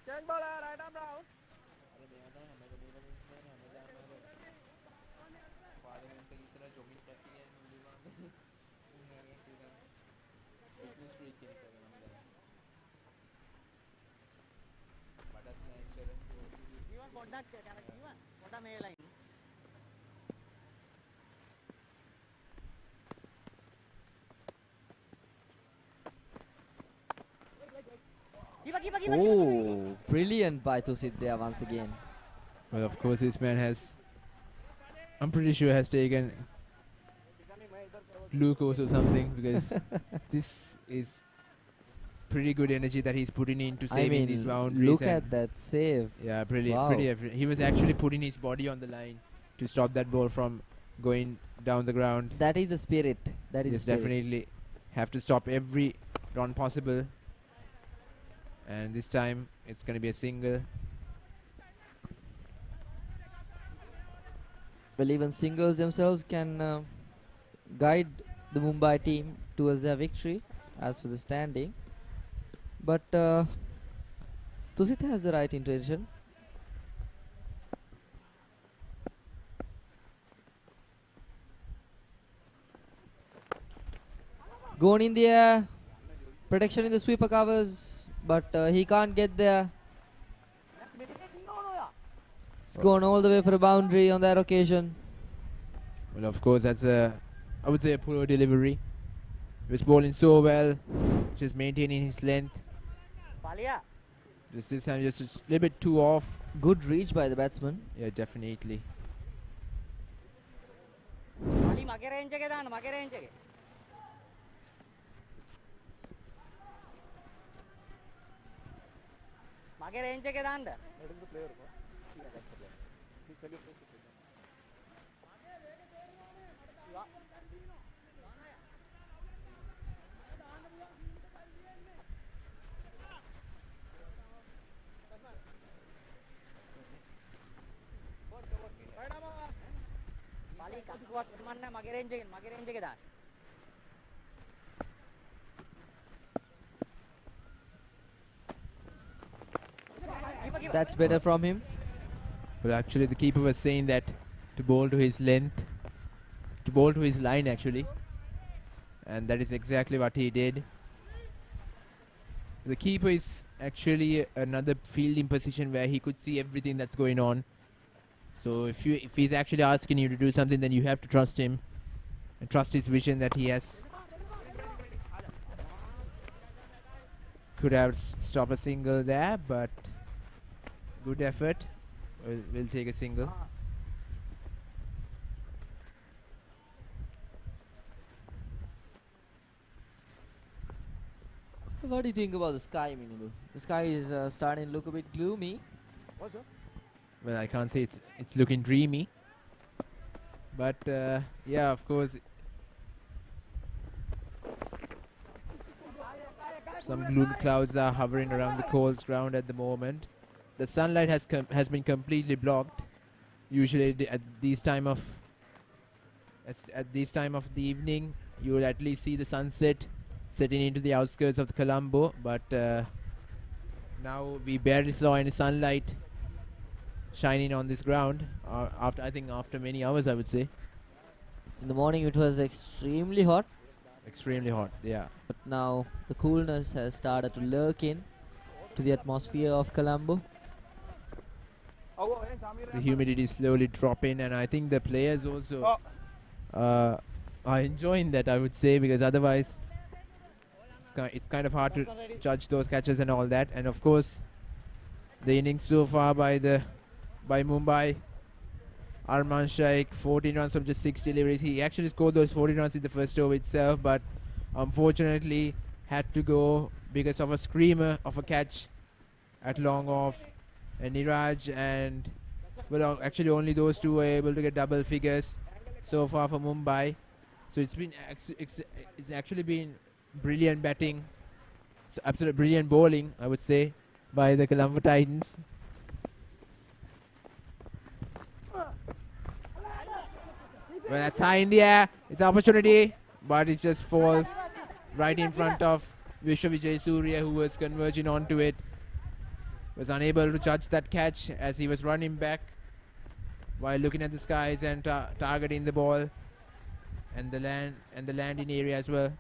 Change ball है, right arm down. Even contact ke क्या रखी है? Contact में line. Oh, brilliant by to sit there once again. Well, of course, this man has, I'm pretty sure, has taken glucose or something, because this is pretty good energy that he's putting into saving these boundaries. Look at that save. Yeah, brilliant. Wow. He was actually putting his body on the line to stop that ball from going down the ground. That is the spirit. That is Yes, the spirit. definitely have to stop every run possible. And this time it's going to be a single. Well, even singles themselves can guide the Mumbai team towards their victory as for the standing. But Tusit has the right intention. Gone in the air. Protection in the sweeper covers. But he can't get there. It's gone all the way for a boundary on that occasion. Well, of course, that's I would say a poor delivery. He was bowling so well, just maintaining his length. Just this time, just a little bit too off. Good reach by the batsman. Yeah, definitely. That's better from him. Well, actually, the keeper was saying that to bowl to his length, to bowl to his line, actually. And that is exactly what he did. The keeper is actually another fielding position where he could see everything that's going on. So if he's actually asking you to do something, then you have to trust him and trust his vision that he has. Could have stopped a single there, but good effort. We'll take a single. What do you think about the sky, Minidu? The sky is starting to look a bit gloomy. Well, I can't say it's looking dreamy, but yeah, of course, some gloomy clouds are hovering around the Colts ground at the moment. The sunlight has been completely blocked. Usually at this time of the evening, you will at least see the sunset setting into the outskirts of the Colombo, but now we barely saw any sunlight shining on this ground after many hours, I would say. In the morning it was extremely hot. Extremely hot, yeah. But now the coolness has started to lurk in to the atmosphere of Colombo. The humidity is slowly dropping, and I think the players also are enjoying that, I would say, because otherwise it's kind of hard to judge those catches and all that. And of course, the innings so far by Mumbai, Arman Shaikh, 14 runs from just 6 deliveries. He actually scored those 14 runs in the first over itself, but unfortunately had to go because of a screamer of a catch at long off. And Niraj and, well, actually only those two were able to get double figures so far for Mumbai. So it's actually been brilliant batting. It's absolute brilliant bowling, I would say, by the Colombo Titans. Well, that's high in the air. It's an opportunity, but it just falls right in front of Vijay Surya, who was converging onto it. Was unable to judge that catch as he was running back while looking at the skies and targeting the ball and the landing area as well.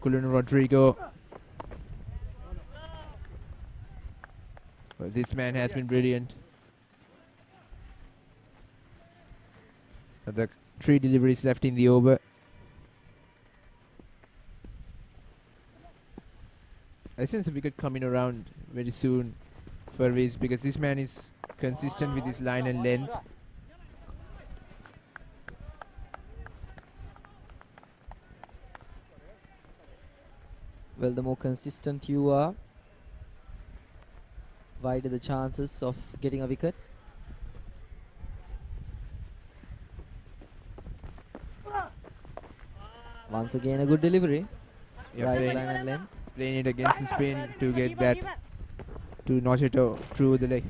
Cullen Rodrigo. Well, this man has been brilliant. The 3 deliveries left in the over. I sense a wicket coming around very soon for Viz, because this man is consistent with his line and length. Well, the more consistent you are, wider the chances of getting a wicket. Once again, a good delivery. Yeah, Right line and length. Playing it against the spin to get that, to notch it through the leg.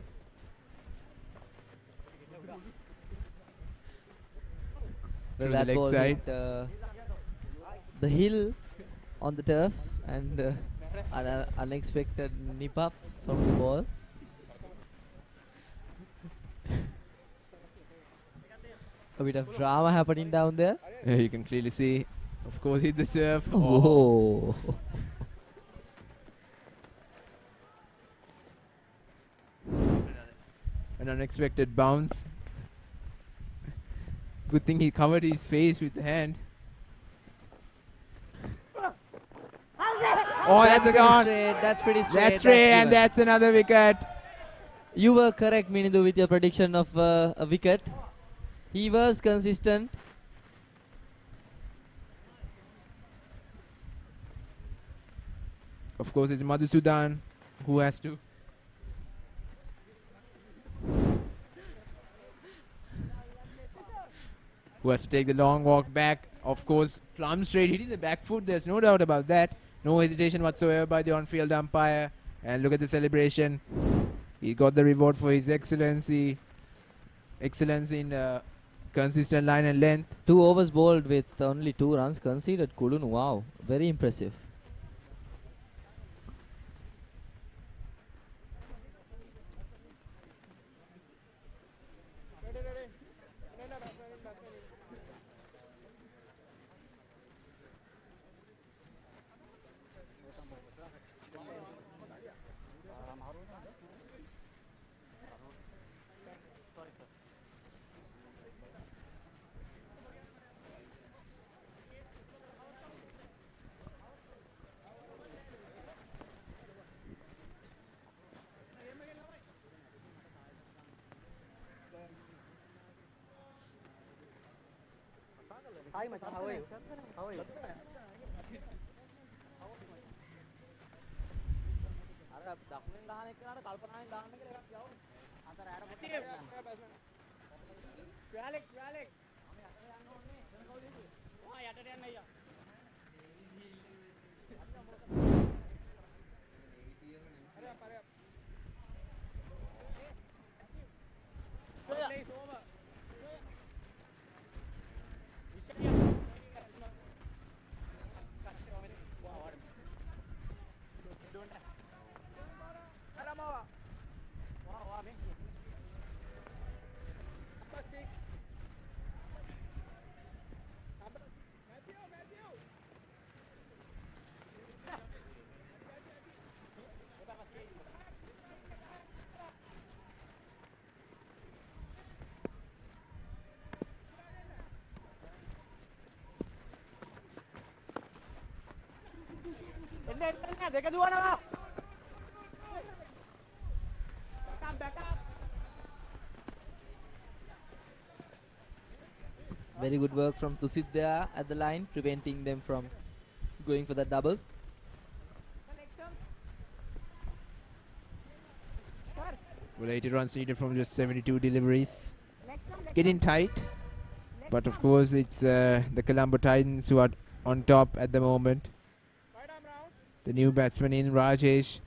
Well, Through that the leg ball side. hit the hill on the turf, and an unexpected nip up from the ball. A bit of drama happening down there. Yeah, you can clearly see. Of course, hit the serve. Oh. An unexpected bounce. Good thing he covered his face with the hand. Oh, that's a pretty gone. straight. That's pretty straight. That's straight, and given. that's another wicket. You were correct, Minindu, with your prediction of a wicket. He was consistent. Of course, it's Madhusudan who has to. Who has to take the long walk back. Of course, plumb straight, hitting the back foot. There's no doubt about that. No hesitation whatsoever by the on-field umpire. And look at the celebration. He got the reward for his excellence in consistent line and length. 2 overs bowled with only 2 runs conceded. Kulun, wow, very impressive. Hi, Macha. How are you? How are you? Very good work from Tusit there at the line, preventing them from going for that double. Well, 80 runs needed from just 72 deliveries. Getting tight. But of course, it's the Colombo Titans who are on top at the moment. The new batsman in Rajesh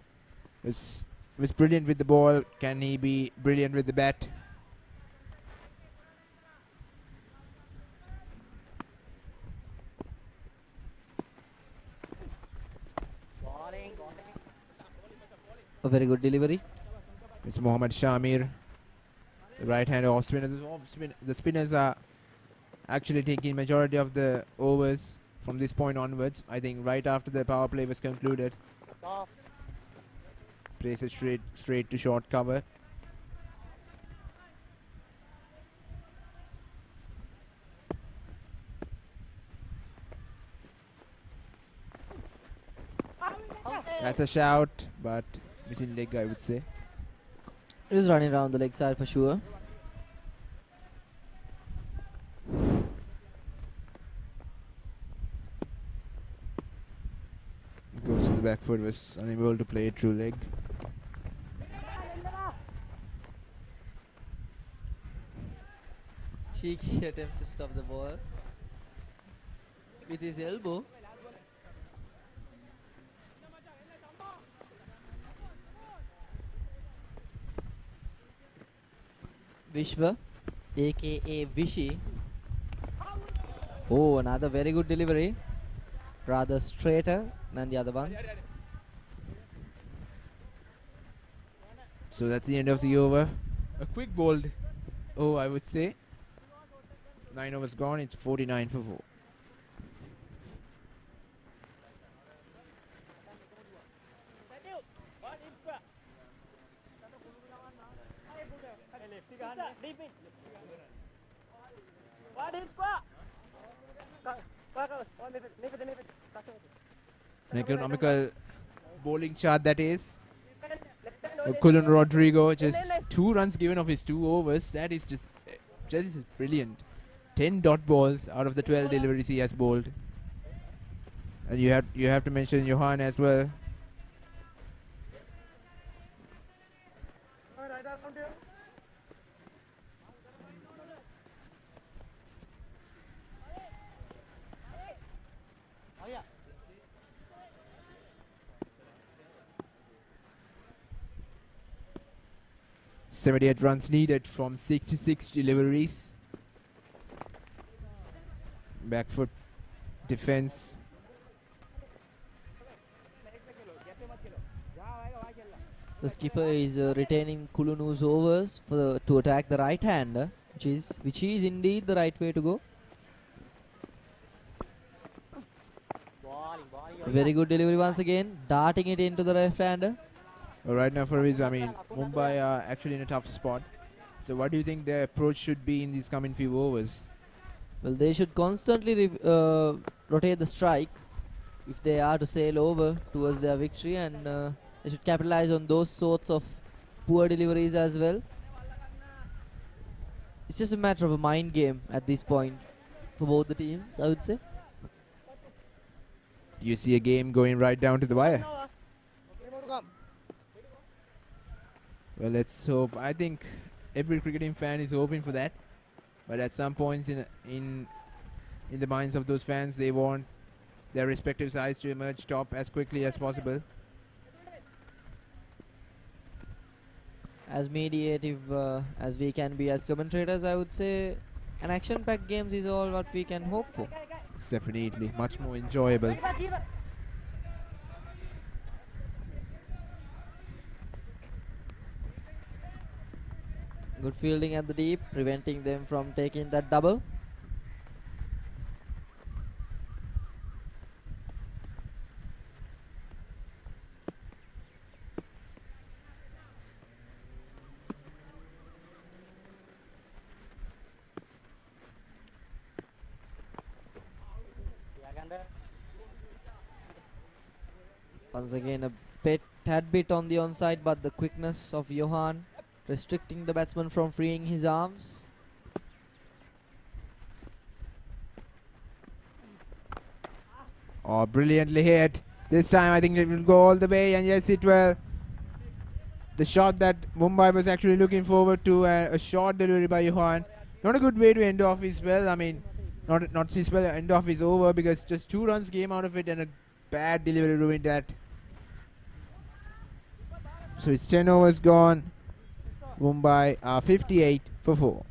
was brilliant with the ball. Can he be brilliant with the bat? A very good delivery. It's Mohammad Shamir, the right-hand off spinner. The spinners are actually taking majority of the overs from this point onwards. I think right after the power play was concluded. Plays it straight to short cover. That's a shout, but missing leg, I would say. He was running around the leg side for sure. Goes to the back foot, was unable to play it through leg. Cheeky attempt to stop the ball with his elbow. Vishwa, aka Vishy. Oh, another very good delivery. Rather straighter than the other ones. So that's the end of the over. A quick bowled, I would say. 9 overs gone, it's 49 for 4. An economical bowling chart that is. Cullen Rodrigo, just 2 runs given of his 2 overs. That is just brilliant. 10 dot balls out of the 12 deliveries he has bowled. And you have to mention Johan as well. .78 runs needed from 66 deliveries. Back foot defense. The skipper is retaining Kulunu's overs to attack the right hander, which is indeed the right way to go. Very good delivery once again, darting it into the left hander. Well, right now, Mumbai are actually in a tough spot. So what do you think their approach should be in these coming few overs? Well, they should constantly rotate the strike if they are to sail over towards their victory, and they should capitalize on those sorts of poor deliveries as well. It's just a matter of a mind game at this point for both the teams, I would say. You see a game going right down to the wire. Well, let's hope. I think every cricketing fan is hoping for that. But at some points in the minds of those fans, they want their respective sides to emerge top as quickly as possible. As mediative as we can be as commentators, I would say an action-packed games is all what we can hope for. It's definitely much more enjoyable. Good fielding at the deep, preventing them from taking that double. Once again, a tad bit on the onside, but the quickness of Johan restricting the batsman from freeing his arms. Oh, brilliantly hit. This time I think it will go all the way, and yes, it will. The shot that Mumbai was actually looking forward to, a short delivery by Johan. Not a good way to end off his spell. I mean, not his spell, end off his over, because just 2 runs came out of it and a bad delivery ruined that. So it's 10 overs gone. Mumbai are 58 for 4.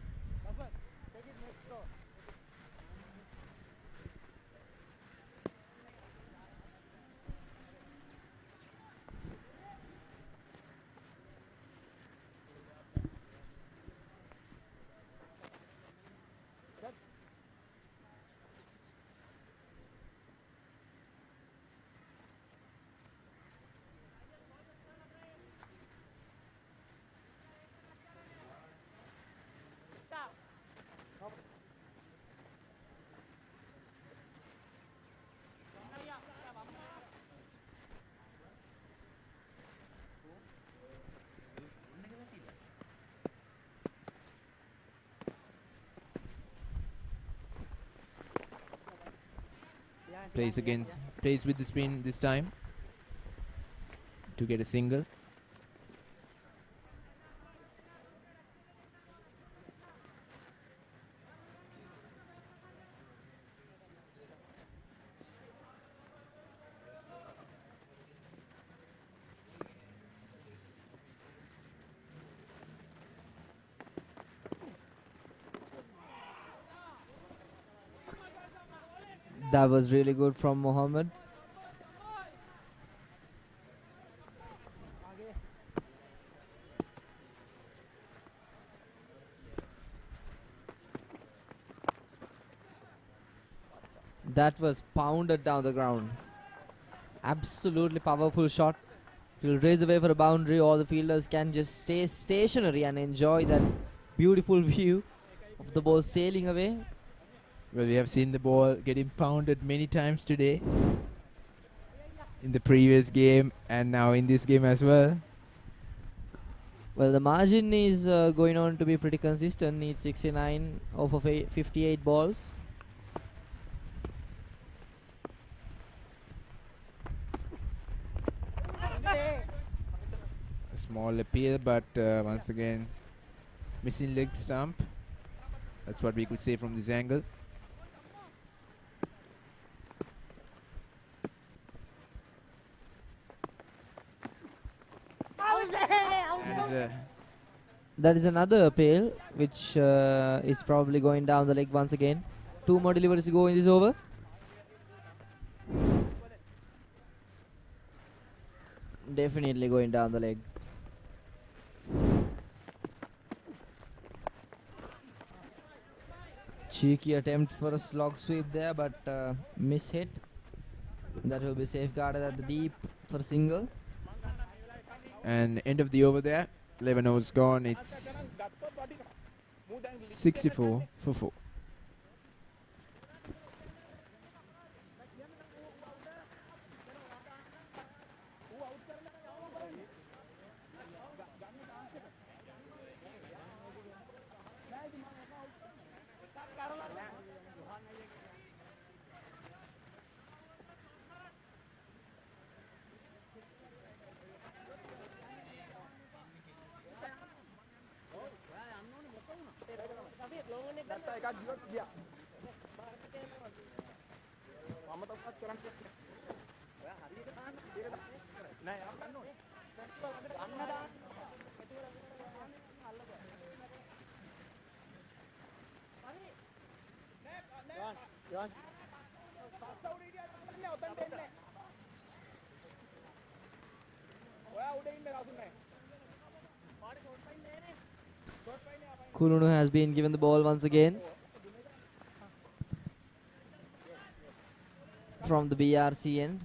Plays with the spin this time to get a single. That was really good from Mohammed. That was pounded down the ground. Absolutely powerful shot. He'll raise away for a boundary. All the fielders can just stay stationary and enjoy that beautiful view of the ball sailing away. Well, we have seen the ball getting pounded many times today. In the previous game and now in this game as well. Well, the margin is going on to be pretty consistent. Needs 69 off of 58 balls. A small appeal, but once again, missing leg stump. That's what we could say from this angle. That is another appeal, which is probably going down the leg once again. 2 more deliveries to go in this over. Definitely going down the leg. Cheeky attempt for a slog sweep there, but miss hit. That will be safeguarded at the deep for single. And end of the over there. 11 overs gone. It's 64 for 4. Kulunu has been given the ball once again from the BRC end.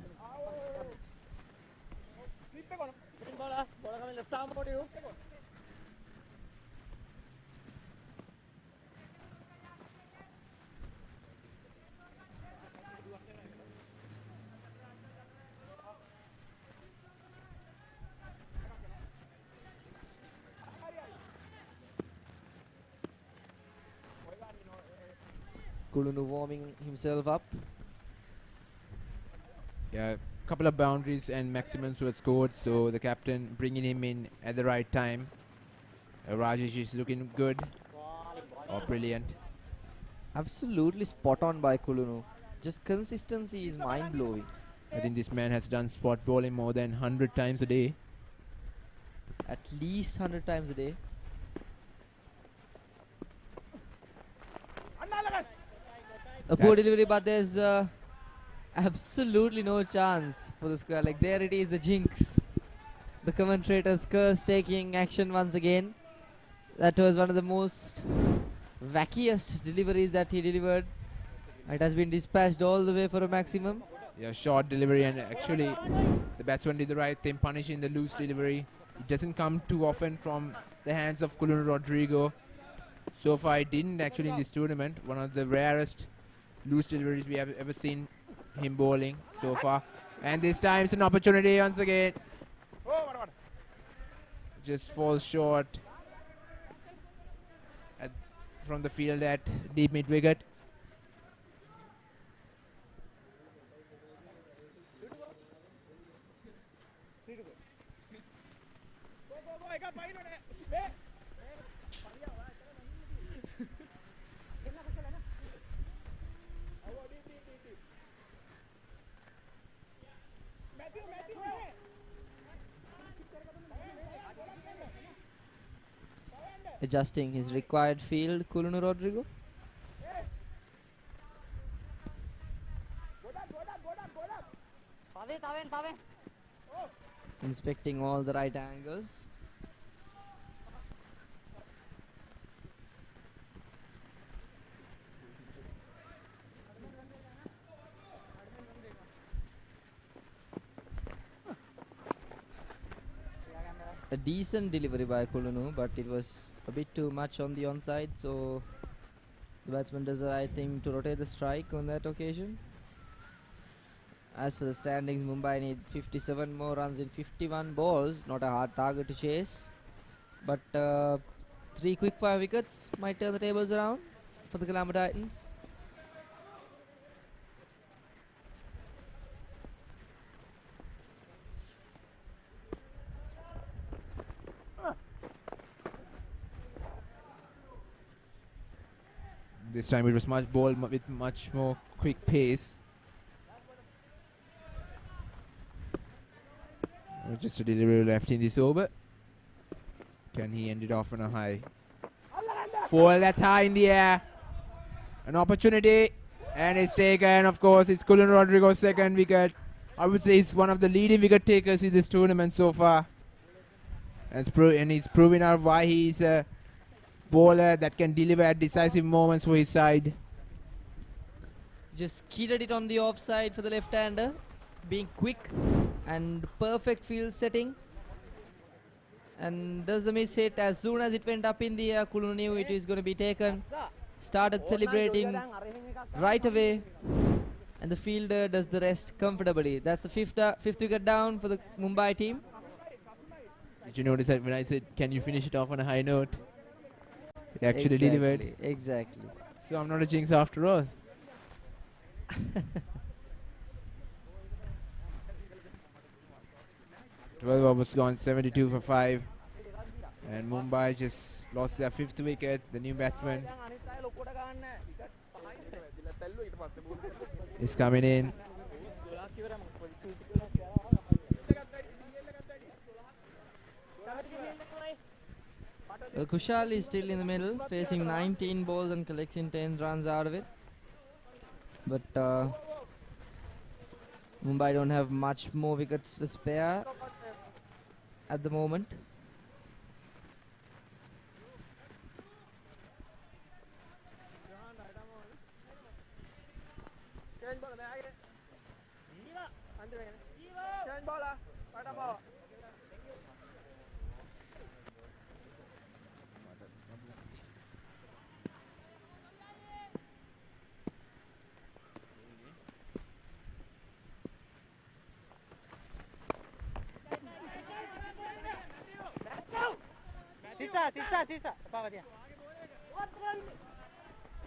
Kulunu warming himself up. Yeah, a couple of boundaries and maximums were scored, so the captain bringing him in at the right time. Rajesh is looking good. Oh, brilliant. Absolutely spot on by Kulunu. Just consistency is mind-blowing. I think this man has done spot bowling more than 100 times a day. At least 100 times a day. A poor delivery, but there's absolutely no chance for the square. Like, there it is, the jinx. The commentator's curse taking action once again. That was one of the most wackiest deliveries that he delivered. It has been dispatched all the way for a maximum. Yeah, short delivery, and actually the batsman did the right thing, punishing the loose delivery. It doesn't come too often from the hands of Kulunu Rodrigo. So far it didn't actually in this tournament. One of the rarest loose deliveries we have ever seen him bowling so far. And this time it's an opportunity once again. Just falls short from the field at deep mid wicket. Adjusting his required field, Kulunu Rodrigo. Inspecting all the right angles. A decent delivery by Kulunu, but it was a bit too much on the onside, so the batsman does the right thing to rotate the strike on that occasion. As for the standings, Mumbai need 57 more runs in 51 balls. Not a hard target to chase, but 3 quick fire wickets might turn the tables around for the Colombo Titans. This time it was much ball with much more quick pace. Just a delivery left in this over. Can he end it off on a high? 4, that's high in the air. An opportunity, and it's taken. Of course, it's Kulunu Rodrigo's second wicket. I would say he's one of the leading wicket takers in this tournament so far. And he's proving out why he's a bowler that can deliver at decisive moments for his side. Just skidded it on the offside for the left-hander, being quick and perfect field setting. And does the miss hit as soon as it went up in the air. Kulunu knew it is going to be taken. Started celebrating right away, and the fielder does the rest comfortably. That's the fifth wicket down for the Mumbai team. Did you notice that when I said, can you finish it off on a high note? He actually delivered. Exactly. So I'm not a jinx after all. Twelve overs gone, 72 for 5. And Mumbai just lost their 5th wicket. The new batsman is coming in. Well, Kushal is still in the middle, facing 19 balls and collecting 10 runs out of it. But Mumbai don't have much more wickets to spare at the moment.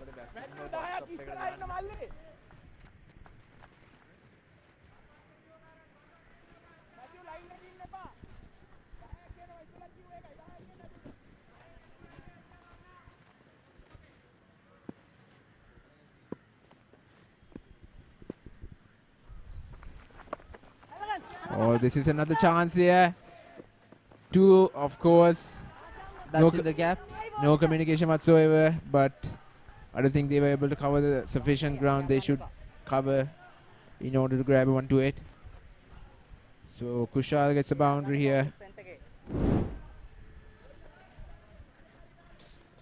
for the batsman. No ball stop taken run. Oh, this is another chance here. Two, of course. That's in the gap. No communication whatsoever, but I don't think they were able to cover the sufficient ground they should cover in order to grab onto it. So Kushal gets a boundary here.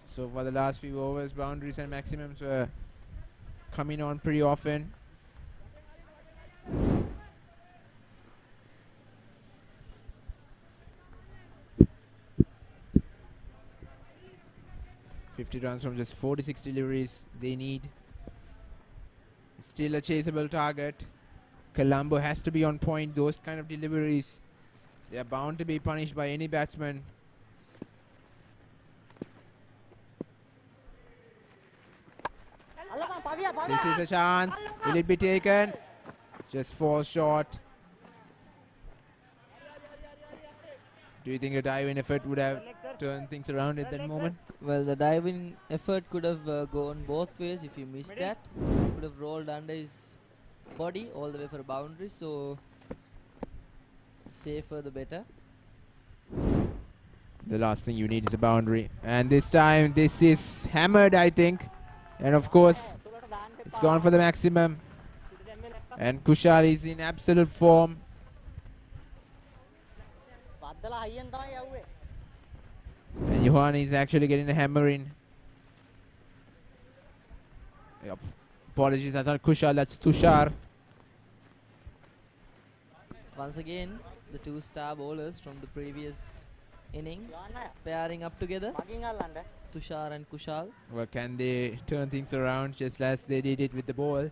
So for the last few overs, boundaries and maximums were coming on pretty often. $50 runs from just 46 deliveries they need. Still a chaseable target. Colombo has to be on point. Those kind of deliveries, they are bound to be punished by any batsman. This is a chance. Will it be taken? Just falls short. Do you think a diving effort would have turned things around at that moment? Well, the diving effort could have gone both ways. If he missed that, could have rolled under his body all the way for a boundary. So safer the better. The last thing you need is a boundary. And this time, this is hammered, I think. And of course, it's gone for the maximum. And Kushal is in absolute form. And Johan is actually getting the hammer in. Yep. Apologies, that's not Kushal, that's Tushar. Once again, the two star bowlers from the previous inning pairing up together. Tushar and Kushal. Well, can they turn things around just as they did it with the ball?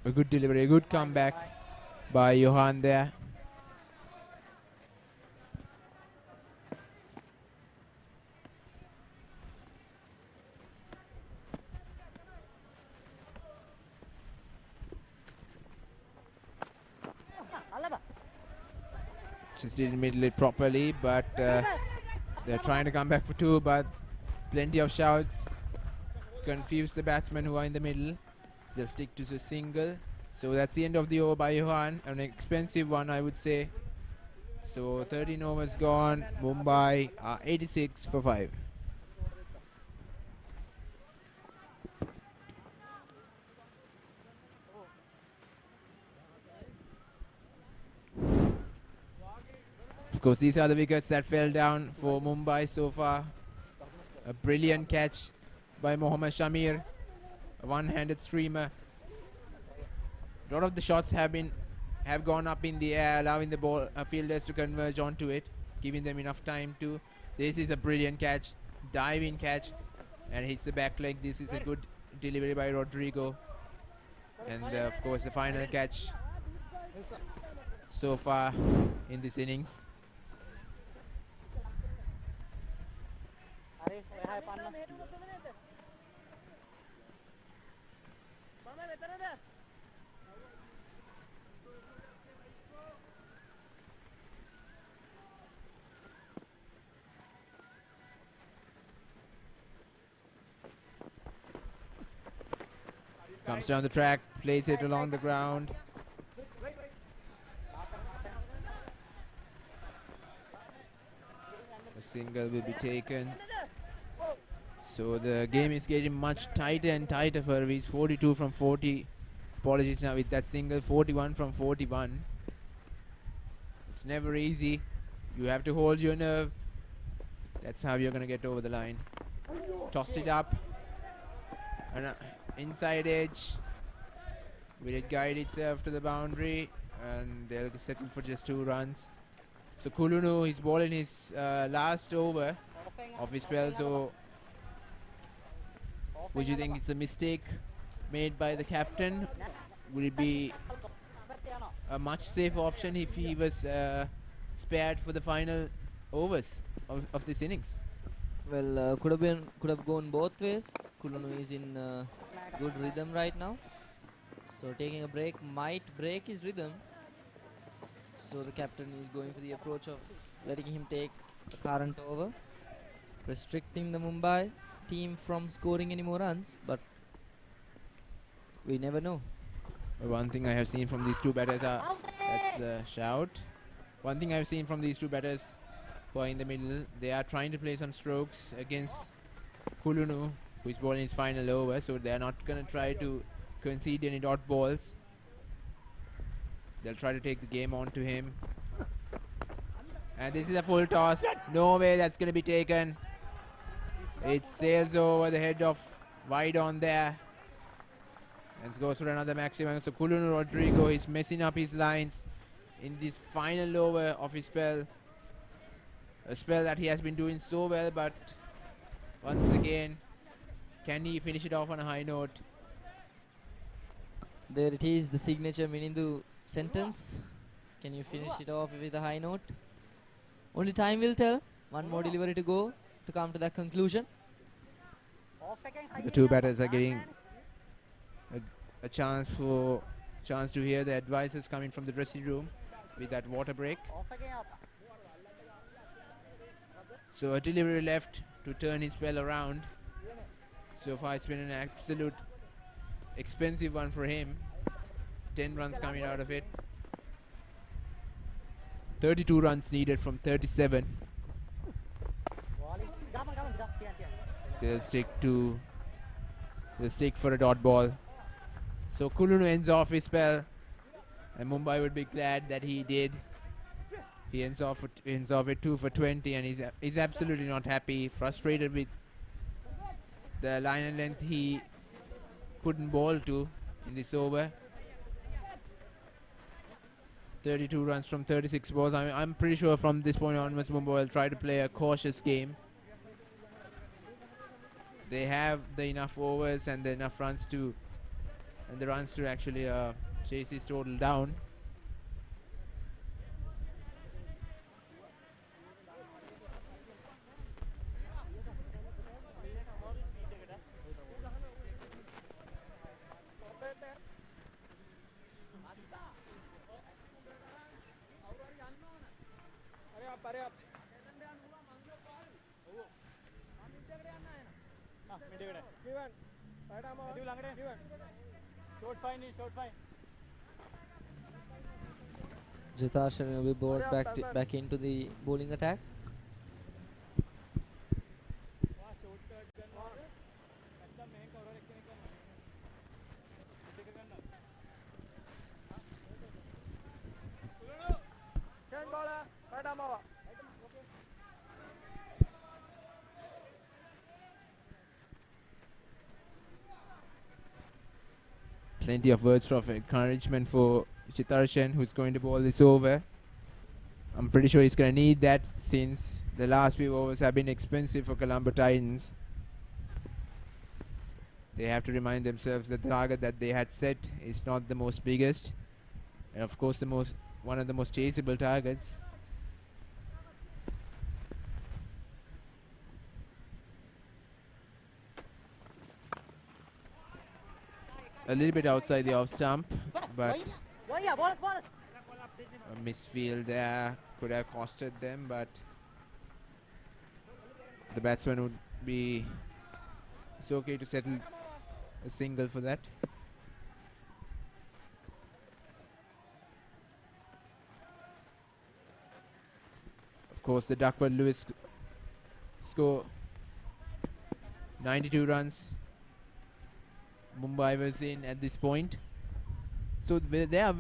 A good delivery, a good comeback by Johan there. Just didn't middle it properly, but they're trying to come back for two, but plenty of shouts confuse the batsmen who are in the middle. They'll stick to the single. So that's the end of the over by Johan. An expensive one, I would say. So 13 overs gone. Mumbai are 86 for 5. Of course, these are the wickets that fell down for Mumbai so far. A brilliant catch by Mohammad Shamir. A one-handed streamer. A lot of the shots have gone up in the air, allowing the fielders to converge onto it, giving them enough time to. This is a brilliant catch, diving catch, and hits the back leg. This is a good delivery by Rodrigo. And of course, the final catch so far in this innings. Comes down the track, plays it along the ground. A single will be taken. So the game is getting much tighter and tighter for Ravi. 42 from 40. Apologies now with that single. 41 from 41. It's never easy. You have to hold your nerve. That's how you're going to get over the line. Tossed it up. And inside edge. Will it guide itself to the boundary? And they'll settle for just 2 runs. So Kulunu is bowling his last over of his spell. So would you think it's a mistake made by the captain? Would it be a much safer option if he was spared for the final overs of this innings? Well, could have gone both ways. Kulunu is in good rhythm right now, so taking a break might break his rhythm. So the captain is going for the approach of letting him take the current over, restricting the Mumbai team from scoring any more runs. But we never know. One thing I have seen from these two batters that's a shout. One thing I've seen from these two batters who are in the middle, they are trying to play some strokes against Kulunu, who is bowling his final over, so they are not going to try to concede any dot balls. They'll try to take the game on to him. And this is a full toss. No way that's going to be taken. It sails over the head of wide on there. And goes for another maximum. So Kulunu Rodrigo is messing up his lines in this final over of his spell. A spell that he has been doing so well, but once again, can he finish it off on a high note? There it is, the signature Minindu sentence. Can you finish it off with a high note? Only time will tell. One more delivery to go to come to that conclusion. The two batters are getting a chance to hear the advices coming from the dressing room with that water break. So a delivery left to turn his spell around. So far it's been an absolute expensive one for him. 10 runs coming out of it. 32 runs needed from 37. They'll stick for a dot ball. So Kulunu ends off his spell, and Mumbai would be glad that he did. He ends off at 2 for 20, and he's absolutely not happy, frustrated with the line and length he couldn't bowl to in this over. 32 runs from 36 balls. I'm pretty sure from this point onwards Mumbai will try to play a cautious game. They have the enough overs and the enough runs to actually chase his total down. Jitarshan will be brought back into the bowling attack. Plenty of words of encouragement for Chitarshan, who's going to bowl this over. I'm pretty sure he's going to need that since the last few overs have been expensive for Colombo Titans. They have to remind themselves that the target that they had set is not the most biggest, and of course one of the most chaseable targets. A little bit outside the off stump, but a misfield there could have costed them, but the batsman would be... It's okay to settle a single for that. Of course, the Duckworth-Lewis score 92 runs. Mumbai was in at this point. So they are...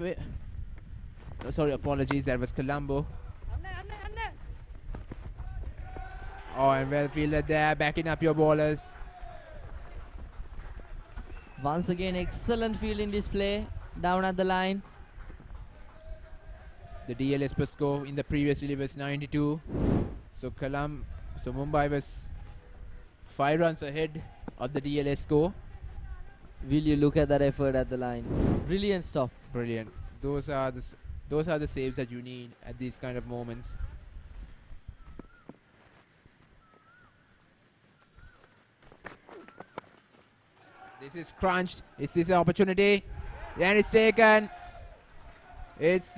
sorry, apologies, that was Colombo. Oh, and well fielded there, backing up your bowlers. Once again, excellent fielding display down at the line. The DLS per score in the previous relay was 92. So Mumbai was 5 runs ahead of the DLS score. Will you look at that effort at the line? Brilliant stop. Brilliant. Those are the saves that you need at these kind of moments. This is crunched. Is this an opportunity? And it's taken. It's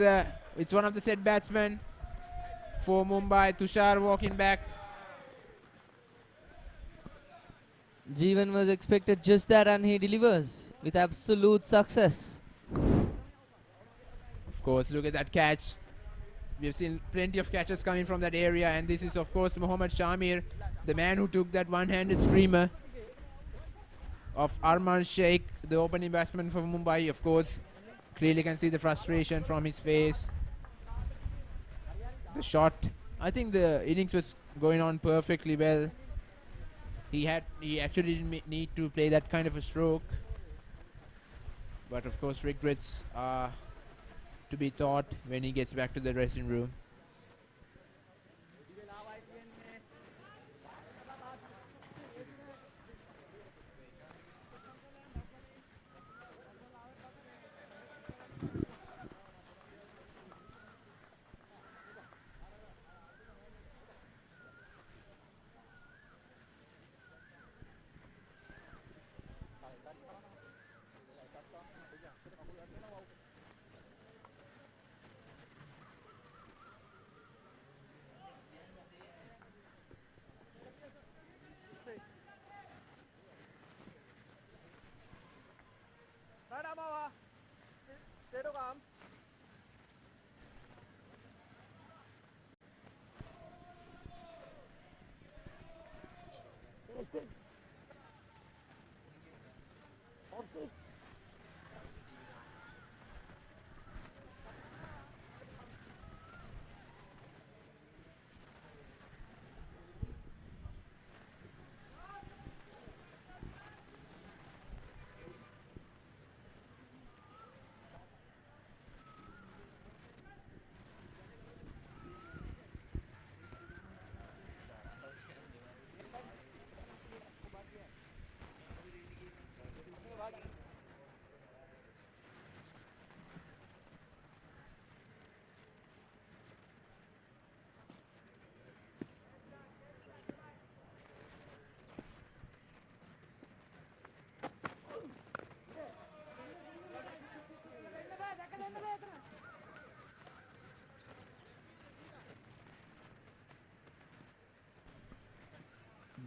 one of the set batsmen for Mumbai. Tushar walking back. Jeevan was expected just that, and he delivers with absolute success. Of course, look at that catch. We've seen plenty of catches coming from that area, and this is of course Mohammad Shamir, the man who took that one-handed screamer of Arman Sheikh, the opening batsman for Mumbai. Of course, clearly can see the frustration from his face. The shot, I think the innings was going on perfectly well. He actually didn't need to play that kind of a stroke, but of course regrets are to be thought when he gets back to the dressing room.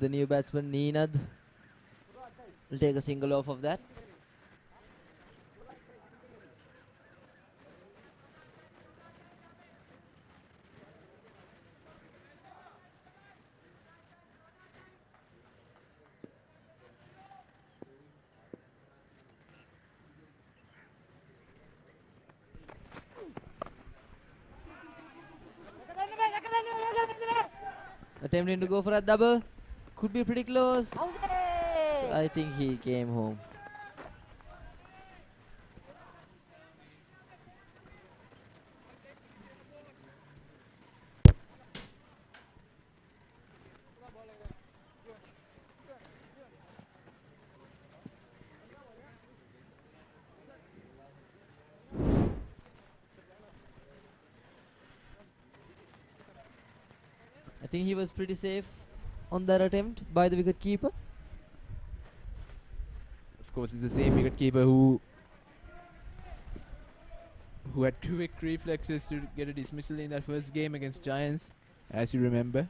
The new batsman Neenad will take a single off of that. Attempting to go for a double. Could be pretty close. I think he came home. I think he was pretty safe on that attempt by the wicket keeper. Of course, it's the same wicket keeper who had quick reflexes to get a dismissal in that first game against Giants, as you remember.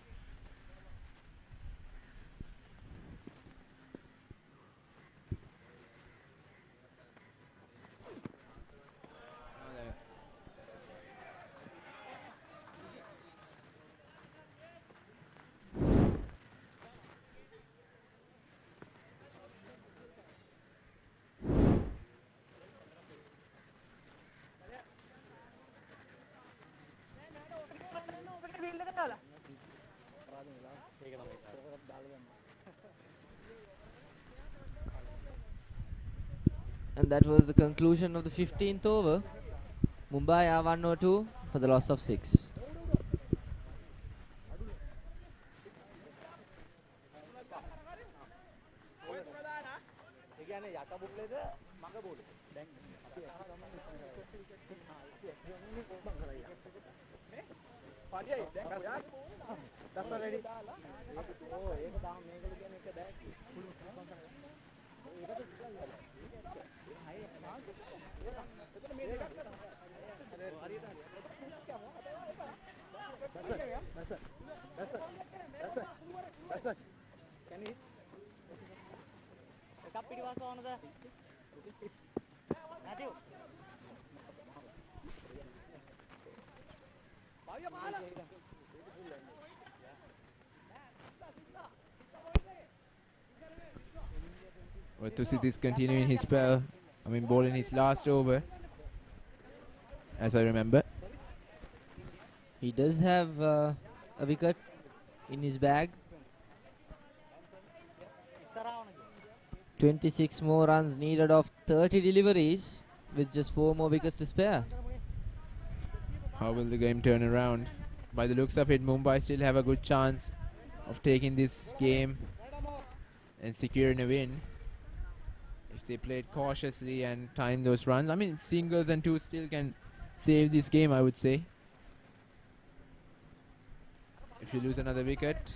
And that was the conclusion of the 15th over. Mumbai are 102 for the loss of 6. Well, Tusit is continuing his spell. Bowling his last over, as I remember. He does have a wicket in his bag. 26 more runs needed of 30 deliveries with just 4 more wickets to spare. How will the game turn around? By the looks of it, Mumbai still have a good chance of taking this game and securing a win. If they played cautiously and timed those runs. Singles and twos still can save this game, I would say. If you lose another wicket,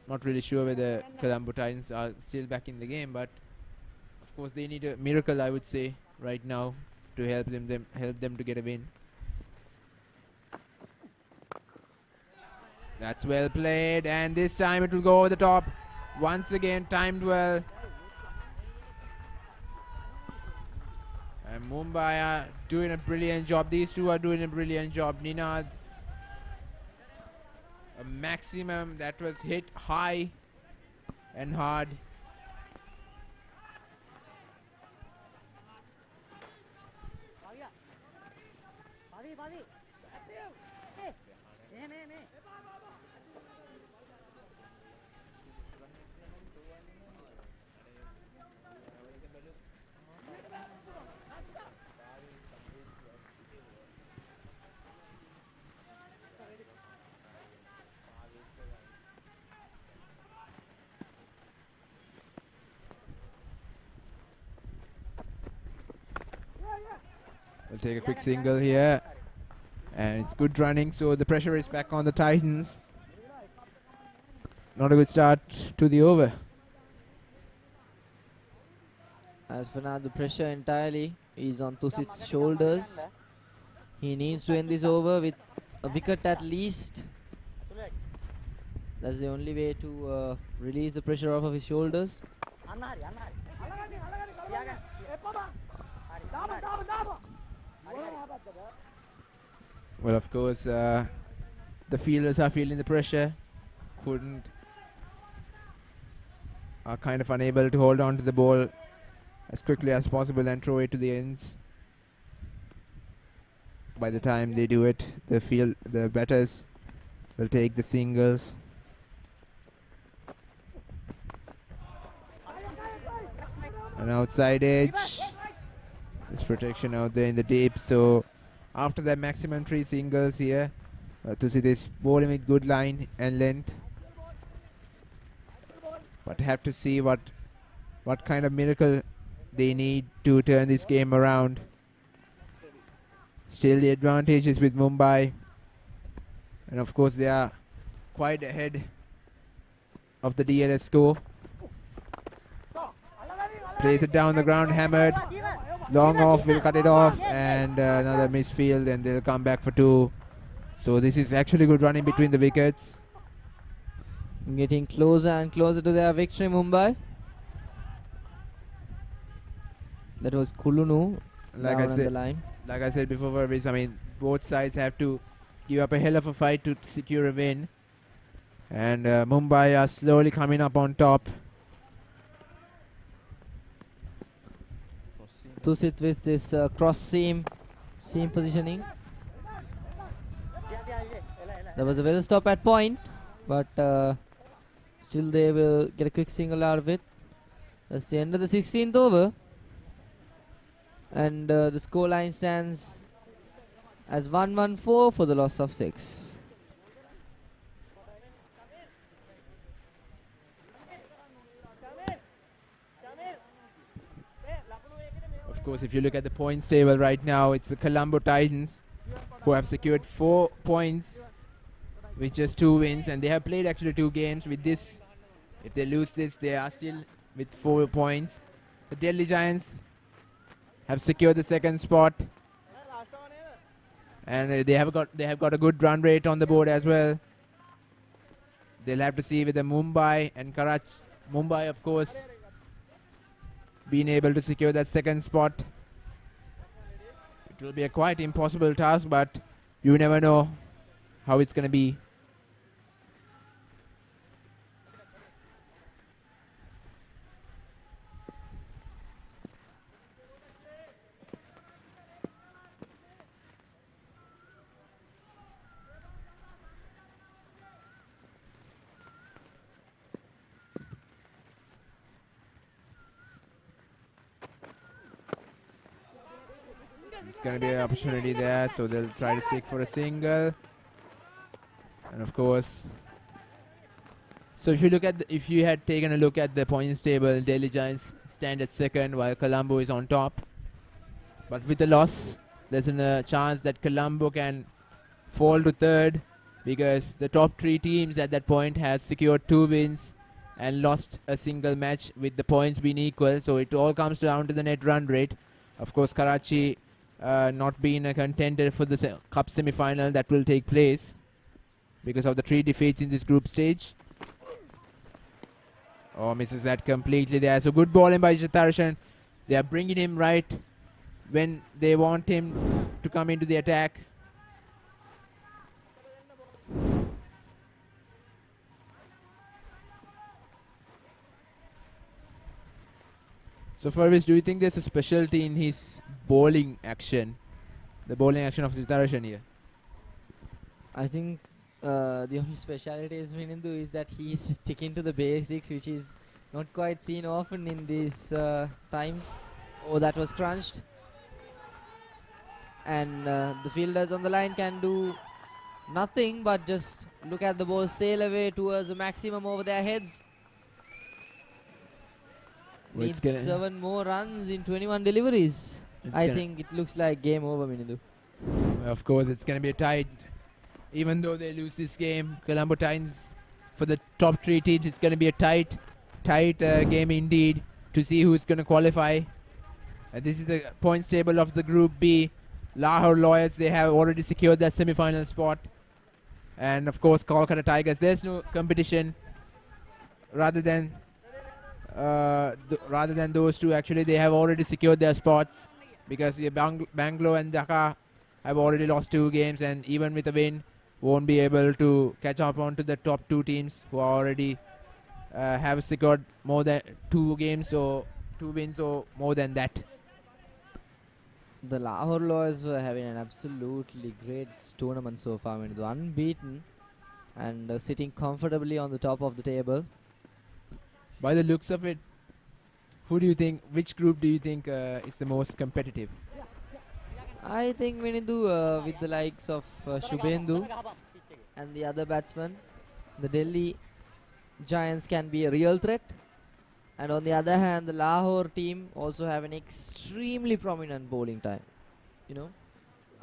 not really sure whether Colombo Titans are still back in the game, but of course they need a miracle, I would say, right now to help them to get a win. That's well played, and this time it will go over the top. Once again, timed well. And Mumbai are doing a brilliant job. These two are doing a brilliant job. Ninad, a maximum that was hit high and hard. We'll take a quick single here, and it's good running, so the pressure is back on the Titans. Not a good start to the over. As for now, the pressure entirely is on Tusit's shoulders. He needs to end this over with a wicket at least. That's the only way to release the pressure off of his shoulders. Well, of course, the fielders are feeling the pressure. Are kind of unable to hold on to the ball as quickly as possible and throw it to the ends. By the time they do it, the batters will take the singles. An outside edge. There's protection out there in the deep, so after that maximum 3 singles here, Tusit is bowling with good line and length. But have to see what kind of miracle they need to turn this game around. Still the advantage is with Mumbai, and of course they are quite ahead of the DLS score. Plays it down the ground, hammered. Long off, will cut it off, and another misfield, and they'll come back for 2. So this is actually good running between the wickets. Getting closer and closer to their victory, Mumbai. That was Kulunu Like down on the line. Like I said before, both sides have to give up a hell of a fight to secure a win. And Mumbai are slowly coming up on top. Tusit with this cross seam positioning. There was a well stop at point, but still they will get a quick single out of it. That's the end of the 16th over, and the scoreline stands as 114 for the loss of 6. Of course, if you look at the points table right now, it's the Colombo Titans who have secured 4 points with just 2 wins, and they have played actually 2 games. With this, if they lose this, they are still with 4 points. The Delhi Giants have secured the 2nd spot, and they have got a good run rate on the board as well. They'll have to see with the Mumbai and Karachi. Mumbai, of course, being able to secure that 2nd spot. It will be a quite impossible task, but you never know how it's going to be. There's going to be an opportunity there, so they'll try to stick for a single. And of course, so if you had taken a look at the points table, Delhi Giants stand at 2nd while Colombo is on top. But with the loss, there's a chance that Colombo can fall to 3rd, because the top 3 teams at that point have secured 2 wins and lost a single match with the points being equal. So it all comes down to the net run rate. Of course, Karachi not being a contender for the cup semi-final that will take place because of the 3 defeats in this group stage. Oh, misses that completely there. So good bowling by Jatarshan. They are bringing him right when they want him to come into the attack. So Farviz, do you think there's a specialty in his bowling action? The bowling action of Jatarshan here? I think the only speciality is Vinindu is that he's sticking to the basics, which is not quite seen often in these times. Oh, that was crunched. And the fielders on the line can do nothing but just look at the ball sail away towards the maximum over their heads. Needs 7 more runs in 21 deliveries. I think it looks like game over, Vinindu. Of course, it's going to be a tight. Even though they lose this game, Colombo Titans, for the top 3 teams, it's going to be a tight game indeed to see who's going to qualify. This is the points table of the Group B. Lahore Lawyers, they have already secured their semi-final spot. And of course, Kolkata Tigers, there's no competition. Rather than those two, actually, they have already secured their spots, because the Bangalore and Dhaka have already lost 2 games, and even with a win, won't be able to catch up onto the top 2 teams who already have secured more than 2 games or 2 wins or more than that. The Lahore Lawyers were having an absolutely great tournament so far. I mean, unbeaten and sitting comfortably on the top of the table. By the looks of it, which group do you think is the most competitive? I think Vinindu, with the likes of Shubhendu and the other batsmen, the Delhi Giants can be a real threat. And on the other hand, the Lahore team also have an extremely prominent bowling time. You know,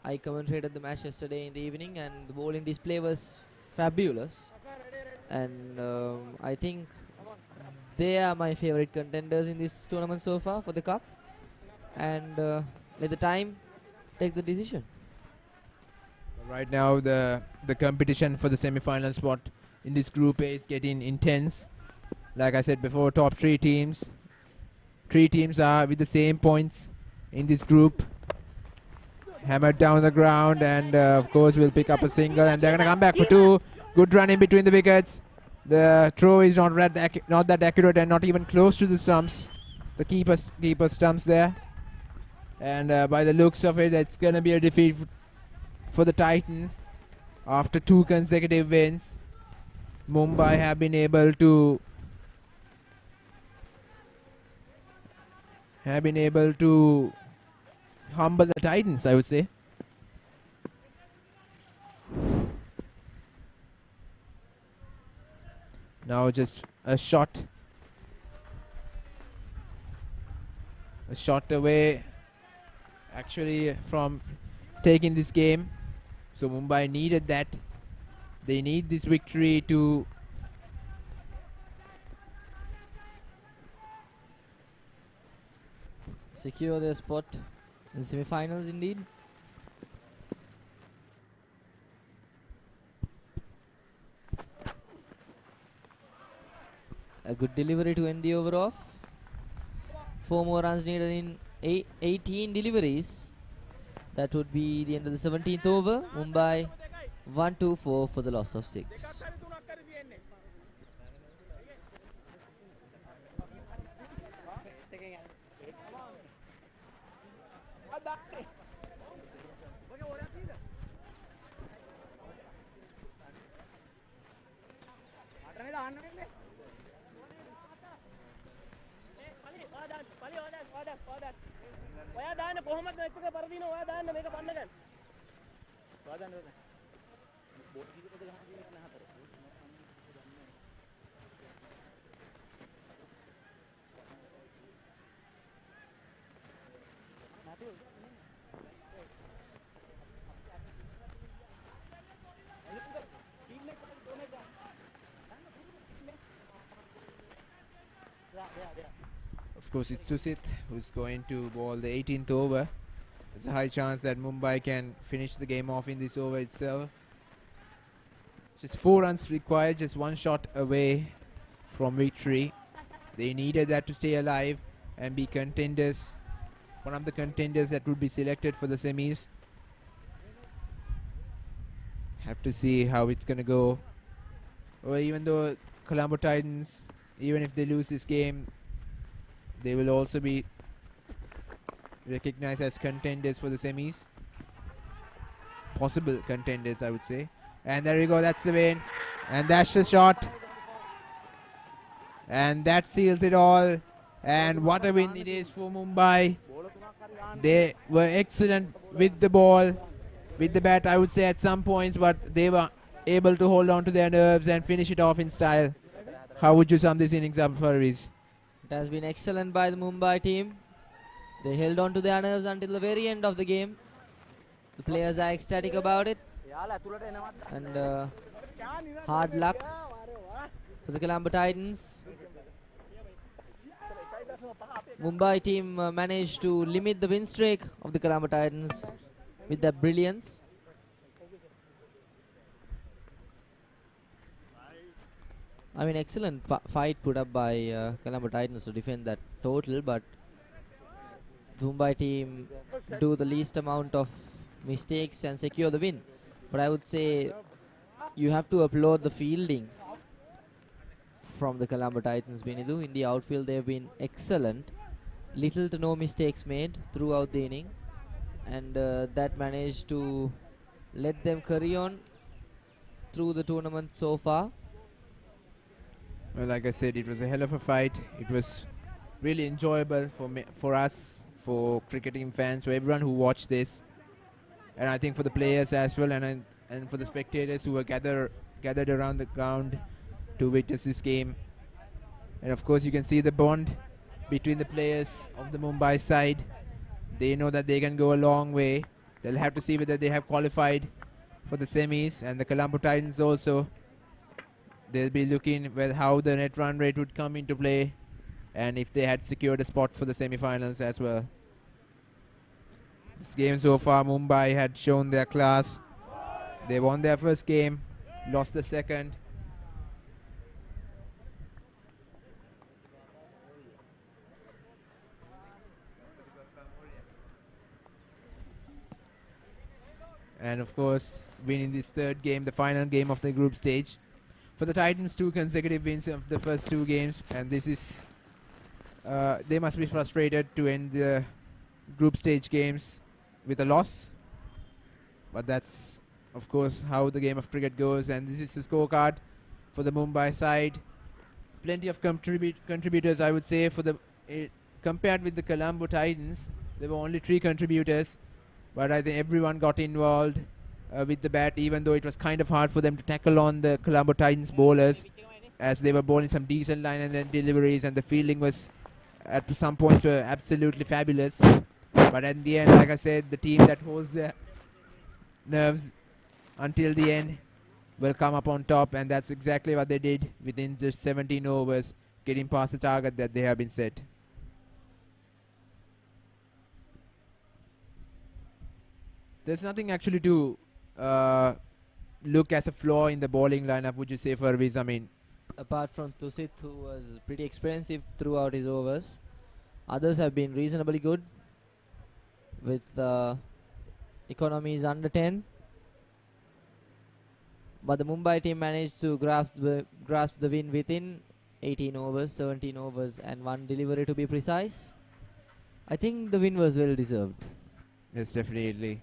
I commentated the match yesterday in the evening, and the bowling display was fabulous. And I think they are my favorite contenders in this tournament so far for the cup. And let the time take the decision. Right now, the competition for the semi-final spot in this Group A is getting intense. Like I said before, top 3 teams. 3 teams are with the same points in this group. Hammered down the ground, and of course will pick up a single, and they're going to come back for 2. Good run in between the wickets. The throw is not that accurate and not even close to the stumps. The keeper stumps there. And by the looks of it, it's going to be a defeat for the Titans after 2 consecutive wins. Mumbai have been able to humble the Titans, I would say. Now just a shot away actually from taking this game. So Mumbai needed that. They need this victory to secure their spot in semi-finals indeed. A good delivery to end the over off. 4 more runs needed in 18 deliveries. That would be the end of the 17th over. Mumbai 1-2-4 for the loss of 6. Of course, it's Susit who's going to bowl the 18th over. There's a high chance that Mumbai can finish the game off in this over itself. Just 4 runs required, just 1 shot away from victory. They needed that to stay alive and be contenders. One of the contenders that would be selected for the semis. Have to see how it's going to go. Well, even though Colombo Titans, even if they lose this game, they will also be recognized as contenders for the semis. Possible contenders, I would say. And there you go, that's the win. And that's the shot. And that seals it all. And what a win it is for Mumbai. They were excellent with the ball, with the bat, I would say, at some points, but they were able to hold on to their nerves and finish it off in style. How would you sum this innings up, Faris? It has been excellent by the Mumbai team. They held on to their nerves until the very end of the game. The players are ecstatic about it. And hard luck for the Colombo Titans. Mumbai team managed to limit the win streak of the Colombo Titans with their brilliance. I mean, excellent fight put up by Colombo Titans to defend that total, but the Mumbai team do the least amount of mistakes and secure the win. But I would say you have to applaud the fielding from the Colombo Titans, Binidu. In the outfield, they have been excellent. Little to no mistakes made throughout the inning, and that managed to let them carry on through the tournament so far. Well, like I said, it was a hell of a fight. It was really enjoyable for us, for cricketing fans, for everyone who watched this, and I think for the players as well, and for the spectators who were gathered around the ground to witness this game. And of course, you can see the bond between the players of the Mumbai side. They know that they can go a long way. They'll have to see whether they have qualified for the semis, and the Colombo Titans also. They'll be looking how the net run rate would come into play, and if they had secured a spot for the semi-finals as well. This game so far, Mumbai had shown their class. They won their first game, lost the second. And of course, winning this third game, the final game of the group stage. For the Titans, 2 consecutive wins of the first 2 games, and this is they must be frustrated to end the group stage games with a loss. But that's, of course, how the game of cricket goes, and this is the scorecard for the Mumbai side. Plenty of contributors, I would say, for the compared with the Colombo Titans. There were only 3 contributors, but I think everyone got involved with the bat, even though it was kind of hard for them to tackle on the Colombo Titans bowlers. as they were bowling some decent line and then deliveries, and the fielding was at some points were absolutely fabulous. But at the end, like I said, the team that holds their nerves until the end will come up on top, and that's exactly what they did within just 17 overs, getting past the target that they have been set. There's nothing actually to look as a flaw in the bowling lineup, would you say, Farviz? I mean, Apart from Tusit, who was pretty expensive throughout his overs, others have been reasonably good with economies under 10. But the Mumbai team managed to grasp the win within 18 overs, 17 overs, and one delivery to be precise. I think the win was well deserved. yes, definitely.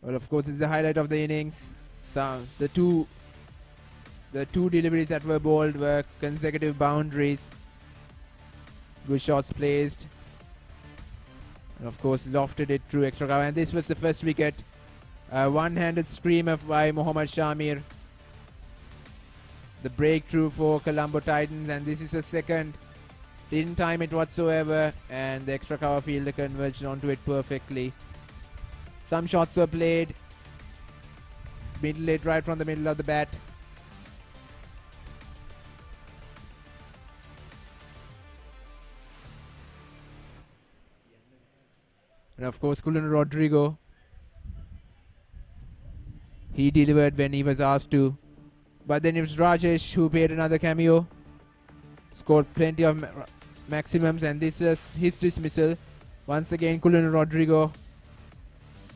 Well, of course, it's the highlight of the innings. So the two deliveries that were bowled were consecutive boundaries. Good shots placed. And of course, lofted it through extra cover. And this was the first wicket. One-handed screamer by Mohammad Shamir. The breakthrough for Colombo Titans. And this is a second. Didn't time it whatsoever. And the extra cover fielder converged onto it perfectly. Some shots were played. Middle late right from the middle of the bat. And of course, Cullen Rodrigo. He delivered when he was asked to. But then it was Rajesh who paid another cameo. Scored plenty of maximums, and this was his dismissal. Once again, Cullen Rodrigo.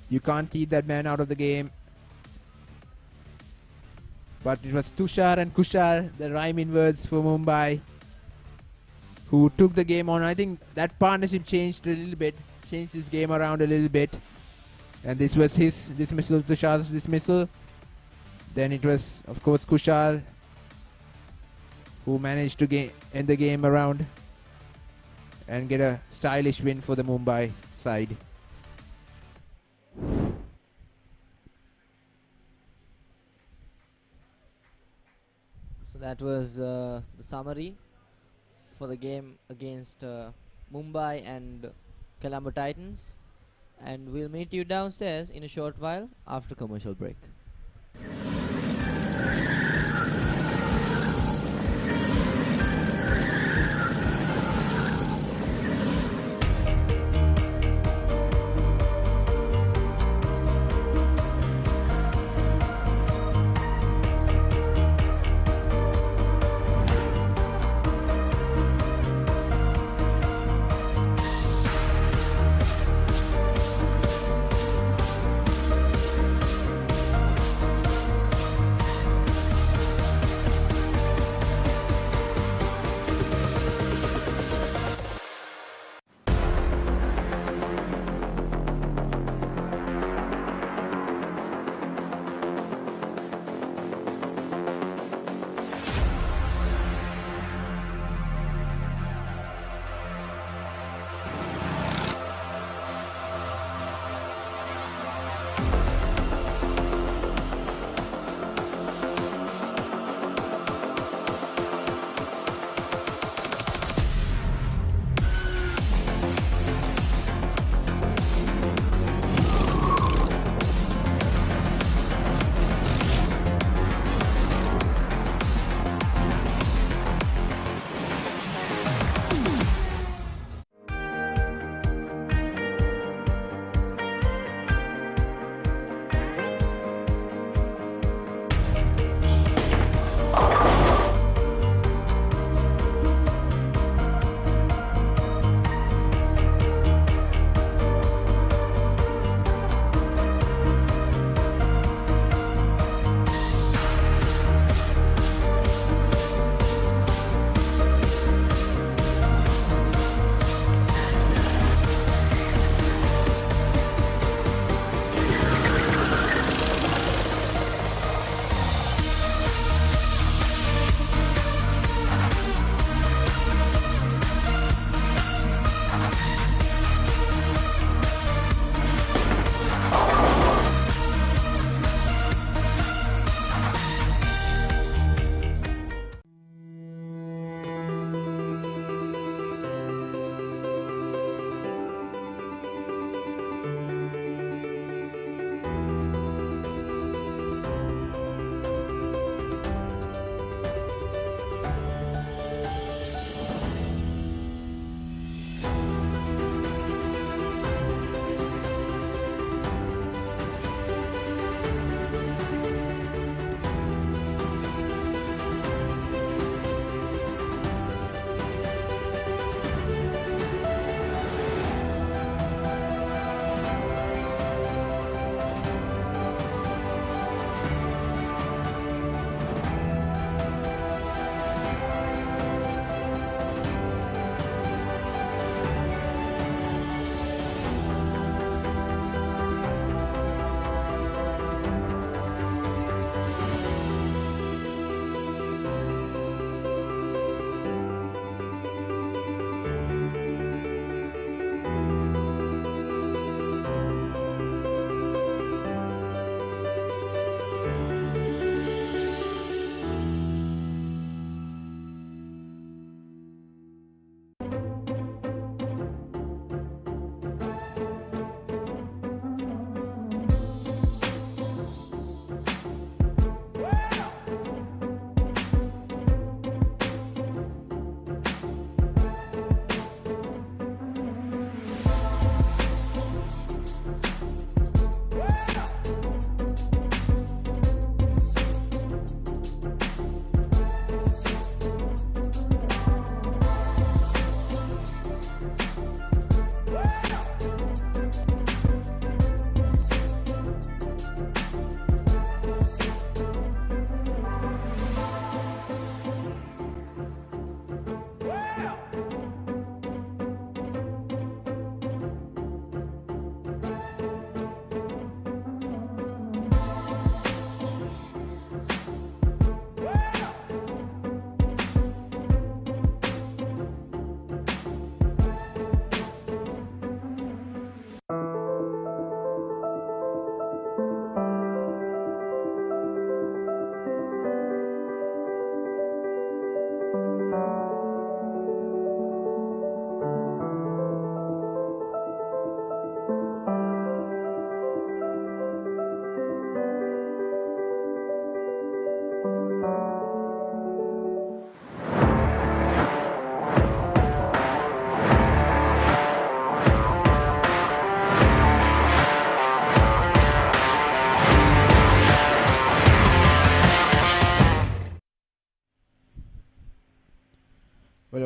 You can't keep that man out of the game. But it was Tushar and Kushal, the rhyme in words for Mumbai, who took the game on. I think that partnership changed a little bit, changed his game around a little bit. And this was his dismissal, Tushar's dismissal. Then it was, of course, Kushal who managed to end the game around and get a stylish win for the Mumbai side. So that was the summary for the game against Mumbai and Colombo Titans. And we'll meet you downstairs in a short while after commercial break.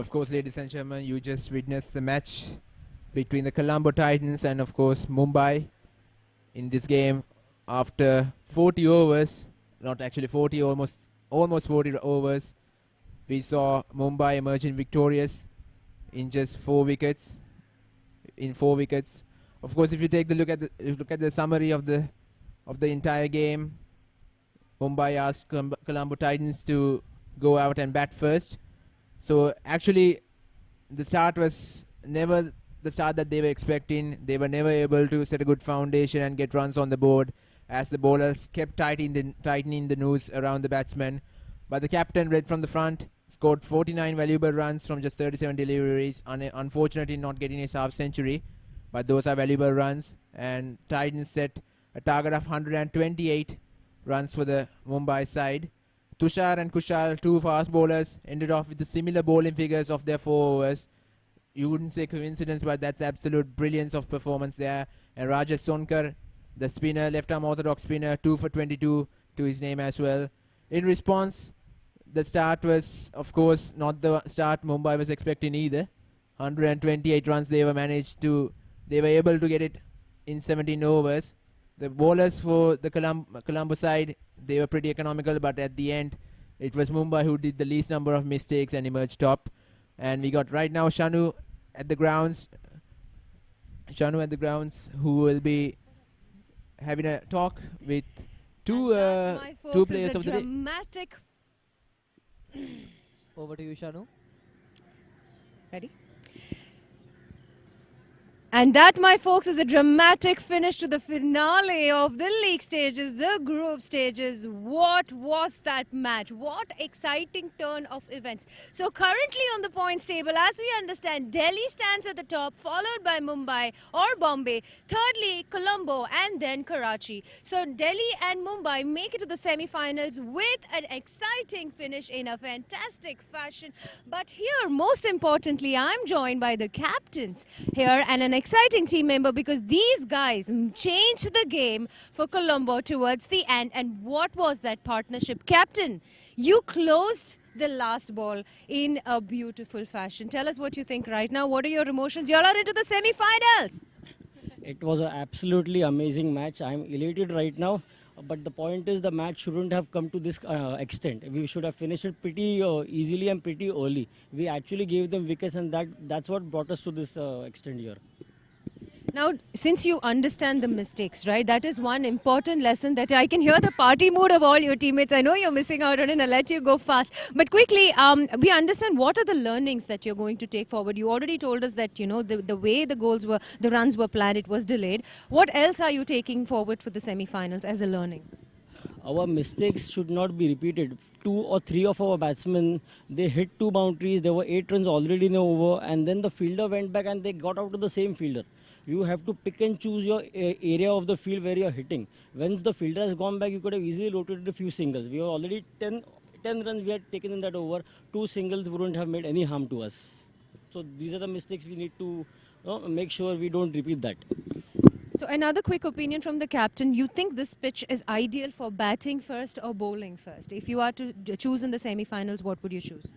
of course, ladies and gentlemen, you just witnessed the match between the Colombo Titans and, of course, Mumbai. In this game, after 40 overs, not actually 40, almost 40 overs, we saw Mumbai emerging victorious in just 4 wickets. Of course, if you take the look at the summary of the entire game, Mumbai asked Colombo Titans to go out and bat first. So actually, the start was never the start that they were expecting. They were never able to set a good foundation and get runs on the board, as the bowlers kept tightening the noose around the batsmen. But the captain, led from the front, scored 49 valuable runs from just 37 deliveries, unfortunately not getting his half century. But those are valuable runs, and Titans set a target of 128 runs for the Mumbai side. Tushar and Kushal, 2 fast bowlers, ended off with the similar bowling figures of their 4 overs. You wouldn't say coincidence, but that's absolute brilliance of performance there. And Rajesh Sonkar, the spinner, left-arm orthodox spinner, 2 for 22 to his name as well. In response, the start was, of course, not the start Mumbai was expecting either. 128 runs they were able to get it in 17 overs. The bowlers for the Colombo side, they were pretty economical, but at the end, it was Mumbai who did the least number of mistakes and emerged top. And we got right now Shanu at the grounds, who will be having a talk with two players of the day. Over to you, Shanu. Ready? And that, my folks, is a dramatic finish to the finale of the league stages, the group stages. What was that match? What exciting turn of events. So currently on the points table, as we understand, Delhi stands at the top, followed by Mumbai or Bombay. Thirdly, Colombo, and then Karachi. So Delhi and Mumbai make it to the semi-finals with an exciting finish in a fantastic fashion. But here, most importantly, I'm joined by the captains here and an exciting team member, because these guys changed the game for Colombo towards the end. And what was that partnership? Captain, you closed the last ball in a beautiful fashion. Tell us what you think right now. What are your emotions? You all are into the semi-finals. It was an absolutely amazing match. I'm elated right now. But the point is, the match shouldn't have come to this extent. We should have finished it pretty easily and pretty early. We actually gave them wickets, and that's what brought us to this extent here. Now, since you understand the mistakes, right, that is one important lesson that I can hear the party mood of all your teammates. I know you're missing out on it, and I'll let you go fast. But quickly, we understand what are the learnings that you're going to take forward. You already told us that, you know, the way the runs were planned, it was delayed. What else are you taking forward for the semi-finals as a learning? Our mistakes should not be repeated. 2 or 3 of our batsmen, they hit 2 boundaries. There were 8 runs already in the over, and then the fielder went back and they got out to the same fielder. You have to pick and choose your area of the field where you are hitting. Once the fielder has gone back, you could have easily rotated a few singles. We were already 10 runs we had taken in that over. 2 singles wouldn't have made any harm to us. So these are the mistakes we need to make sure we don't repeat that. So another quick opinion from the captain. You think this pitch is ideal for batting first or bowling first? If you are to choose in the semi-finals, what would you choose?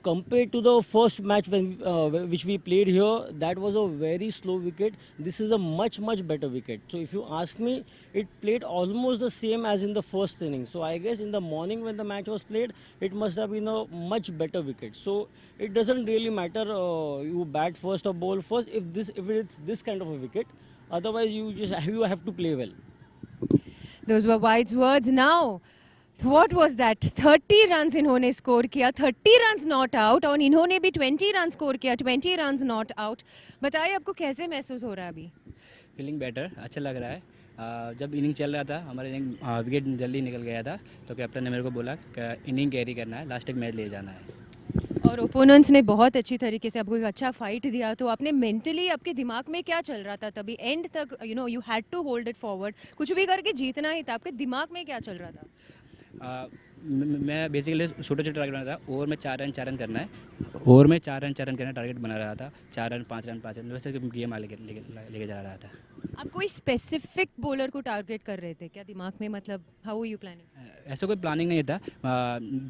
Compared to the first match which we played here, that was a very slow wicket. This is a much better wicket. So if you ask me, it played almost the same as in the first inning. So I guess in the morning when the match was played, it must have been a much better wicket. So it doesn't really matter you bat first or bowl first if it's this kind of a wicket. Otherwise you have to play well. Those were wise words. Now, what was that? 30 runs इन्होंने score किया, 30 runs not out, और इन्होंने भी 20 runs score किया, 20 runs not out. बताइए आपको कैसे महसूस हो रहा है अभी? फीलिंग बेटर, अच्छा लग रहा है. जब इनिंग चल रहा था, हमारा इनिंग विकेट जल्दी निकल गया था, तो कैप्टन ने मेरे को बोला कि इनिंग कैरी करना है, लास्ट तक मैच ले जाना है. और ओपोनेंट्स ने बहुत अच्छी तरीके से आपको एक अच्छा फाइट दिया, तो आपने मेंटली आपके दिमाग में क्या चल रहा था तभी एंड तक? You had to hold it forward, कुछ भी करके जीतना ही था. आपके दिमाग में क्या चल रहा था? मैं बेसिकली छोटे छोटे टारगेट बना रहा था। ओवर में 4 रन करना है, ओवर में 4 रन करना टारगेट बना रहा था। 4 रन 5 रन वैसे गेम आगे लेके जा रहा था। आप कोई स्पेसिफिक बॉलर को टारगेट कर रहे थे क्या दिमाग में, मतलब हाउ यू प्लानिंग? ऐसा कोई प्लानिंग नहीं था।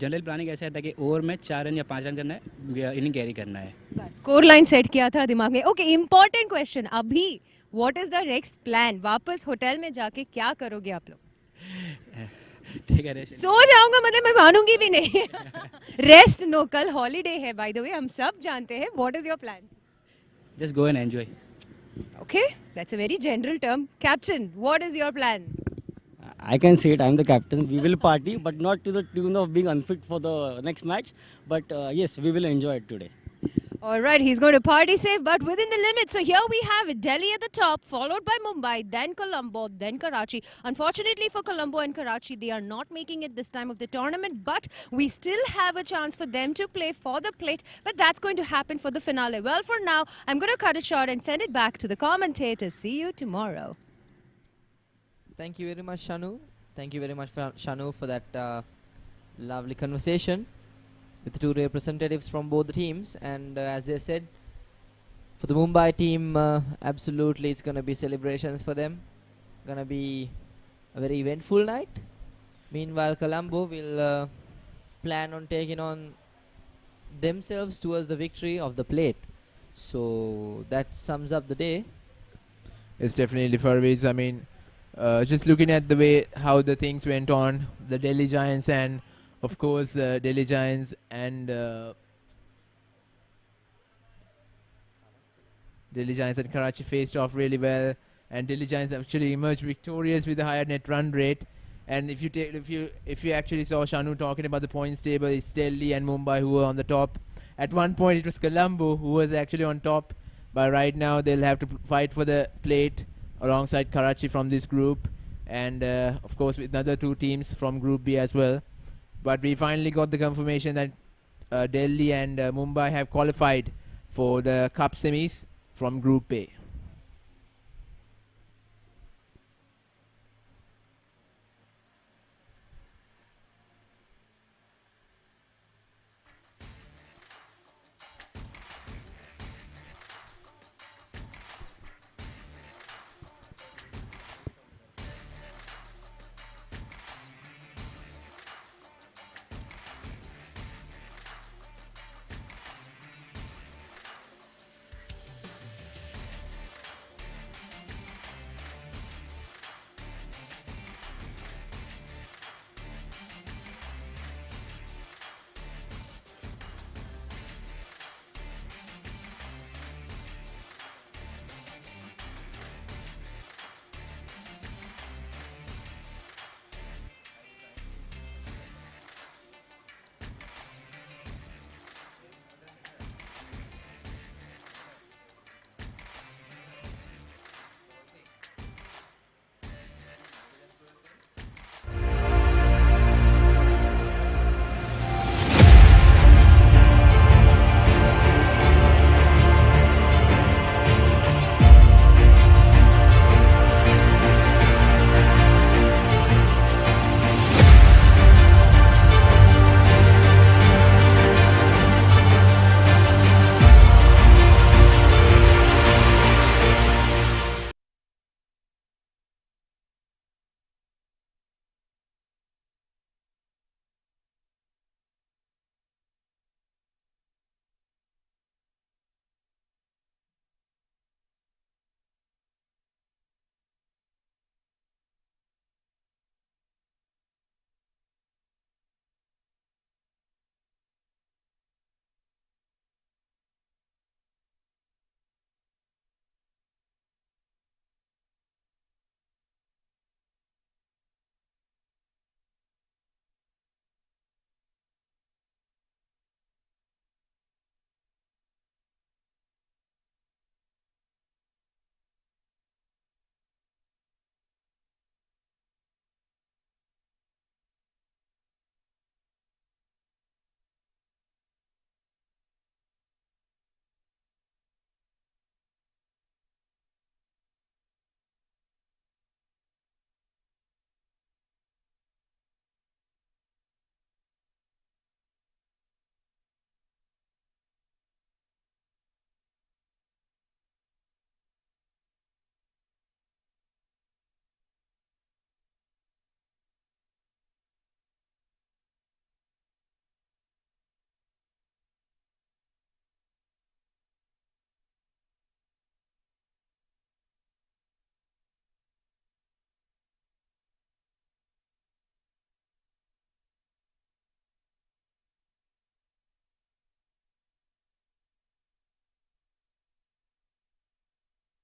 जनरल प्लानिंग ऐसा था कि ओवर में 4 रन या 5 रन करना है, इनिंग कैरी करना है। बस स्कोर लाइन सेट किया था दिमाग में। ओके, इंपॉर्टेंट क्वेश्चन अभी, what is the next plan? वापस होटल में जाके क्या करोगे आप लोग? ठीक है, सो जाऊंगा मतलब मैं मानूंगी भी नहीं। रेस्ट नो, कल हॉलीडे है बाय द वे, हम सब जानते हैं। What is your plan? Just go and enjoy. Okay, that's a very general term. Captain, what is your plan? I can say it. I'm the captain. We will party, but not to the tune of being unfit for the next match. But yes, we will enjoy it today. All right, he's going to party safe, but within the limits. So here we have it, Delhi at the top, followed by Mumbai, then Colombo, then Karachi. Unfortunately for Colombo and Karachi, they are not making it this time of the tournament, but we still have a chance for them to play for the plate, but that's going to happen for the finale. Well, for now, I'm going to cut it short and send it back to the commentators. See you tomorrow. Thank you very much, Shanu. Thank you very much, Shanu, for that lovely conversation with the two representatives from both the teams. And as they said, for the Mumbai team, absolutely it's going to be celebrations for them. Going to be a very eventful night. Meanwhile, Colombo will plan on taking on themselves towards the victory of the plate. So that sums up the day. It's definitely Farviz. I mean, just looking at the way how the things went on, the Delhi Giants and of course Delhi Giants and Karachi faced off really well, and Delhi Giants actually emerged victorious with a higher net run rate. And if you actually saw Shanu talking about the points table, it's Delhi and Mumbai who were on the top. At one point it was Colombo who was actually on top, but right now they'll have to fight for the plate alongside Karachi from this group, and of course with another two teams from Group B as well. But we finally got the confirmation that Delhi and Mumbai have qualified for the Cup semis from Group A.